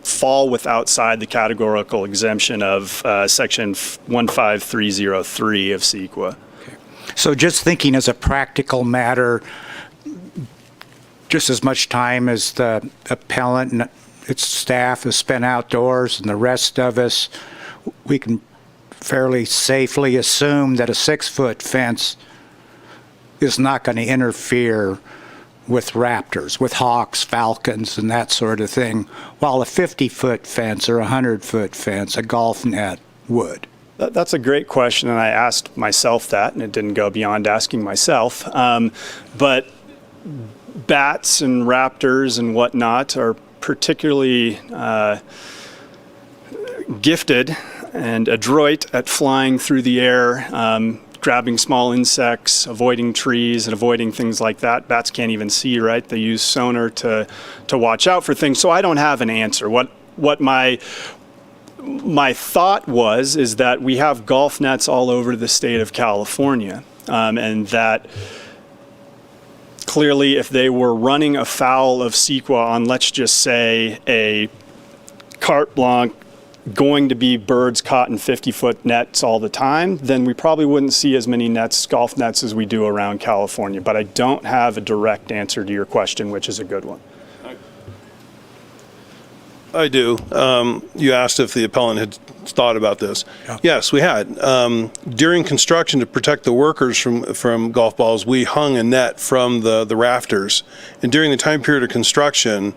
Speaker 17: fall outside the categorical exemption of section 15303 of CEQA.
Speaker 11: Okay. So just thinking as a practical matter, just as much time as the appellant and its staff has spent outdoors and the rest of us, we can fairly safely assume that a 6-foot fence is not going to interfere with raptors, with hawks, falcons, and that sort of thing, while a 50-foot fence or a 100-foot fence, a golf net, would.
Speaker 17: That's a great question, and I asked myself that, and it didn't go beyond asking myself. But bats and raptors and whatnot are particularly gifted and adroit at flying through the air, grabbing small insects, avoiding trees, and avoiding things like that. Bats can't even see, right? They use sonar to watch out for things. So I don't have an answer. What my thought is that we have golf nets all over the state of California, and that clearly if they were running afoul of CEQA on, let's just say, a carte blanche going to be birds caught in 50-foot nets all the time, then we probably wouldn't see as many golf nets as we do around California. But I don't have a direct answer to your question, which is a good one.
Speaker 19: I do. You asked if the appellant had thought about this. Yeah. Yes, we had. During construction, to protect the workers from golf balls, we hung a net from the rafters. And during the time period of construction,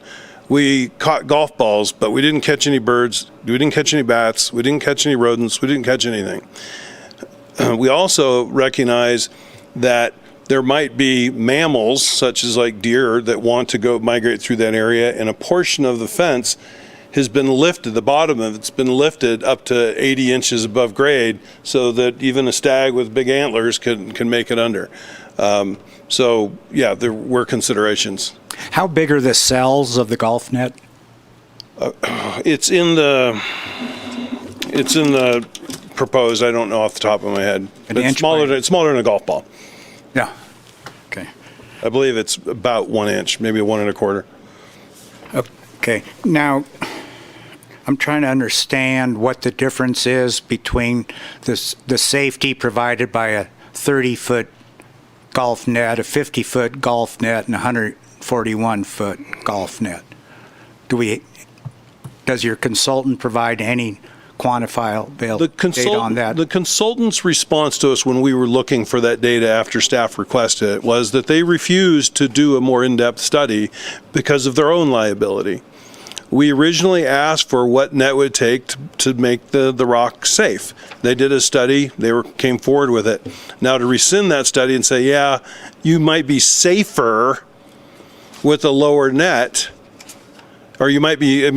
Speaker 19: we caught golf balls, but we didn't catch any birds, we didn't catch any bats, we didn't catch any rodents, we didn't catch anything. We also recognize that there might be mammals, such as like deer, that want to go migrate through that area, and a portion of the fence has been lifted, the bottom of it's been lifted up to 80 inches above grade, so that even a stag with big antlers can make it under. So yeah, there were considerations.
Speaker 11: How big are the cells of the golf net?
Speaker 19: It's in the proposed. I don't know off the top of my head. It's smaller than a golf ball.
Speaker 11: Yeah. Okay.
Speaker 19: I believe it's about 1 inch, maybe 1 1/4.
Speaker 11: Okay. Now, I'm trying to understand what the difference is between the safety provided by a 30-foot golf net, a 50-foot golf net, and a 141-foot golf net. Does your consultant provide any quantifiable data on that?
Speaker 19: The consultant's response to us when we were looking for that data after staff requested it was that they refused to do a more in-depth study because of their own liability. We originally asked for what net would take to make the rock safe. They did a study, came forward with it. Now to rescind that study and say, yeah, you might be safer with a lower net, or you might be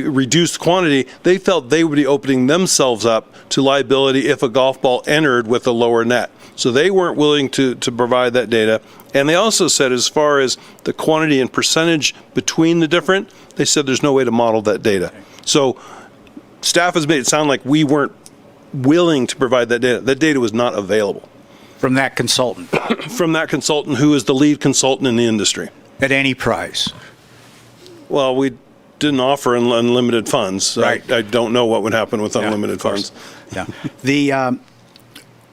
Speaker 19: reduced quantity, they felt they would be opening themselves up to liability if a golf ball entered with a lower net. So they weren't willing to provide that data. And they also said, as far as the quantity and percentage between the different, they said there's no way to model that data. So staff has made it sound like we weren't willing to provide that data. That data was not available.
Speaker 11: From that consultant?
Speaker 19: From that consultant who is the lead consultant in the industry.
Speaker 11: At any price?
Speaker 19: Well, we didn't offer unlimited funds.
Speaker 11: Right.
Speaker 19: I don't know what would happen with unlimited funds.
Speaker 11: Yeah.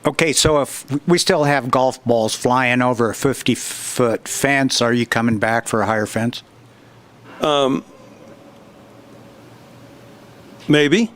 Speaker 11: Okay, so if we still have golf balls flying over a 50-foot fence, are you coming back for a higher fence?
Speaker 19: Maybe.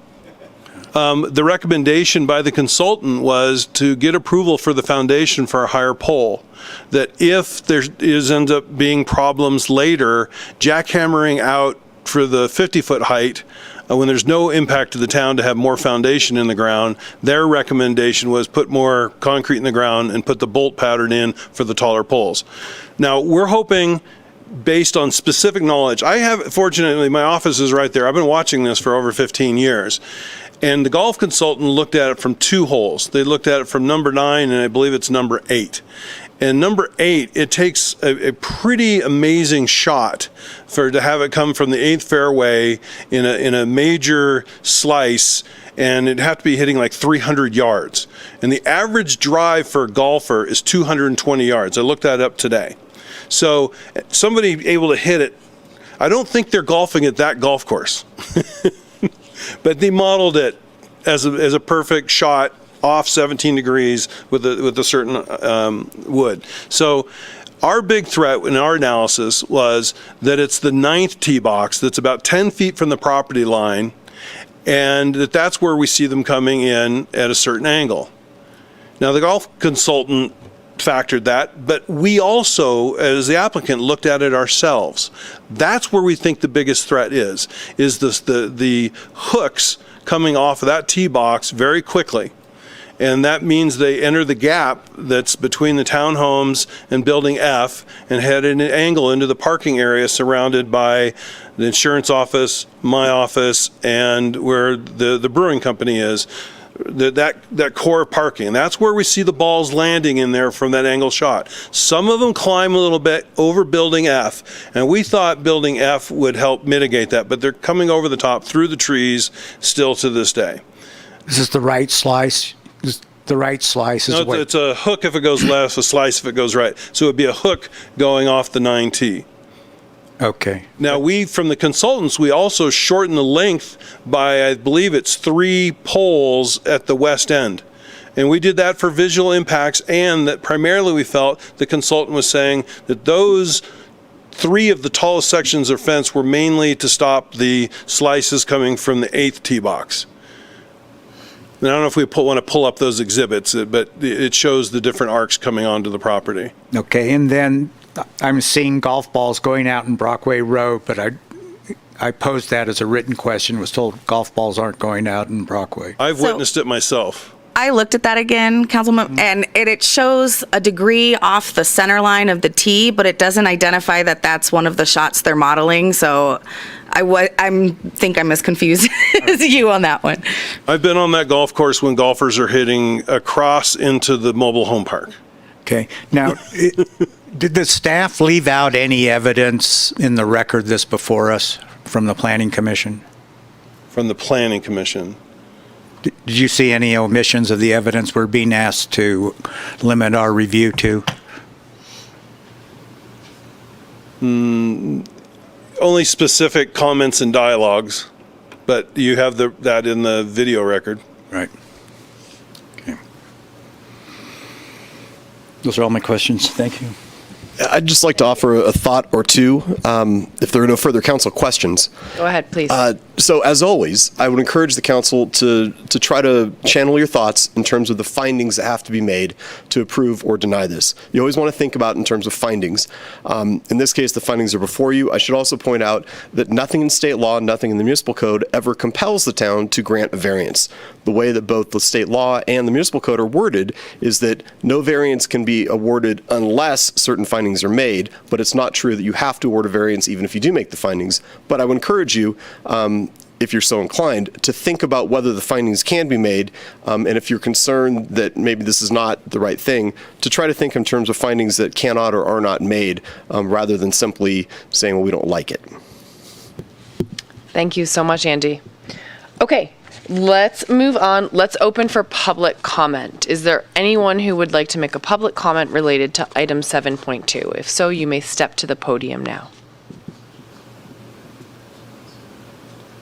Speaker 19: The recommendation by the consultant was to get approval for the foundation for a higher pole. That if there ends up being problems later, jackhammering out for the 50-foot height, when there's no impact to the town to have more foundation in the ground, their recommendation was put more concrete in the ground and put the bolt pattern in for the taller poles. Now, we're hoping, based on specific knowledge, fortunately, my office is right there. I've been watching this for over 15 years. And the golf consultant looked at it from two holes. They looked at it from number 9, and I believe it's number 8. And number 8, it takes a pretty amazing shot to have it come from the 8th fairway in a major slice, and it'd have to be hitting like 300 yards. And the average drive for a golfer is 220 yards. I looked that up today. So somebody able to hit it, I don't think they're golfing at that golf course. But they modeled it as a perfect shot off 17 degrees with a certain wood. So our big threat in our analysis was that it's the 9th tee box that's about 10 feet from the property line, and that's where we see them coming in at a certain angle. Now the golf consultant factored that, but we also, as the applicant, looked at it ourselves. That's where we think the biggest threat is the hooks coming off of that tee box very quickly. And that means they enter the gap that's between the townhomes and building F and head at an angle into the parking area surrounded by the insurance office, my office, and where the brewing company is. That core parking. And that's where we see the balls landing in there from that angle shot. Some of them climb a little bit over building F, and we thought building F would help mitigate that, but they're coming over the top through the trees still to this day.
Speaker 11: Is this the right slice? The right slice is
Speaker 19: no, it's a hook if it goes left, a slice if it goes right. So it would be a hook going off the 9T.
Speaker 11: Okay.
Speaker 19: Now from the consultants, we also shorten the length by, I believe it's 3 poles at the west end. And we did that for visual impacts, and that primarily we felt the consultant was saying that those 3 of the tallest sections of fence were mainly to stop the slices coming from the 8th tee box. And I don't know if we want to pull up those exhibits, but it shows the different arcs coming onto the property.
Speaker 11: Okay, and then I'm seeing golf balls going out in Brockway Road, but I posed that as a written question, was told golf balls aren't going out in Brockway.
Speaker 19: I've witnessed it myself.
Speaker 16: I looked at that again, Councilman, and it shows a degree off the center line of the tee, but it doesn't identify that that's one of the shots they're modeling. So I think I'm as confused as you on that one.
Speaker 19: I've been on that golf course when golfers are hitting across into the mobile home park.
Speaker 11: Okay. Now, did the staff leave out any evidence in the record this before us from the Planning Commission?
Speaker 19: From the Planning Commission.
Speaker 11: Did you see any omissions of the evidence we're being asked to limit our review to?
Speaker 19: Only specific comments and dialogues, but you have that in the video record.
Speaker 11: Right. Okay. Those are all my questions. Thank you.
Speaker 14: I'd just like to offer a thought or two, if there are no further council questions.
Speaker 1: Go ahead, please.
Speaker 14: So as always, I would encourage the council to try to channel your thoughts in terms of the findings that have to be made to approve or deny this. You always want to think about in terms of findings. In this case, the findings are before you. I should also point out that nothing in state law, nothing in the municipal code ever compels the town to grant a variance. The way that both the state law and the municipal code are worded is that no variance can be awarded unless certain findings are made, but it's not true that you have to award a variance even if you do make the findings. But I would encourage you, if you're so inclined, to think about whether the findings can be made, and if you're concerned that maybe this is not the right thing, to try to think in terms of findings that cannot or are not made, rather than simply saying, well, we don't like it.
Speaker 1: Thank you so much, Andy. Okay, let's move on. Let's open for public comment. Is there anyone who would like to make a public comment related to item 7.2? If so, you may step to the podium now.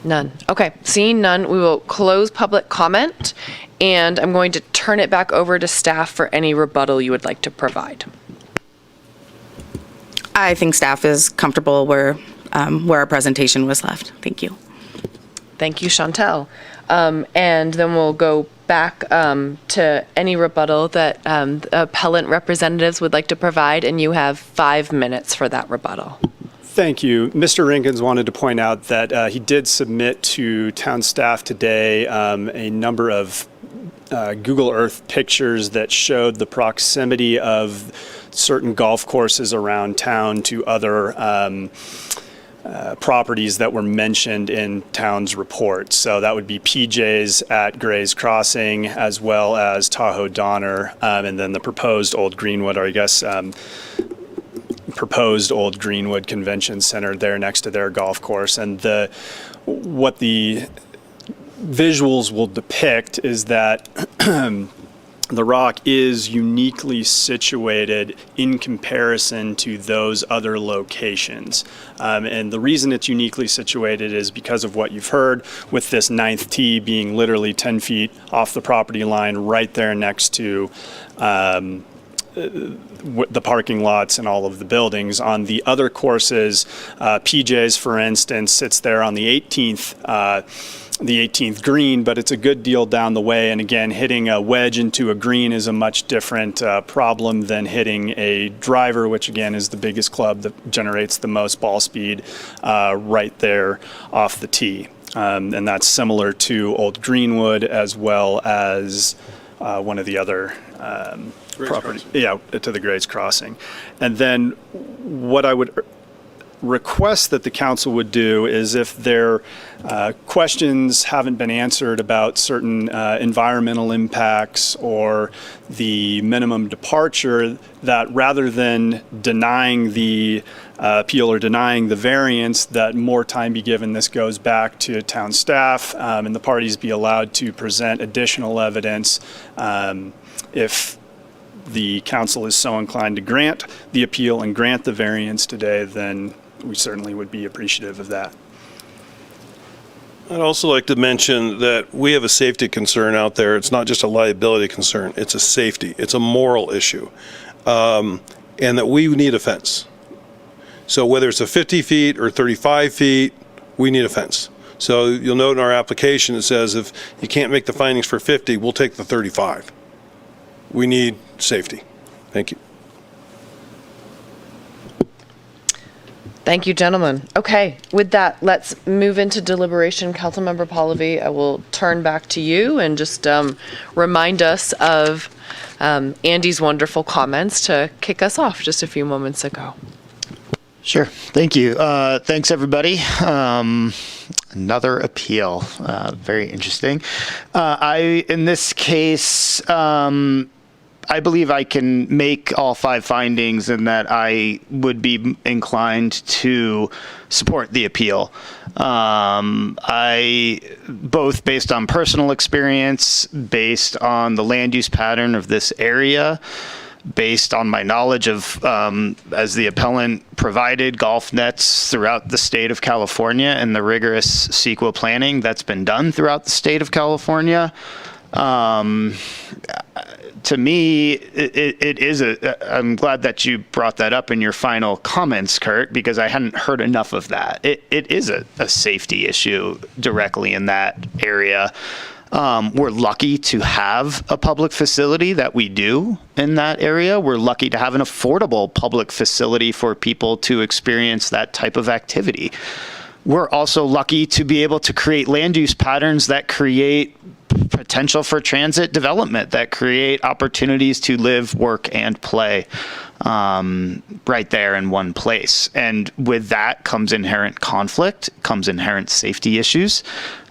Speaker 1: None. Okay, seeing none, we will close public comment, and I'm going to turn it back over to staff for any rebuttal you would like to provide.
Speaker 16: I think staff is comfortable where our presentation was left. Thank you.
Speaker 1: Thank you, Chantel. And then we'll go back to any rebuttal that appellant representatives would like to provide, and you have 5 minutes for that rebuttal.
Speaker 17: Thank you. Mr. Rinkins wanted to point out that he did submit to town staff today a number of Google Earth pictures that showed the proximity of certain golf courses around town to other properties that were mentioned in town's report. So that would be PJ's at Gray's Crossing, as well as Tahoe Donner, and then the proposed Old Greenwood, or I guess proposed Old Greenwood Convention Center there next to their golf course. And what the visuals will depict is that the Rock is uniquely situated in comparison to those other locations. And the reason it's uniquely situated is because of what you've heard, with this 9th tee being literally 10 feet off the property line right there next to the parking lots and all of the buildings. On the other courses, PJ's, for instance, sits there on the 18th green, but it's a good deal down the way. And again, hitting a wedge into a green is a much different problem than hitting a driver, which again is the biggest club that generates the most ball speed right there off the tee. And that's similar to Old Greenwood, as well as one of the other property, to the Gray's Crossing. And then what I would request that the council would do is, if their questions haven't been answered about certain environmental impacts or the minimum departure, that rather than denying the appeal or denying the variance, that more time be given. This goes back to town staff, and the parties be allowed to present additional evidence if the council is so inclined to grant the appeal and grant the variance today, then we certainly would be appreciative of that.
Speaker 19: I'd also like to mention that we have a safety concern out there. It's not just a liability concern. It's a safety. It's a moral issue. And that we need a fence. So whether it's a 50 feet or 35 feet, we need a fence. So you'll note in our application, it says if you can't make the findings for 50, we'll take the 35. We need safety. Thank you.
Speaker 1: Thank you, gentlemen. Okay, with that, let's move into deliberation. Councilmember Pallavi, I will turn back to you and just remind us of Andy's wonderful comments to kick us off just a few moments ago.
Speaker 18: Sure. Thank you. Thanks, everybody. Another appeal. Very interesting. In this case, I believe I can make all 5 findings, and that I would be inclined to support the appeal. Both based on personal experience, based on the land use pattern of this area, based on my knowledge of, as the appellant provided, golf nets throughout the state of California and the rigorous CEQA planning that's been done throughout the state of California. to me, it is I'm glad that you brought that up in your final comments, Kurt, because I hadn't heard enough of that. It is a safety issue directly in that area. We're lucky to have a public facility that we do in that area. We're lucky to have an affordable public facility for people to experience that type of activity. We're also lucky to be able to create land use patterns that create potential for transit development, that create opportunities to live, work, and play right there in one place. And with that comes inherent conflict, comes inherent safety issues,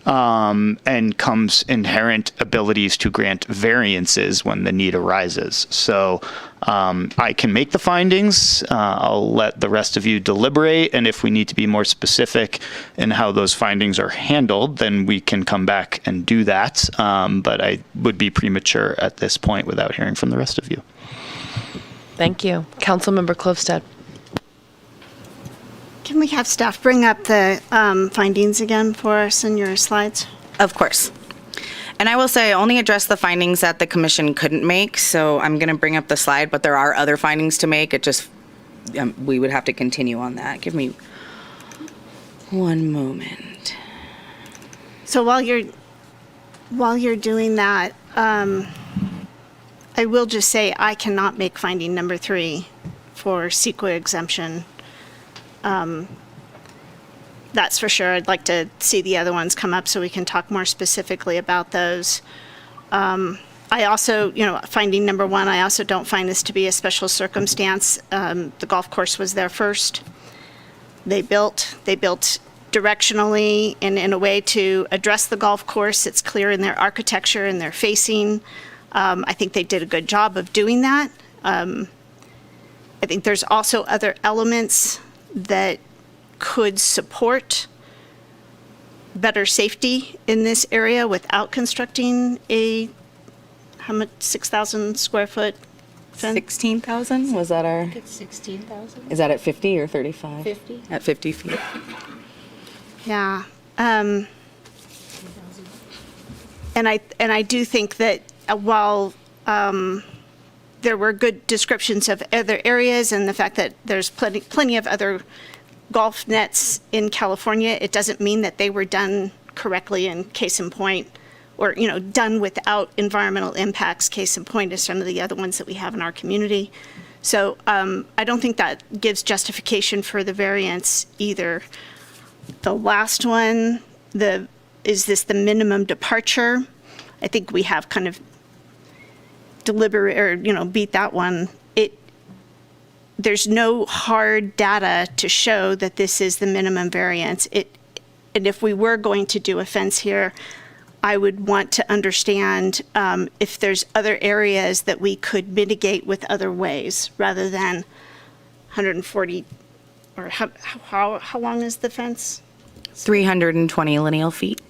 Speaker 18: and comes inherent abilities to grant variances when the need arises. So I can make the findings. I'll let the rest of you deliberate, and if we need to be more specific in how those findings are handled, then we can come back and do that. But I would be premature at this point without hearing from the rest of you.
Speaker 1: Thank you. Councilmember Klofstad.
Speaker 10: Can we have staff bring up the findings again for us in your slides?
Speaker 16: Of course. And I will say I only addressed the findings that the commission couldn't make, so I'm going to bring up the slide, but there are other findings to make. It just, we would have to continue on that. Give me one moment.
Speaker 10: So while you're doing that, I will just say I cannot make finding number 3 for CEQA exemption. That's for sure. I'd like to see the other ones come up so we can talk more specifically about those. I also, finding number 1, I also don't find this to be a special circumstance. The golf course was there first. They built directionally and in a way to address the golf course. It's clear in their architecture and their facing. I think they did a good job of doing that. I think there's also other elements that could support better safety in this area without constructing a, how much, 6,000 square foot fence?
Speaker 16: 16,000? Was that our?
Speaker 12: It's 16,000.
Speaker 16: Is that at 50 or 35?
Speaker 12: 50.
Speaker 16: At 50 feet.
Speaker 10: Yeah. And I do think that while there were good descriptions of other areas and the fact that there's plenty of other golf nets in California, it doesn't mean that they were done correctly. And case in point, or done without environmental impacts. Case in point is some of the other ones that we have in our community. So I don't think that gives justification for the variance either. The last one, is this the minimum departure? I think we have kind of deliberate or beat that one. There's no hard data to show that this is the minimum variance. And if we were going to do a fence here, I would want to understand if there's other areas that we could mitigate with other ways rather than 140, or how long is the fence?
Speaker 16: 320 lineal feet.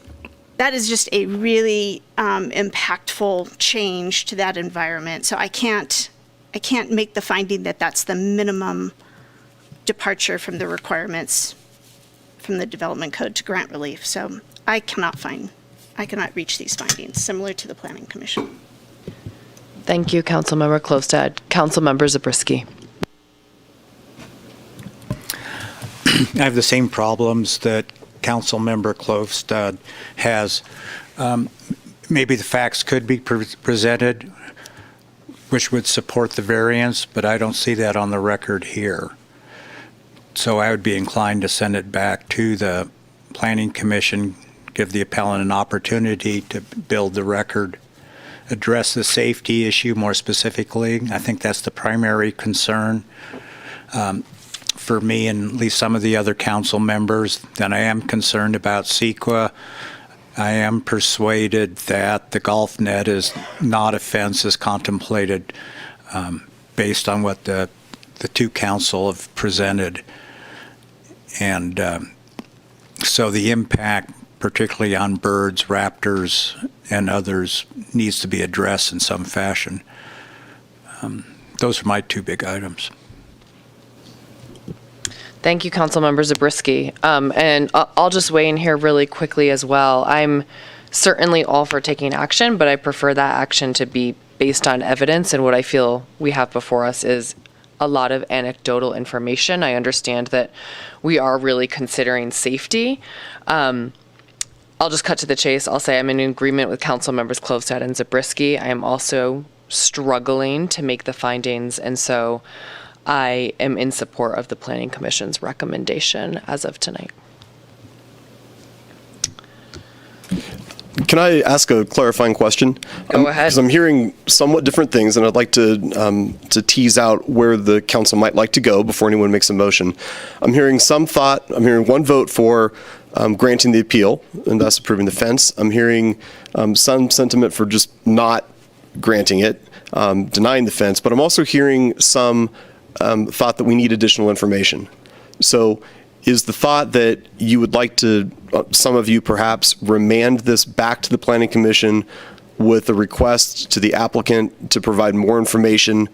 Speaker 10: That is just a really impactful change to that environment. So I can't make the finding that that's the minimum departure from the requirements from the development code to grant relief. So I cannot reach these findings, similar to the Planning Commission.
Speaker 1: Thank you, Councilmember Klofstad. Councilmember Zabriskie.
Speaker 11: I have the same problems that Councilmember Klofstad has. Maybe the facts could be presented which would support the variance, but I don't see that on the record here. So I would be inclined to send it back to the Planning Commission, give the appellant an opportunity to build the record, address the safety issue more specifically. I think that's the primary concern for me and at least some of the other council members. Then I am concerned about CEQA. I am persuaded that the golf net is not a fence as contemplated based on what the two council have presented. And so the impact, particularly on birds, raptors, and others, needs to be addressed in some fashion. Those are my two big items.
Speaker 1: Thank you, Councilmember Zabriskie. And I'll just weigh in here really quickly as well. I'm certainly all for taking action, but I prefer that action to be based on evidence, and what I feel we have before us is a lot of anecdotal information. I understand that we are really considering safety. I'll just cut to the chase. I'll say I'm in agreement with Council Members Klofstad and Zabriskie. I am also struggling to make the findings, and so I am in support of the Planning Commission's recommendation as of tonight.
Speaker 14: Can I ask a clarifying question?
Speaker 1: Go ahead.
Speaker 14: Because I'm hearing somewhat different things, and I'd like to tease out where the council might like to go before anyone makes a motion. I'm hearing one vote for granting the appeal and thus approving the fence. I'm hearing some sentiment for just not granting it, denying the fence, but I'm also hearing some thought that we need additional information. So is the thought that you would like to, some of you perhaps, remand this back to the Planning Commission with a request to the applicant to provide more information,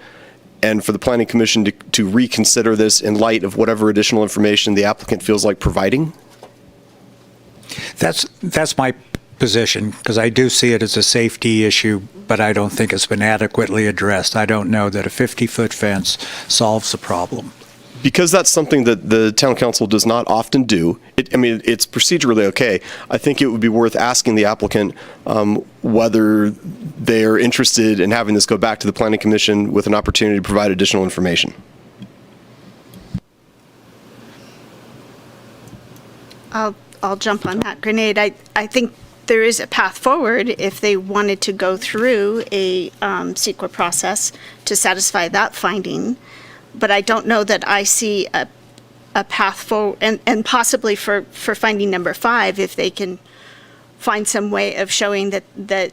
Speaker 14: and for the Planning Commission to reconsider this in light of whatever additional information the applicant feels like providing?
Speaker 11: That's my position, because I do see it as a safety issue, but I don't think it's been adequately addressed. I don't know that a 50-foot fence solves the problem.
Speaker 14: Because that's something that the town council does not often do, it's procedurally okay. I think it would be worth asking the applicant whether they're interested in having this go back to the Planning Commission with an opportunity to provide additional information.
Speaker 10: I'll jump on that grenade. I think there is a path forward if they wanted to go through a CEQA process to satisfy that finding. But I don't know that I see a path forward, and possibly for finding number 5, if they can find some way of showing that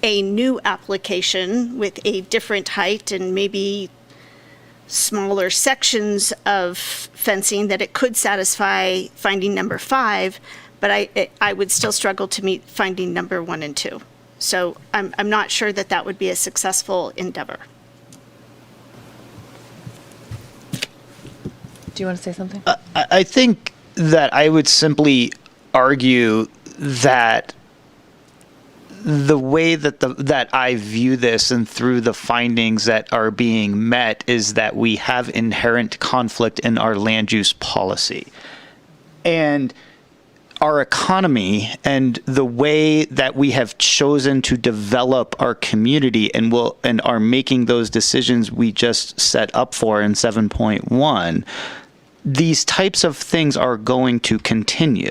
Speaker 10: a new application with a different height and maybe smaller sections of fencing, that it could satisfy finding number 5, but I would still struggle to meet finding number 1 and 2. So I'm not sure that would be a successful endeavor.
Speaker 1: Do you want to say something?
Speaker 18: I think that I would simply argue that the way that I view this and through the findings that are being met is that we have inherent conflict in our land use policy. And our economy and the way that we have chosen to develop our community and are making those decisions we just set up for in 7.1, these types of things are going to continue.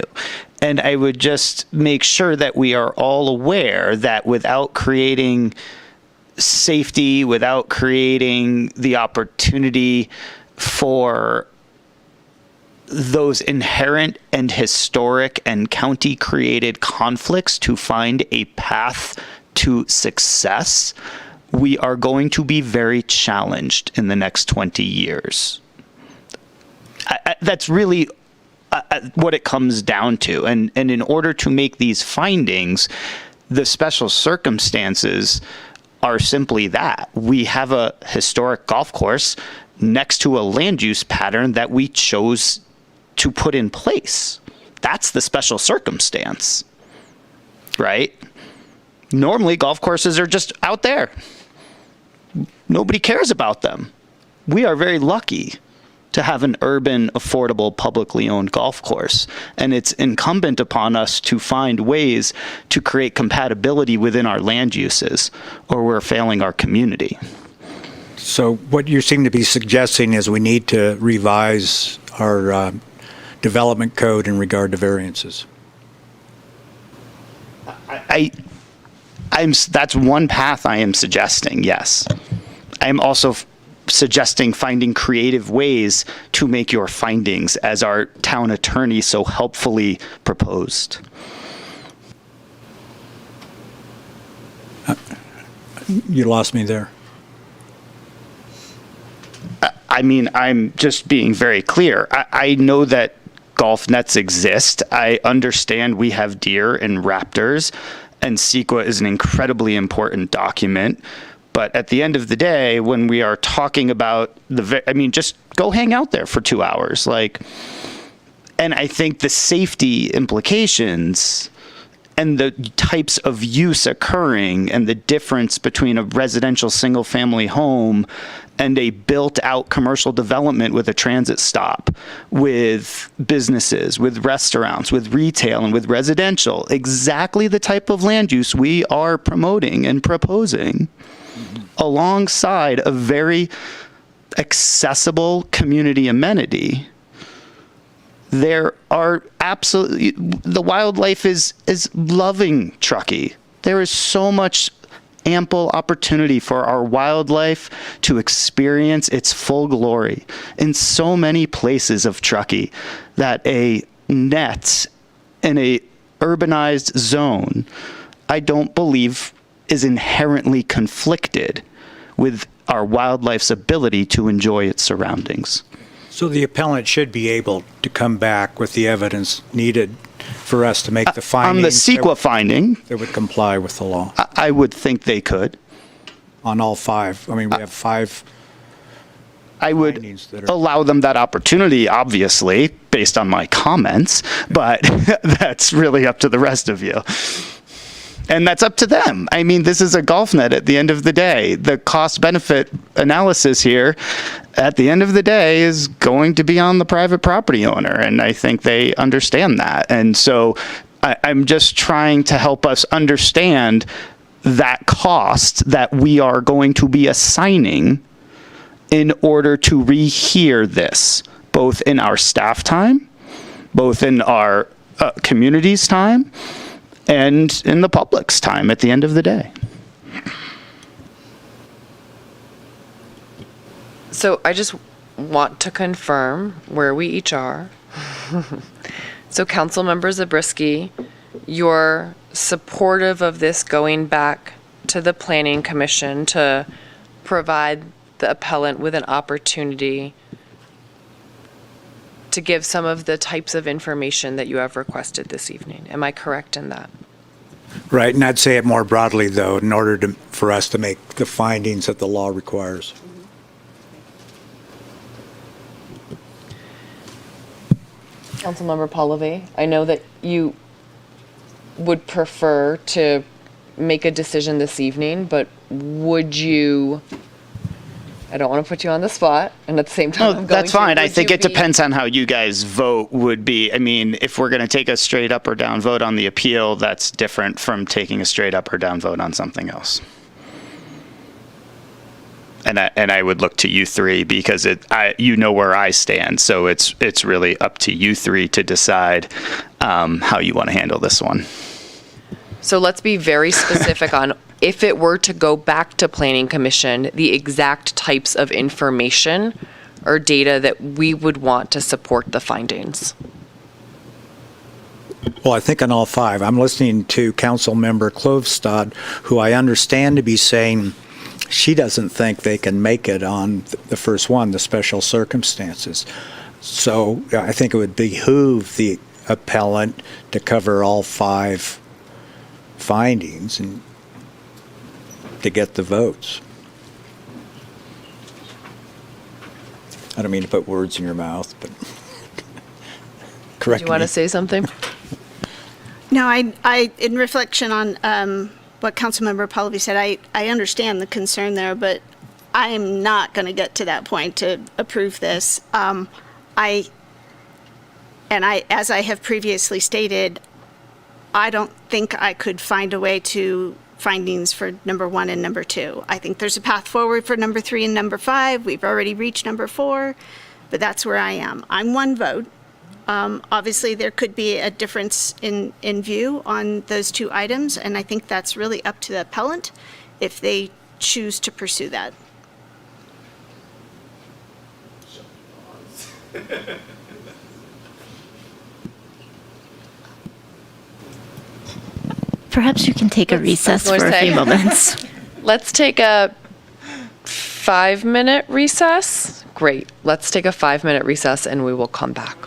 Speaker 18: And I would just make sure that we are all aware that without creating safety, without creating the opportunity for those inherent and historic and county-created conflicts to find a path to success, we are going to be very challenged in the next 20 years. That's really what it comes down to. And in order to make these findings, the special circumstances are simply that. We have a historic golf course next to a land use pattern that we chose to put in place. That's the special circumstance, right? Normally, golf courses are just out there. Nobody cares about them. We are very lucky to have an urban, affordable, publicly owned golf course. And it's incumbent upon us to find ways to create compatibility within our land uses, or we're failing our community.
Speaker 11: So what you seem to be suggesting is we need to revise our development code in regard to variances.
Speaker 18: That's one path I am suggesting, yes. I'm also suggesting finding creative ways to make your findings, as our town attorney so helpfully proposed.
Speaker 11: You lost me there.
Speaker 18: I'm just being very clear. I know that golf nets exist. I understand we have deer and raptors, and CEQA is an incredibly important document. But at the end of the day, when we are talking about just go hang out there for 2 hours. And I think the safety implications and the types of use occurring and the difference between a residential single-family home and a built-out commercial development with a transit stop, with businesses, with restaurants, with retail, and with residential, exactly the type of land use we are promoting and proposing, alongside a very accessible community amenity. There are absolutely, the wildlife is loving Truckee. There is so much ample opportunity for our wildlife to experience its full glory in so many places of Truckee that a net in a urbanized zone, I don't believe is inherently conflicted with our wildlife's ability to enjoy its surroundings.
Speaker 11: So the appellant should be able to come back with the evidence needed for us to make the findings.
Speaker 18: On the CEQA finding,
Speaker 11: that would comply with the law.
Speaker 18: I would think they could.
Speaker 11: On all 5. I mean, we have 5.
Speaker 18: I would allow them that opportunity, obviously, based on my comments, but that's really up to the rest of you. And that's up to them. I mean, this is a golf net at the end of the day. The cost-benefit analysis here, at the end of the day, is going to be on the private property owner, and I think they understand that. And so I'm just trying to help us understand that cost that we are going to be assigning in order to rehear this, both in our staff time, both in our community's time, and in the public's time at the end of the day.
Speaker 1: So I just want to confirm where we each are. So Councilmember Zabriskie, you're supportive of this going back to the Planning Commission to provide the appellant with an opportunity to give some of the types of information that you have requested this evening. Am I correct in that?
Speaker 11: Right, and I'd say it more broadly, though, in order for us to make the findings that the law requires.
Speaker 1: Councilmember Pallavi, I know that you would prefer to make a decision this evening, but would you, I don't want to put you on the spot, and at the same time, I'm going
Speaker 18: That's fine.
Speaker 1: to,
Speaker 18: I
Speaker 1: would
Speaker 18: think
Speaker 1: you
Speaker 18: it depends on how you guys vote would be. I mean, if we're going to take a straight up or down vote on the appeal, that's different from taking a straight up or down vote on something else. And I would look to you three because you know where I stand. So it's really up to you three to decide how you want to handle this one.
Speaker 1: So let's be very specific on if it were to go back to Planning Commission, the exact types of information or data that we would want to support the findings.
Speaker 11: Well, I think on all 5. I'm listening to Councilmember Klovstad, who I understand to be saying she doesn't think they can make it on the first one, the special circumstances. So I think it would behoove the appellant to cover all 5 findings and to get the votes. I don't mean to put words in your mouth, but correct
Speaker 1: Do you want
Speaker 11: me.
Speaker 1: to say something?
Speaker 10: No, I in reflection on what Councilmember Pallavi said, I understand the concern there, but I am not going to get to that point to approve this. As I have previously stated, I don't think I could find a way to findings for number 1 and number 2. I think there's a path forward for number 3 and number 5. We've already reached number 4, but that's where I am. I'm one vote. Obviously, there could be a difference in view on those 2 items, and I think that's really up to the appellant if they choose to pursue that.
Speaker 4: Perhaps you can take a recess for a few moments.
Speaker 1: Let's take a 5-minute recess. Great. Let's take a 5-minute recess and we will come back.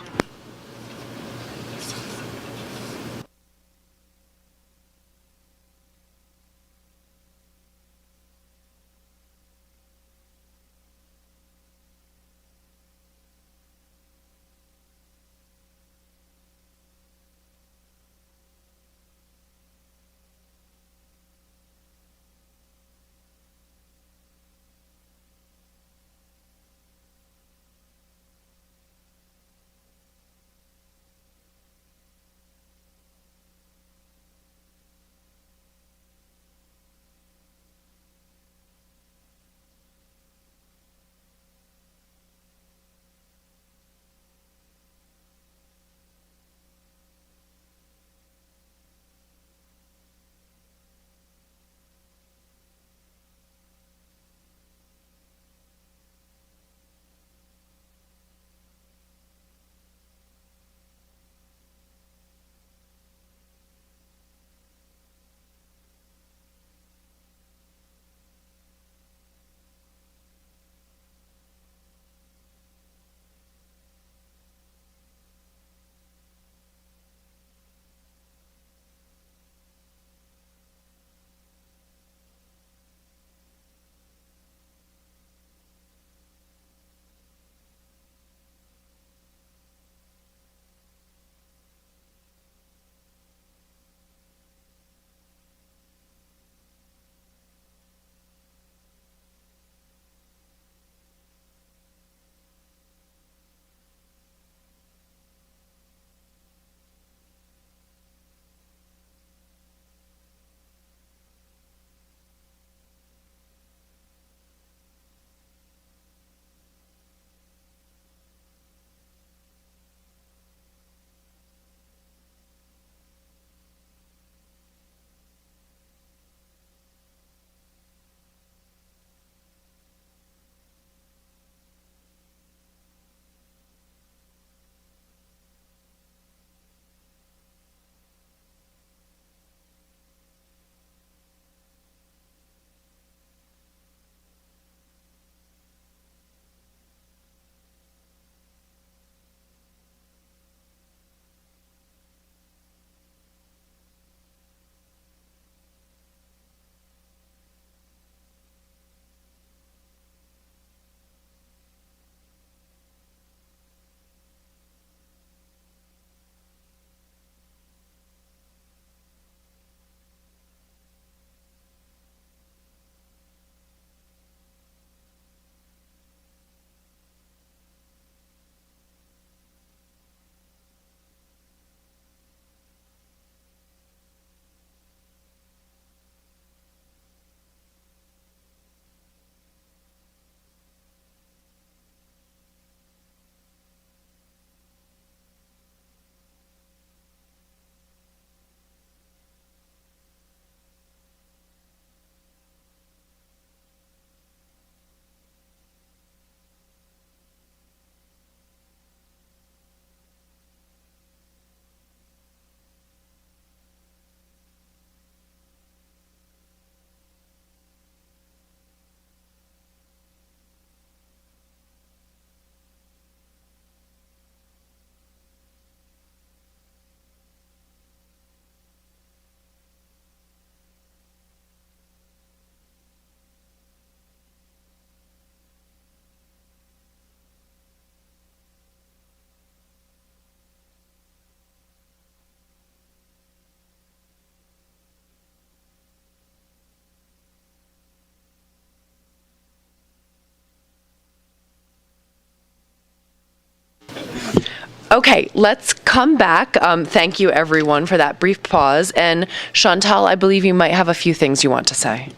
Speaker 1: Okay, let's come back. Thank you, everyone, for that brief pause. And Chantal, I believe you might have a few things you want to say.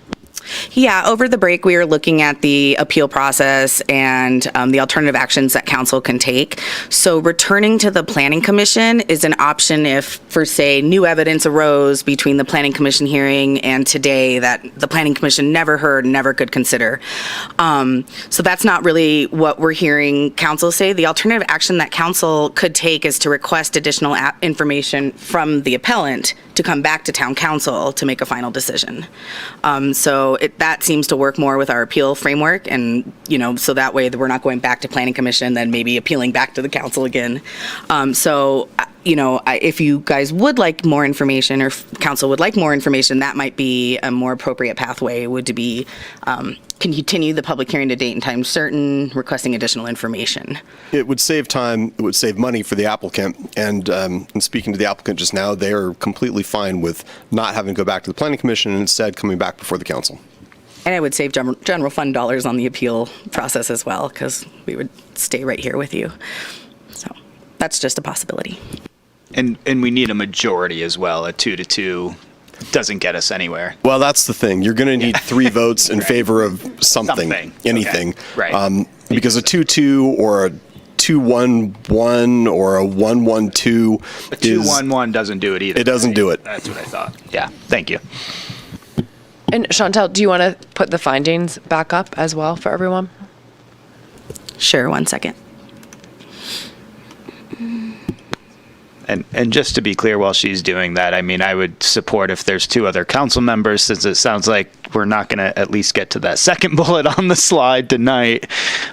Speaker 16: Yeah, over the break, we were looking at the appeal process and the alternative actions that council can take. So returning to the Planning Commission is an option if, for say, new evidence arose between the Planning Commission hearing and today that the Planning Commission never heard, never could consider. So that's not really what we're hearing council say. The alternative action that council could take is to request additional information from the appellant to come back to town council to make a final decision. So that seems to work more with our appeal framework, and so that way we're not going back to Planning Commission, then maybe appealing back to the council again. If you guys would like more information, or if council would like more information, that might be a more appropriate pathway. Would to be continue the public hearing to date and time certain, requesting additional information.
Speaker 14: It would save time, it would save money for the applicant, and in speaking to the applicant just now, they are completely fine with not having to go back to the Planning Commission and instead coming back before the council.
Speaker 16: And it would save general fund dollars on the appeal process as well, because we would stay right here with you. So that's just a possibility.
Speaker 6: And we need a majority as well. A 2-2 doesn't get us anywhere.
Speaker 14: Well, that's the thing. You're going to need 3 votes in favor of something. Anything.
Speaker 6: Okay. Right.
Speaker 14: Because a 2-2 or a 2-1-1 or a 1-1-2
Speaker 6: A 2-1-1 doesn't do it either.
Speaker 14: It doesn't do it.
Speaker 6: That's what I thought. Yeah. Thank you.
Speaker 1: And Chantal, do you want to put the findings back up as well for everyone?
Speaker 16: Sure, 1 second.
Speaker 6: And just to be clear, while she's doing that, I mean, I would support if there's 2 other council members, since it sounds like we're not going to at least get to that second bullet on the slide tonight.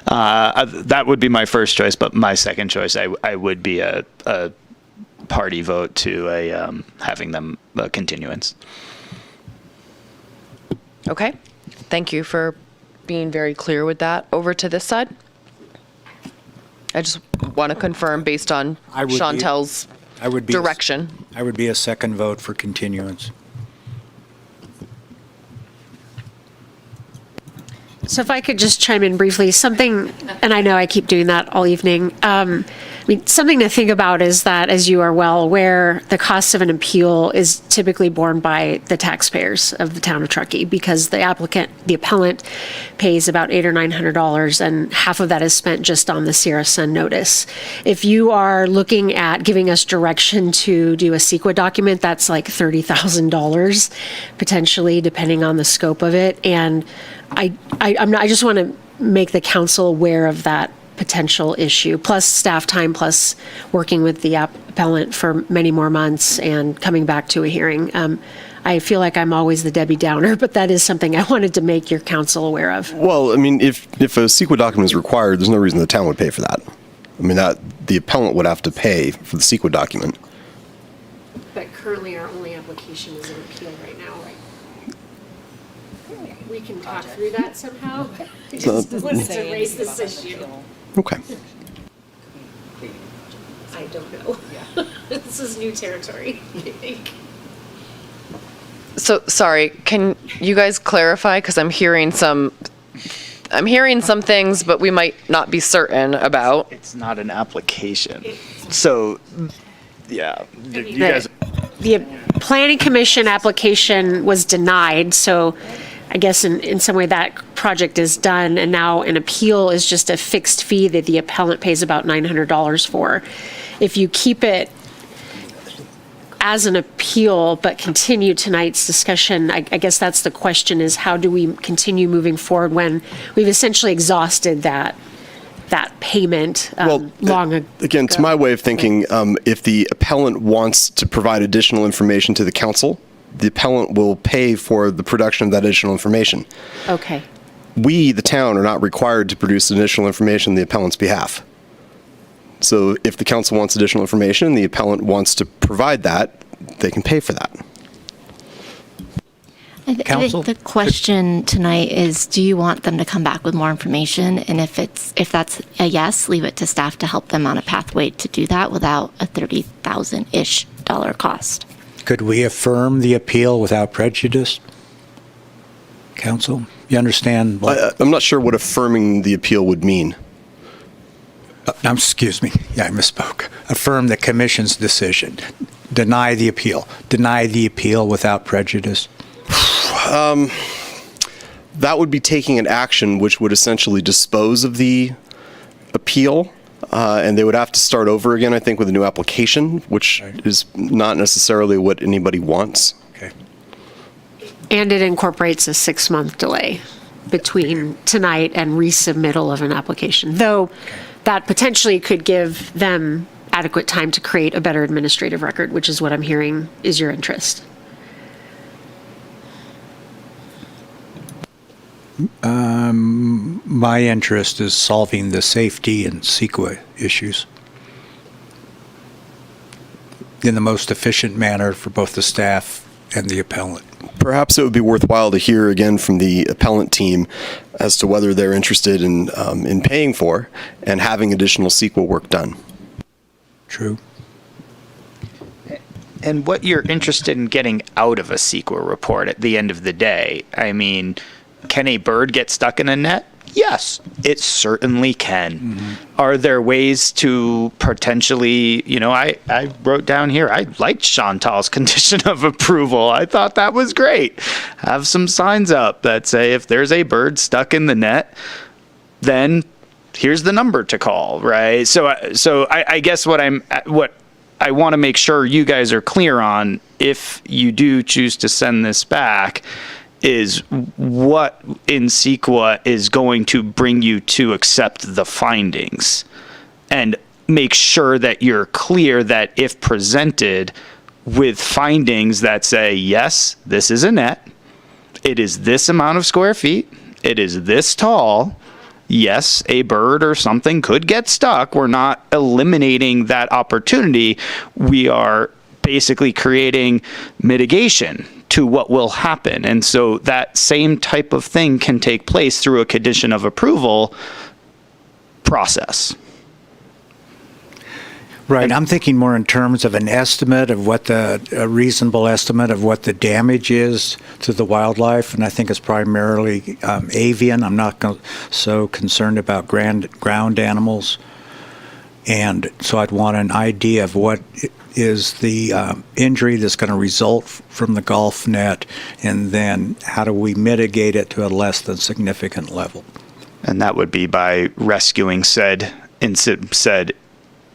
Speaker 6: That would be my first choice, but my second choice, I would be a party vote to having them a continuance.
Speaker 1: Okay, thank you for being very clear with that. Over to this side. I just want to confirm based on Chantal's direction.
Speaker 11: I would be a second vote for continuance.
Speaker 13: So if I could just chime in briefly, something, and I know I keep doing that all evening, something to think about is that, as you are well aware, the cost of an appeal is typically borne by the taxpayers of the town of Truckee, because the appellant pays about $800 or $900, and half of that is spent just on the Sierra Sun notice. If you are looking at giving us direction to do a CEQA document, that's like $30,000 potentially, depending on the scope of it. And I just want to make the council aware of that potential issue, plus staff time, plus working with the appellant for many more months and coming back to a hearing. I feel like I'm always the Debbie Downer, but that is something I wanted to make your council aware of.
Speaker 14: Well, I mean, if a CEQA document is required, there's no reason the town would pay for that. I mean, the appellant would have to pay for the CEQA document.
Speaker 13: But currently, our only application is an appeal right now, right? We can talk through that somehow. I just wanted to raise this issue.
Speaker 14: Okay.
Speaker 13: I don't know. This is new territory, I think.
Speaker 1: So, sorry, can you guys clarify? Because I'm hearing some things, but we might not be certain about.
Speaker 6: It's not an application. So, yeah, you guys.
Speaker 13: The Planning Commission application was denied, so I guess in some way that project is done, and now an appeal is just a fixed fee that the appellant pays about $900 for. If you keep it as an appeal but continue tonight's discussion, I guess that's the question, is how do we continue moving forward when we've essentially exhausted that payment long ago?
Speaker 14: Again, to my way of thinking, if the appellant wants to provide additional information to the council, the appellant will pay for the production of that additional information.
Speaker 13: Okay.
Speaker 14: We, the town, are not required to produce additional information on the appellant's behalf. So if the council wants additional information and the appellant wants to provide that, they can pay for that.
Speaker 4: I think the question tonight is, do you want them to come back with more information? And if that's a yes, leave it to staff to help them on a pathway to do that without a $30,000-ish cost.
Speaker 11: Could we affirm the appeal without prejudice? Counsel, you understand?
Speaker 14: I'm not sure what affirming the appeal would mean.
Speaker 11: Excuse me, yeah, I misspoke. Affirm the commission's decision. Deny the appeal. Deny the appeal without prejudice.
Speaker 14: That would be taking an action which would essentially dispose of the appeal, and they would have to start over again, I think, with a new application, which is not necessarily what anybody wants.
Speaker 11: Okay.
Speaker 13: And it incorporates a 6-month delay between tonight and resubmittal of an application, though that potentially could give them adequate time to create a better administrative record, which is what I'm hearing is your interest.
Speaker 11: My interest is solving the safety and CEQA issues in the most efficient manner for both the staff and the appellant.
Speaker 14: Perhaps it would be worthwhile to hear again from the appellant team as to whether they're interested in paying for and having additional CEQA work done.
Speaker 11: True.
Speaker 18: And what you're interested in getting out of a CEQA report at the end of the day. I mean, can a bird get stuck in a net? Yes, it certainly can. Mm-hmm. Are there ways to potentially, I wrote down here, I liked Chantal's condition of approval. I thought that was great. Have some signs up that say if there's a bird stuck in the net, then here's the number to call, right? So I guess what I want to make sure you guys are clear on, if you do choose to send this back, is what in CEQA is going to bring you to accept the findings, and make sure that you're clear that if presented with findings that say, yes, this is a net, it is this amount of square feet, it is this tall, yes, a bird or something could get stuck. We're not eliminating that opportunity. We are basically creating mitigation to what will happen. And so that same type of thing can take place through a condition of approval process.
Speaker 11: Right. I'm thinking more in terms of an estimate of what a reasonable estimate of what the damage is to the wildlife. And I think it's primarily avian. I'm not so concerned about ground animals. And so I'd want an idea of what is the injury that's going to result from the golf net, and then how do we mitigate it to a less than significant level?
Speaker 18: And that would be by rescuing said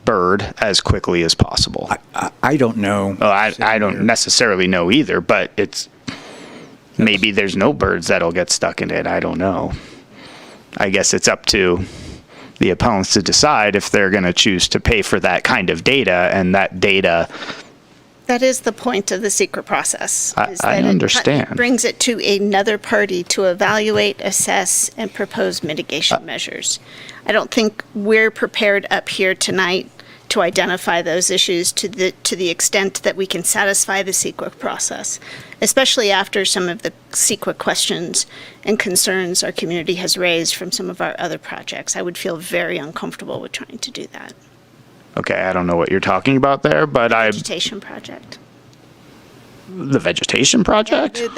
Speaker 18: bird as quickly as possible.
Speaker 11: I don't know.
Speaker 18: Well, I don't necessarily know either, but it's maybe there's no birds that'll get stuck in it. I don't know. I guess it's up to the appellants to decide if they're going to choose to pay for that kind of data, and that data.
Speaker 10: That is the point of the secret process.
Speaker 18: I understand.
Speaker 10: It brings it to another party to evaluate, assess, and propose mitigation measures. I don't think we're prepared up here tonight to identify those issues to the extent that we can satisfy the CEQA process, especially after some of the CEQA questions and concerns our community has raised from some of our other projects. I would feel very uncomfortable with trying to do that.
Speaker 18: Okay, I don't know what you're talking about there, but
Speaker 10: Vegetation project.
Speaker 18: The vegetation project?
Speaker 10: Yeah,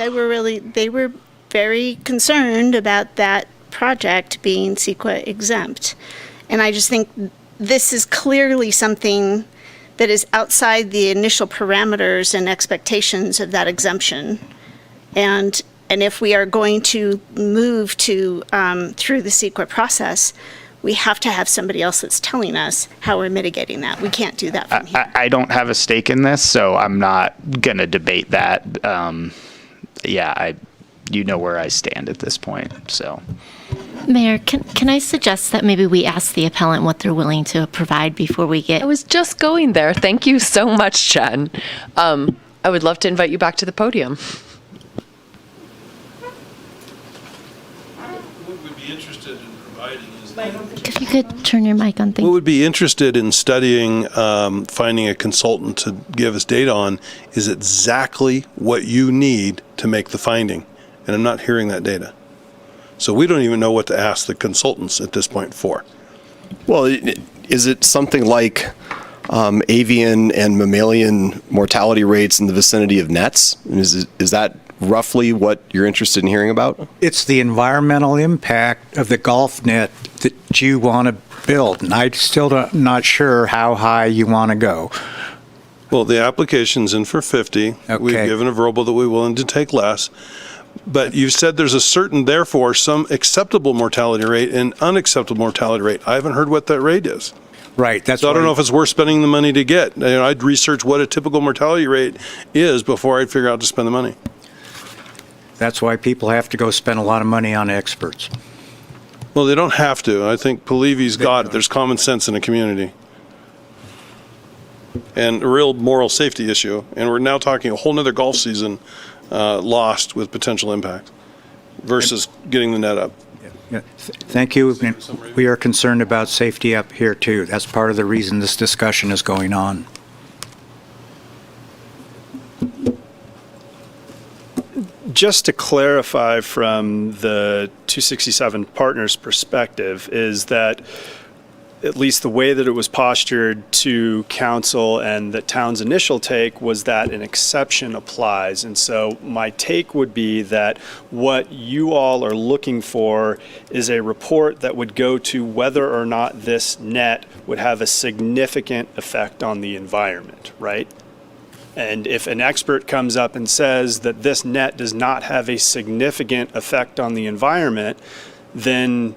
Speaker 10: they were very concerned about that project being CEQA exempt. And I just think this is clearly something that is outside the initial parameters and expectations of that exemption. And if we are going to move to through the CEQA process, we have to have somebody else that's telling us how we're mitigating that. We can't do that from here.
Speaker 18: I don't have a stake in this, so I'm not going to debate that. You know where I stand at this point, so.
Speaker 4: Mayor, can I suggest that maybe we ask the appellant what they're willing to provide before we get...
Speaker 1: I was just going there. Thank you so much, Jen. I would love to invite you back to the podium.
Speaker 19: What would be interested in providing is...
Speaker 4: If you could turn your mic on, thank you.
Speaker 19: What would be interested in studying, finding a consultant to give us data on is exactly what you need to make the finding. And I'm not hearing that data. So we don't even know what to ask the consultants at this point for.
Speaker 14: Well, is it something like avian and mammalian mortality rates in the vicinity of nets? Is that roughly what you're interested in hearing about?
Speaker 11: It's the environmental impact of the golf net that you want to build, and I'm still not sure how high you want to go.
Speaker 19: Well, the application's in for 50.
Speaker 11: Okay.
Speaker 19: We've given a verbal that we're willing to take less. But you've said there's a certain, therefore, some acceptable mortality rate and unacceptable mortality rate. I haven't heard what that rate is.
Speaker 11: Right. That's
Speaker 19: So I don't
Speaker 11: why-
Speaker 19: know if it's worth spending the money to get. You know, I'd research what a typical mortality rate is before I'd figure out to spend the money.
Speaker 11: That's why people have to go spend a lot of money on experts.
Speaker 19: Well, they don't have to. I think Polivi's got it. There's common sense in a community. And a real moral safety issue. And we're now talking a whole nother golf season lost with potential impact versus getting the net up.
Speaker 11: Yeah. Thank you. We are concerned about safety up here too. That's part of the reason this discussion is going on.
Speaker 17: Just to clarify from the 267 partners' perspective is that at least the way that it was postured to council and the town's initial take was that an exception applies. And so my take would be that what you all are looking for is a report that would go to whether or not this net would have a significant effect on the environment, right? And if an expert comes up and says that this net does not have a significant effect on the environment, then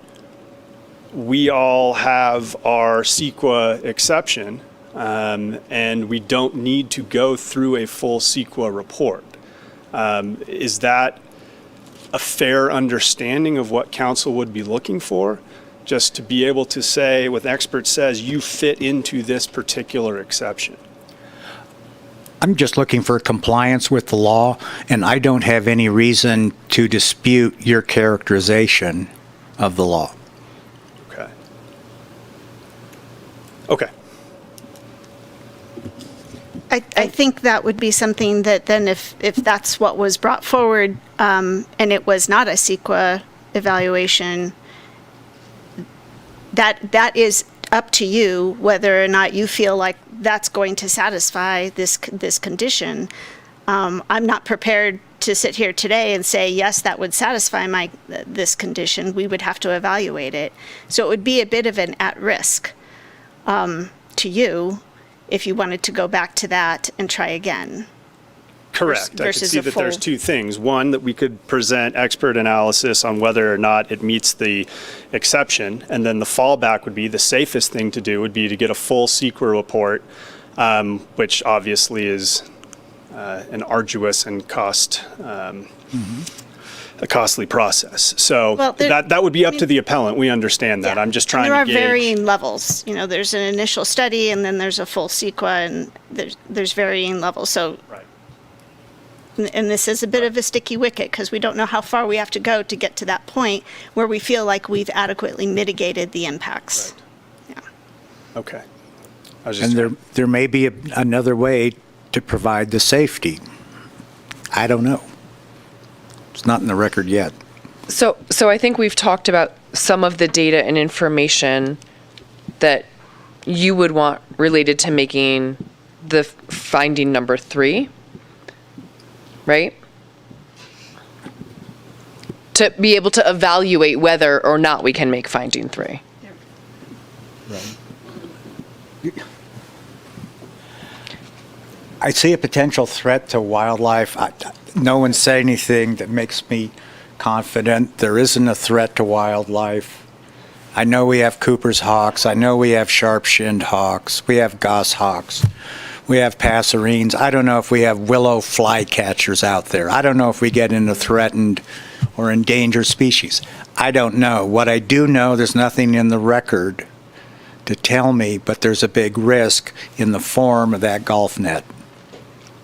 Speaker 17: we all have our CEQA exception, and we don't need to go through a full CEQA report. Is that a fair understanding of what council would be looking for? Just to be able to say, with expert says, you fit into this particular exception.
Speaker 11: I'm just looking for compliance with the law, and I don't have any reason to dispute your characterization of the law.
Speaker 17: Okay. Okay.
Speaker 10: I think that would be something that then if that's what was brought forward and it was not a CEQA evaluation, that is up to you whether or not you feel like that's going to satisfy this condition. I'm not prepared to sit here today and say, yes, that would satisfy this condition. We would have to evaluate it. So it would be a bit of an at-risk to you if you wanted to go back to that and try again.
Speaker 17: Correct. I could
Speaker 10: versus
Speaker 17: see
Speaker 10: a
Speaker 17: that there's
Speaker 10: full-
Speaker 17: two things. One, that we could present expert analysis on whether or not it meets the exception, and then the fallback would be the safest thing to do would be to get a full CEQA report, which obviously is an arduous and a costly process. So
Speaker 10: Well, there-
Speaker 17: that would be up to the appellant. We understand that. I'm just trying
Speaker 10: And there
Speaker 17: to
Speaker 10: are
Speaker 17: gauge.
Speaker 10: varying levels. You know, there's an initial study and then there's a full CEQA and there's varying levels. So, and this is a bit of a sticky wicket because we don't know how far we have to go to get to that point where we feel like we've adequately mitigated the impacts.
Speaker 17: Okay. I was just
Speaker 11: And there may be another way to provide the safety. I don't know. It's not in the record yet.
Speaker 1: So I think we've talked about some of the data and information that you would want related to making the finding number 3, right? To be able to evaluate whether or not we can make finding 3.
Speaker 11: I see a potential threat to wildlife. No one said anything that makes me confident there isn't a threat to wildlife. I know we have Cooper's hawks. I know we have sharp-shinned hawks. We have goshawks. We have passerines. I don't know if we have willow flycatchers out there. I don't know if we get into threatened or endangered species. I don't know. What I do know, there's nothing in the record to tell me, but there's a big risk in the form of that golf net.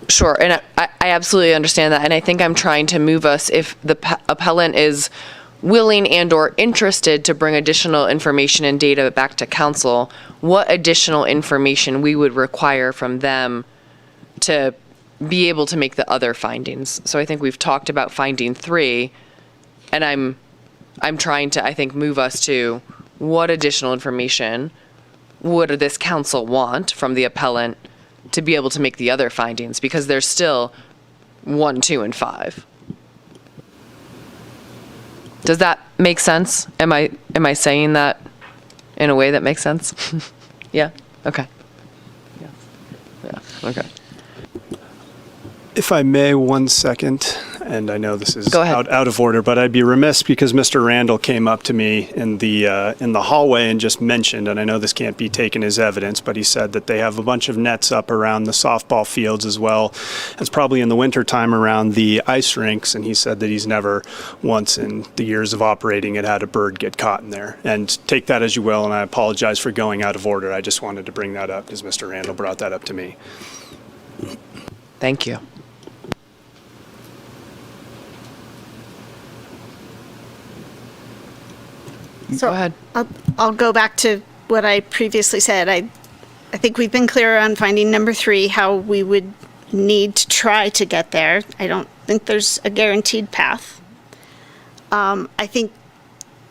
Speaker 1: Sure, and I absolutely understand that, and I think I'm trying to move us, if the appellant is willing and or interested to bring additional information and data back to council, what additional information we would require from them to be able to make the other findings. So I think we've talked about finding 3, and I'm trying to, I think, move us to what additional information would this council want from the appellant to be able to make the other findings, because there's still 1, 2, and 5. Does that make sense? Am I saying that in a way that makes sense? Yeah? Okay. Yeah, okay.
Speaker 17: If I may, 1 second, and I know this is
Speaker 1: Go ahead.
Speaker 17: out of order, but I'd be remiss because Mr. Randall came up to me in the hallway and just mentioned, and I know this can't be taken as evidence, but he said that they have a bunch of nets up around the softball fields as well as probably in the wintertime around the ice rinks, and he said that he's never once in the years of operating it had a bird get caught in there. And take that as you will, and I apologize for going out of order. I just wanted to bring that up because Mr. Randall brought that up to me.
Speaker 1: Thank you.
Speaker 10: So
Speaker 1: Go ahead.
Speaker 10: I'll go back to what I previously said. I think we've been clear on finding number 3, how we would need to try to get there. I don't think there's a guaranteed path. I think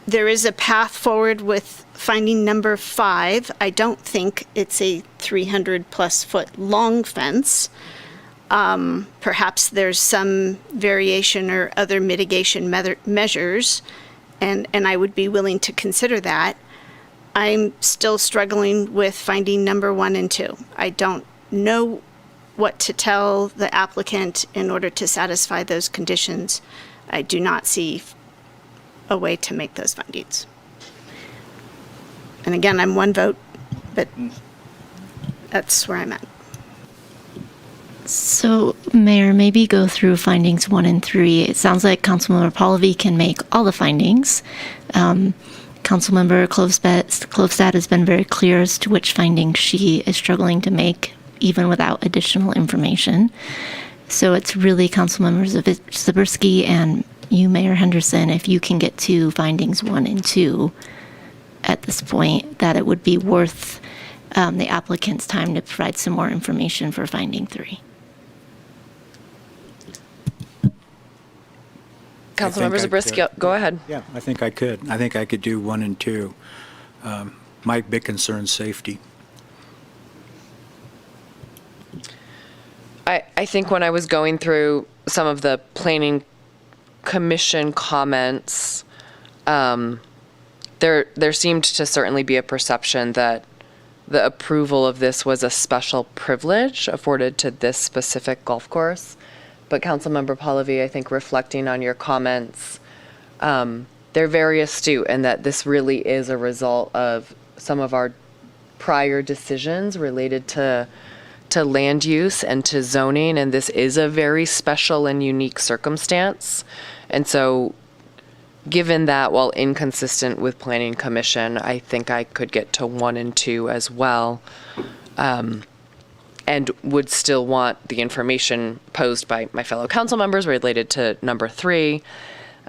Speaker 10: there is a path forward with finding number 5. I don't think it's a 300+ foot long fence. Perhaps there's some variation or other mitigation measures, and I would be willing to consider that. I'm still struggling with finding number 1 and 2. I don't know what to tell the applicant in order to satisfy those conditions. I do not see a way to make those findings. And again, I'm 1 vote, but that's where I'm at.
Speaker 4: So, Mayor, maybe go through findings 1 and 3. It sounds like Councilmember Pallavi can make all the findings. Councilmember Klofstad has been very clear as to which findings she is struggling to make, even without additional information. So it's really Councilmember Zabriskie and you, Mayor Henderson, if you can get to findings 1 and 2 at this point, that it would be worth the applicant's time to provide some more information for finding 3.
Speaker 1: Councilmember Zabriskie, go ahead.
Speaker 11: Yeah, I think I could. I think I could do 1 and 2. My big concern is safety.
Speaker 1: I think when I was going through some of the planning commission comments, there seemed to certainly be a perception that the approval of this was a special privilege afforded to this specific golf course. But Councilmember Pallavi, I think reflecting on your comments, they're very astute in that this really is a result of some of our prior decisions related to land use and to zoning, and this is a very special and unique circumstance. And so given that, while inconsistent with Planning Commission, I think I could get to 1 and 2 as well, and would still want the information posed by my fellow council members related to number 3.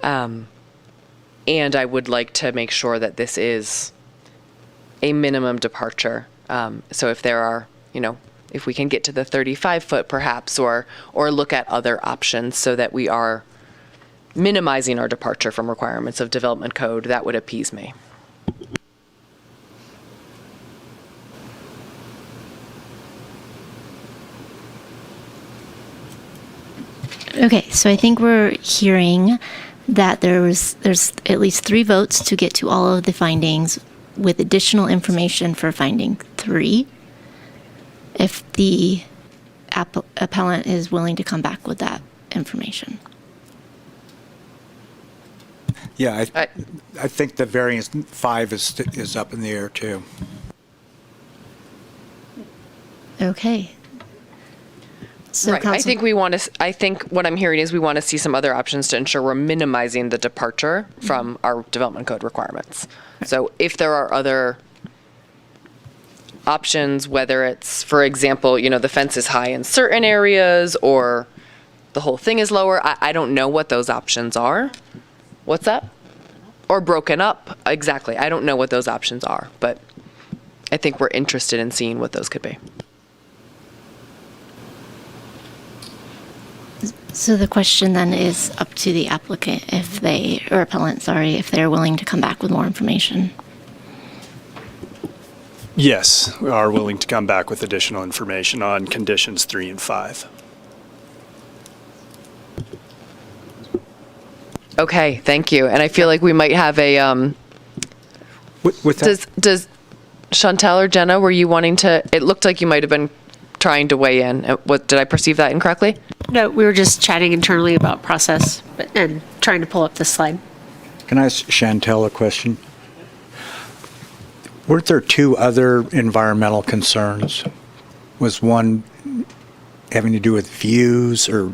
Speaker 1: And I would like to make sure that this is a minimum departure. So if there are, if we can get to the 35-foot perhaps, or look at other options so that we are minimizing our departure from requirements of development code, that would appease me.
Speaker 4: Okay, so I think we're hearing that there's at least 3 votes to get to all of the findings with additional information for finding 3. If the appellant is willing to come back with that information.
Speaker 11: Yeah, I think the variance 5 is up in the air too.
Speaker 4: Okay. So
Speaker 1: Right. I think what I'm hearing is we want to see some other options to ensure we're minimizing the departure from our development code requirements. So if there are other options, whether it's, for example, the fence is high in certain areas or the whole thing is lower, I don't know what those options are. What's that? Or broken up. Exactly. I don't know what those options are, but I think we're interested in seeing what those could be.
Speaker 4: So the question then is up to the applicant if they're willing to come back with more information.
Speaker 17: Yes, we are willing to come back with additional information on conditions 3 and 5.
Speaker 1: Okay, thank you. And I feel like we might have a,
Speaker 11: With that,
Speaker 1: Chantel or Jenna, were you wanting to, it looked like you might have been trying to weigh in. What, did I perceive that incorrectly?
Speaker 13: No, we were just chatting internally about process and trying to pull up this slide.
Speaker 11: Can I ask Chantel a question? Weren't there two other environmental concerns? Was one having to do with views or?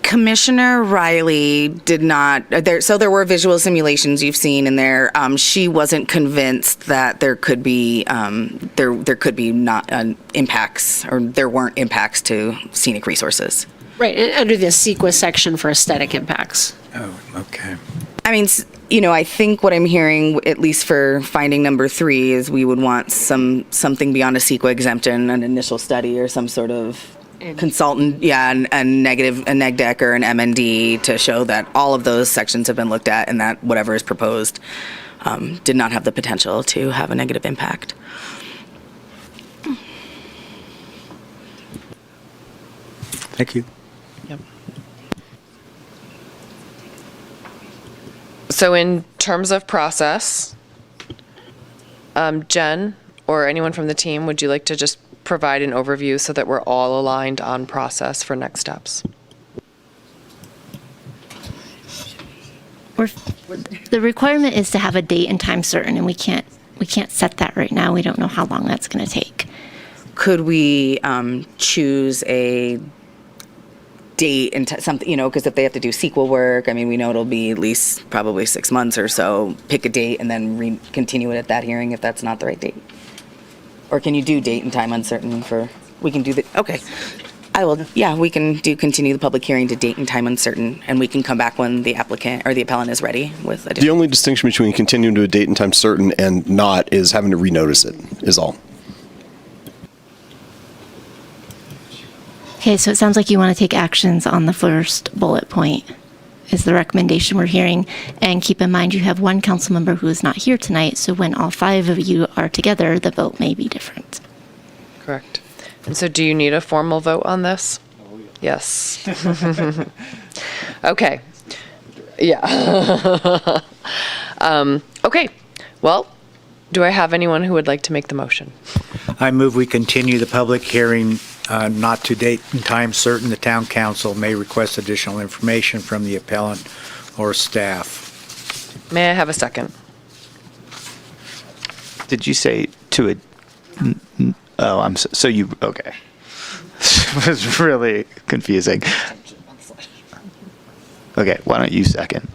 Speaker 16: Commissioner Riley did not, so there were visual simulations you've seen in there. She wasn't convinced that there could be, there could be not impacts, or there weren't impacts to scenic resources.
Speaker 13: Right, and under the CEQA section for aesthetic impacts.
Speaker 11: Oh, okay.
Speaker 16: I mean, I think what I'm hearing, at least for finding number 3, is we would want something beyond a CEQA exemption, an initial study or some sort of consultant, a neg deck or an MND to show that all of those sections have been looked at and that whatever is proposed did not have the potential to have a negative impact.
Speaker 11: Thank you.
Speaker 1: So in terms of process, Jen or anyone from the team, would you like to just provide an overview so that we're all aligned on process for next steps?
Speaker 4: The requirement is to have a date and time certain, and we can't set that right now. We don't know how long that's going to take.
Speaker 16: Could we choose a date and something, because if they have to do sequel work, I mean, we know it'll be at least probably 6 months or so. Pick a date and then continue it at that hearing if that's not the right date. Or can you do date and time uncertain we can do okay. We can continue the public hearing to date and time uncertain, and we can come back when the applicant or the appellant is ready with additional.
Speaker 14: The only distinction between continuing to a date and time certain and not is having to renotice it, is all.
Speaker 4: Okay, so it sounds like you want to take actions on the first bullet point, is the recommendation we're hearing. And keep in mind, you have one council member who is not here tonight, so when all 5 of you are together, the vote may be different.
Speaker 1: Correct. And so do you need a formal vote on this? Yes. Okay. Yeah. Okay. Well, do I have anyone who would like to make the motion?
Speaker 11: I move we continue the public hearing not to date and time certain. The town council may request additional information from the appellant or staff.
Speaker 1: May I have a second?
Speaker 18: Did you say to a? Oh, okay. It was really confusing. Okay, why don't you second?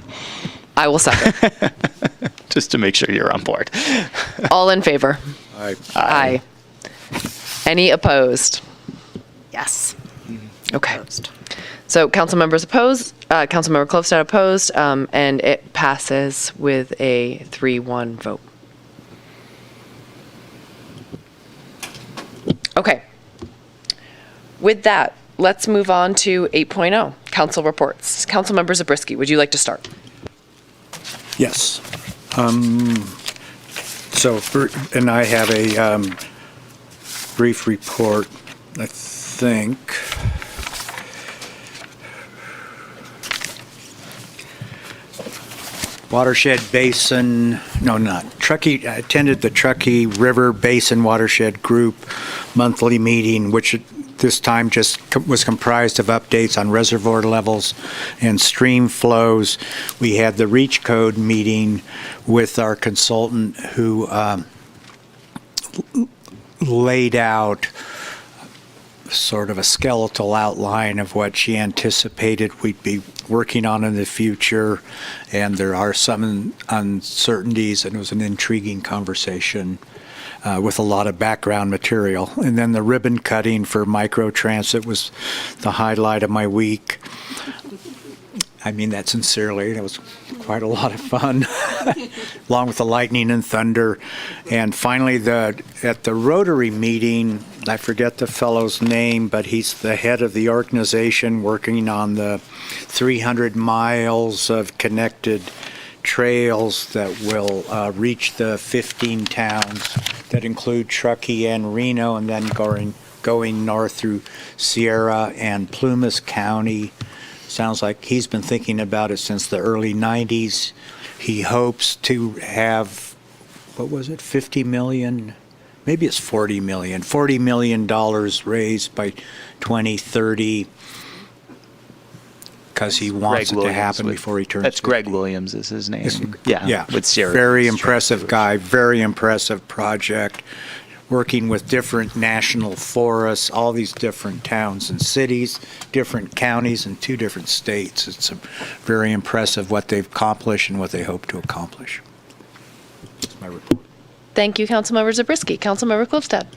Speaker 1: I will second.
Speaker 18: Just to make sure you're on board.
Speaker 1: All in favor?
Speaker 11: Aye.
Speaker 1: Aye. Any opposed?
Speaker 16: Yes.
Speaker 1: Okay. So council members opposed, Councilmember Klofstad opposed, and it passes with a 3-1 vote. Okay. With that, let's move on to 8.0, council reports. Councilmember Zabriskie, would you like to start?
Speaker 11: Yes. And I have a brief report, I think. Watershed Basin, no, not Truckee. I attended the Truckee River Basin Watershed Group monthly meeting, which this time just was comprised of updates on reservoir levels and stream flows. We had the Reach Code meeting with our consultant who laid out sort of a skeletal outline of what she anticipated we'd be working on in the future, and there are some uncertainties, and it was an intriguing conversation with a lot of background material. And then the ribbon cutting for microtransit was the highlight of my week. I mean that sincerely. It was quite a lot of fun, along with the lightning and thunder. And finally, at the Rotary meeting, I forget the fellow's name, but he's the head of the organization working on the 300 miles of connected trails that will reach the 15 towns that include Truckee and Reno, and then going north through Sierra and Plumas County. Sounds like he's been thinking about it since the early 90s. He hopes to have what was it, 50 million, maybe it's 40 million, $40 million raised by 2030 because he wants it to happen before he turns 50.
Speaker 18: That's Greg Williams is his name.
Speaker 11: Yeah.
Speaker 18: With Sierra.
Speaker 11: Very impressive guy, very impressive project, working with different national forests, all these different towns and cities, different counties, and 2 different states. It's very impressive what they've accomplished and what they hope to accomplish. That's my report.
Speaker 1: Thank you, Councilmember Zabriskie. Councilmember Klivstad.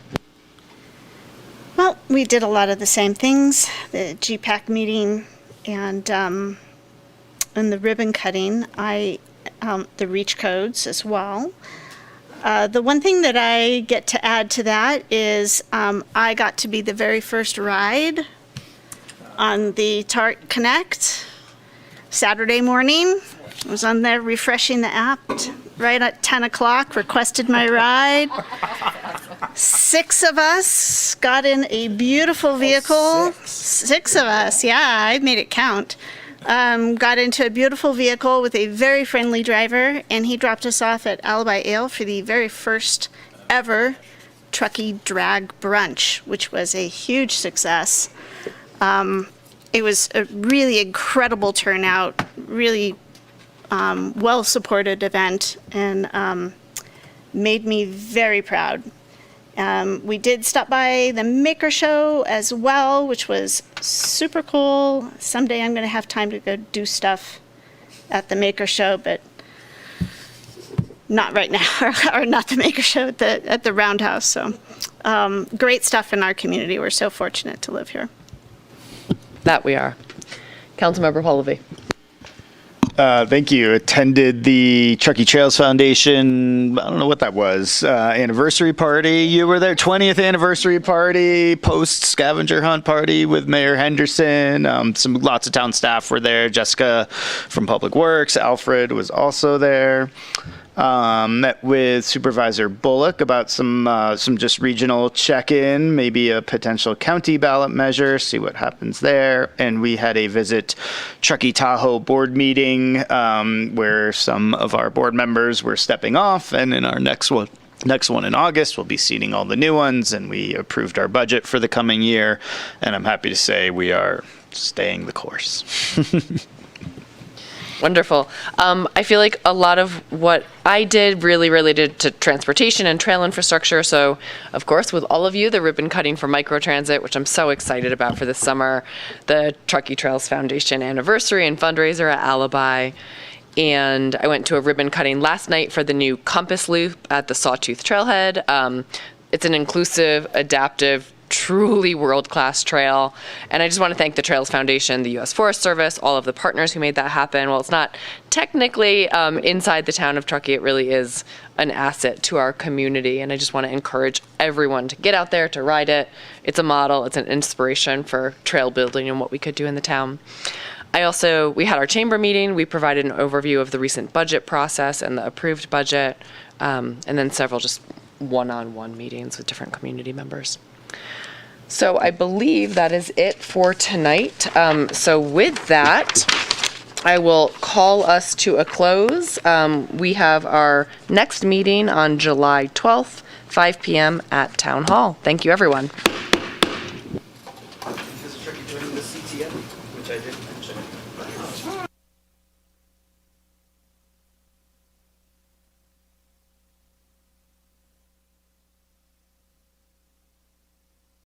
Speaker 10: Well, we did a lot of the same things, the GPAC meeting and the ribbon cutting, the reach codes as well. The one thing that I get to add to that is I got to be the very first ride on the TART Connect Saturday morning. I was on there refreshing the app right at 10 o'clock, requested my ride. 6 of us got in a beautiful vehicle. 6 of us, yeah, I made it count. Got into a beautiful vehicle with a very friendly driver, and he dropped us off at Alibi Ale for the very first ever Truckee drag brunch, which was a huge success. It was a really incredible turnout, really well-supported event, and made me very proud. We did stop by the Maker Show as well, which was super cool. Someday I'm going to have time to go do stuff at the Maker Show, but not right now, or not the Maker Show, at the Roundhouse. So great stuff in our community. We're so fortunate to live here.
Speaker 1: That we are. Councilmember Pallavi.
Speaker 18: Thank you. Attended the Truckee Trails Foundation, I don't know what that was, anniversary party. You were there, 20th anniversary party, post scavenger hunt party with Mayor Henderson. Lots of town staff were there. Jessica from Public Works, Alfred was also there. Met with Supervisor Bullock about some just regional check-in, maybe a potential county ballot measure, see what happens there. And we had a visit Truckee Tahoe board meeting where some of our board members were stepping off, and in our next one in August, we'll be seating all the new ones, and we approved our budget for the coming year. And I'm happy to say we are staying the course.
Speaker 1: Wonderful. I feel like a lot of what I did really related to transportation and trail infrastructure. So, of course, with all of you, the ribbon cutting for microtransit, which I'm so excited about for this summer, the Truckee Trails Foundation anniversary and fundraiser at Alibi. And I went to a ribbon cutting last night for the new Compass Loop at the Sawtooth Trailhead. It's an inclusive, adaptive, truly world-class trail. And I just want to thank the Trails Foundation, the U.S. Forest Service, all of the partners who made that happen. While it's not technically inside the town of Truckee, it really is an asset to our community. And I just want to encourage everyone to get out there to ride it. It's a model. It's an inspiration for trail building and what we could do in the town. We had our chamber meeting. We provided an overview of the recent budget process and the approved budget, and then several just one-on-one meetings with different community members. So I believe that is it for tonight. So with that, I will call us to a close. We have our next meeting on July 12th, 5 p.m. at Town Hall. Thank you, everyone.
Speaker 3: This is Truckee joining the CTM, which I didn't mention.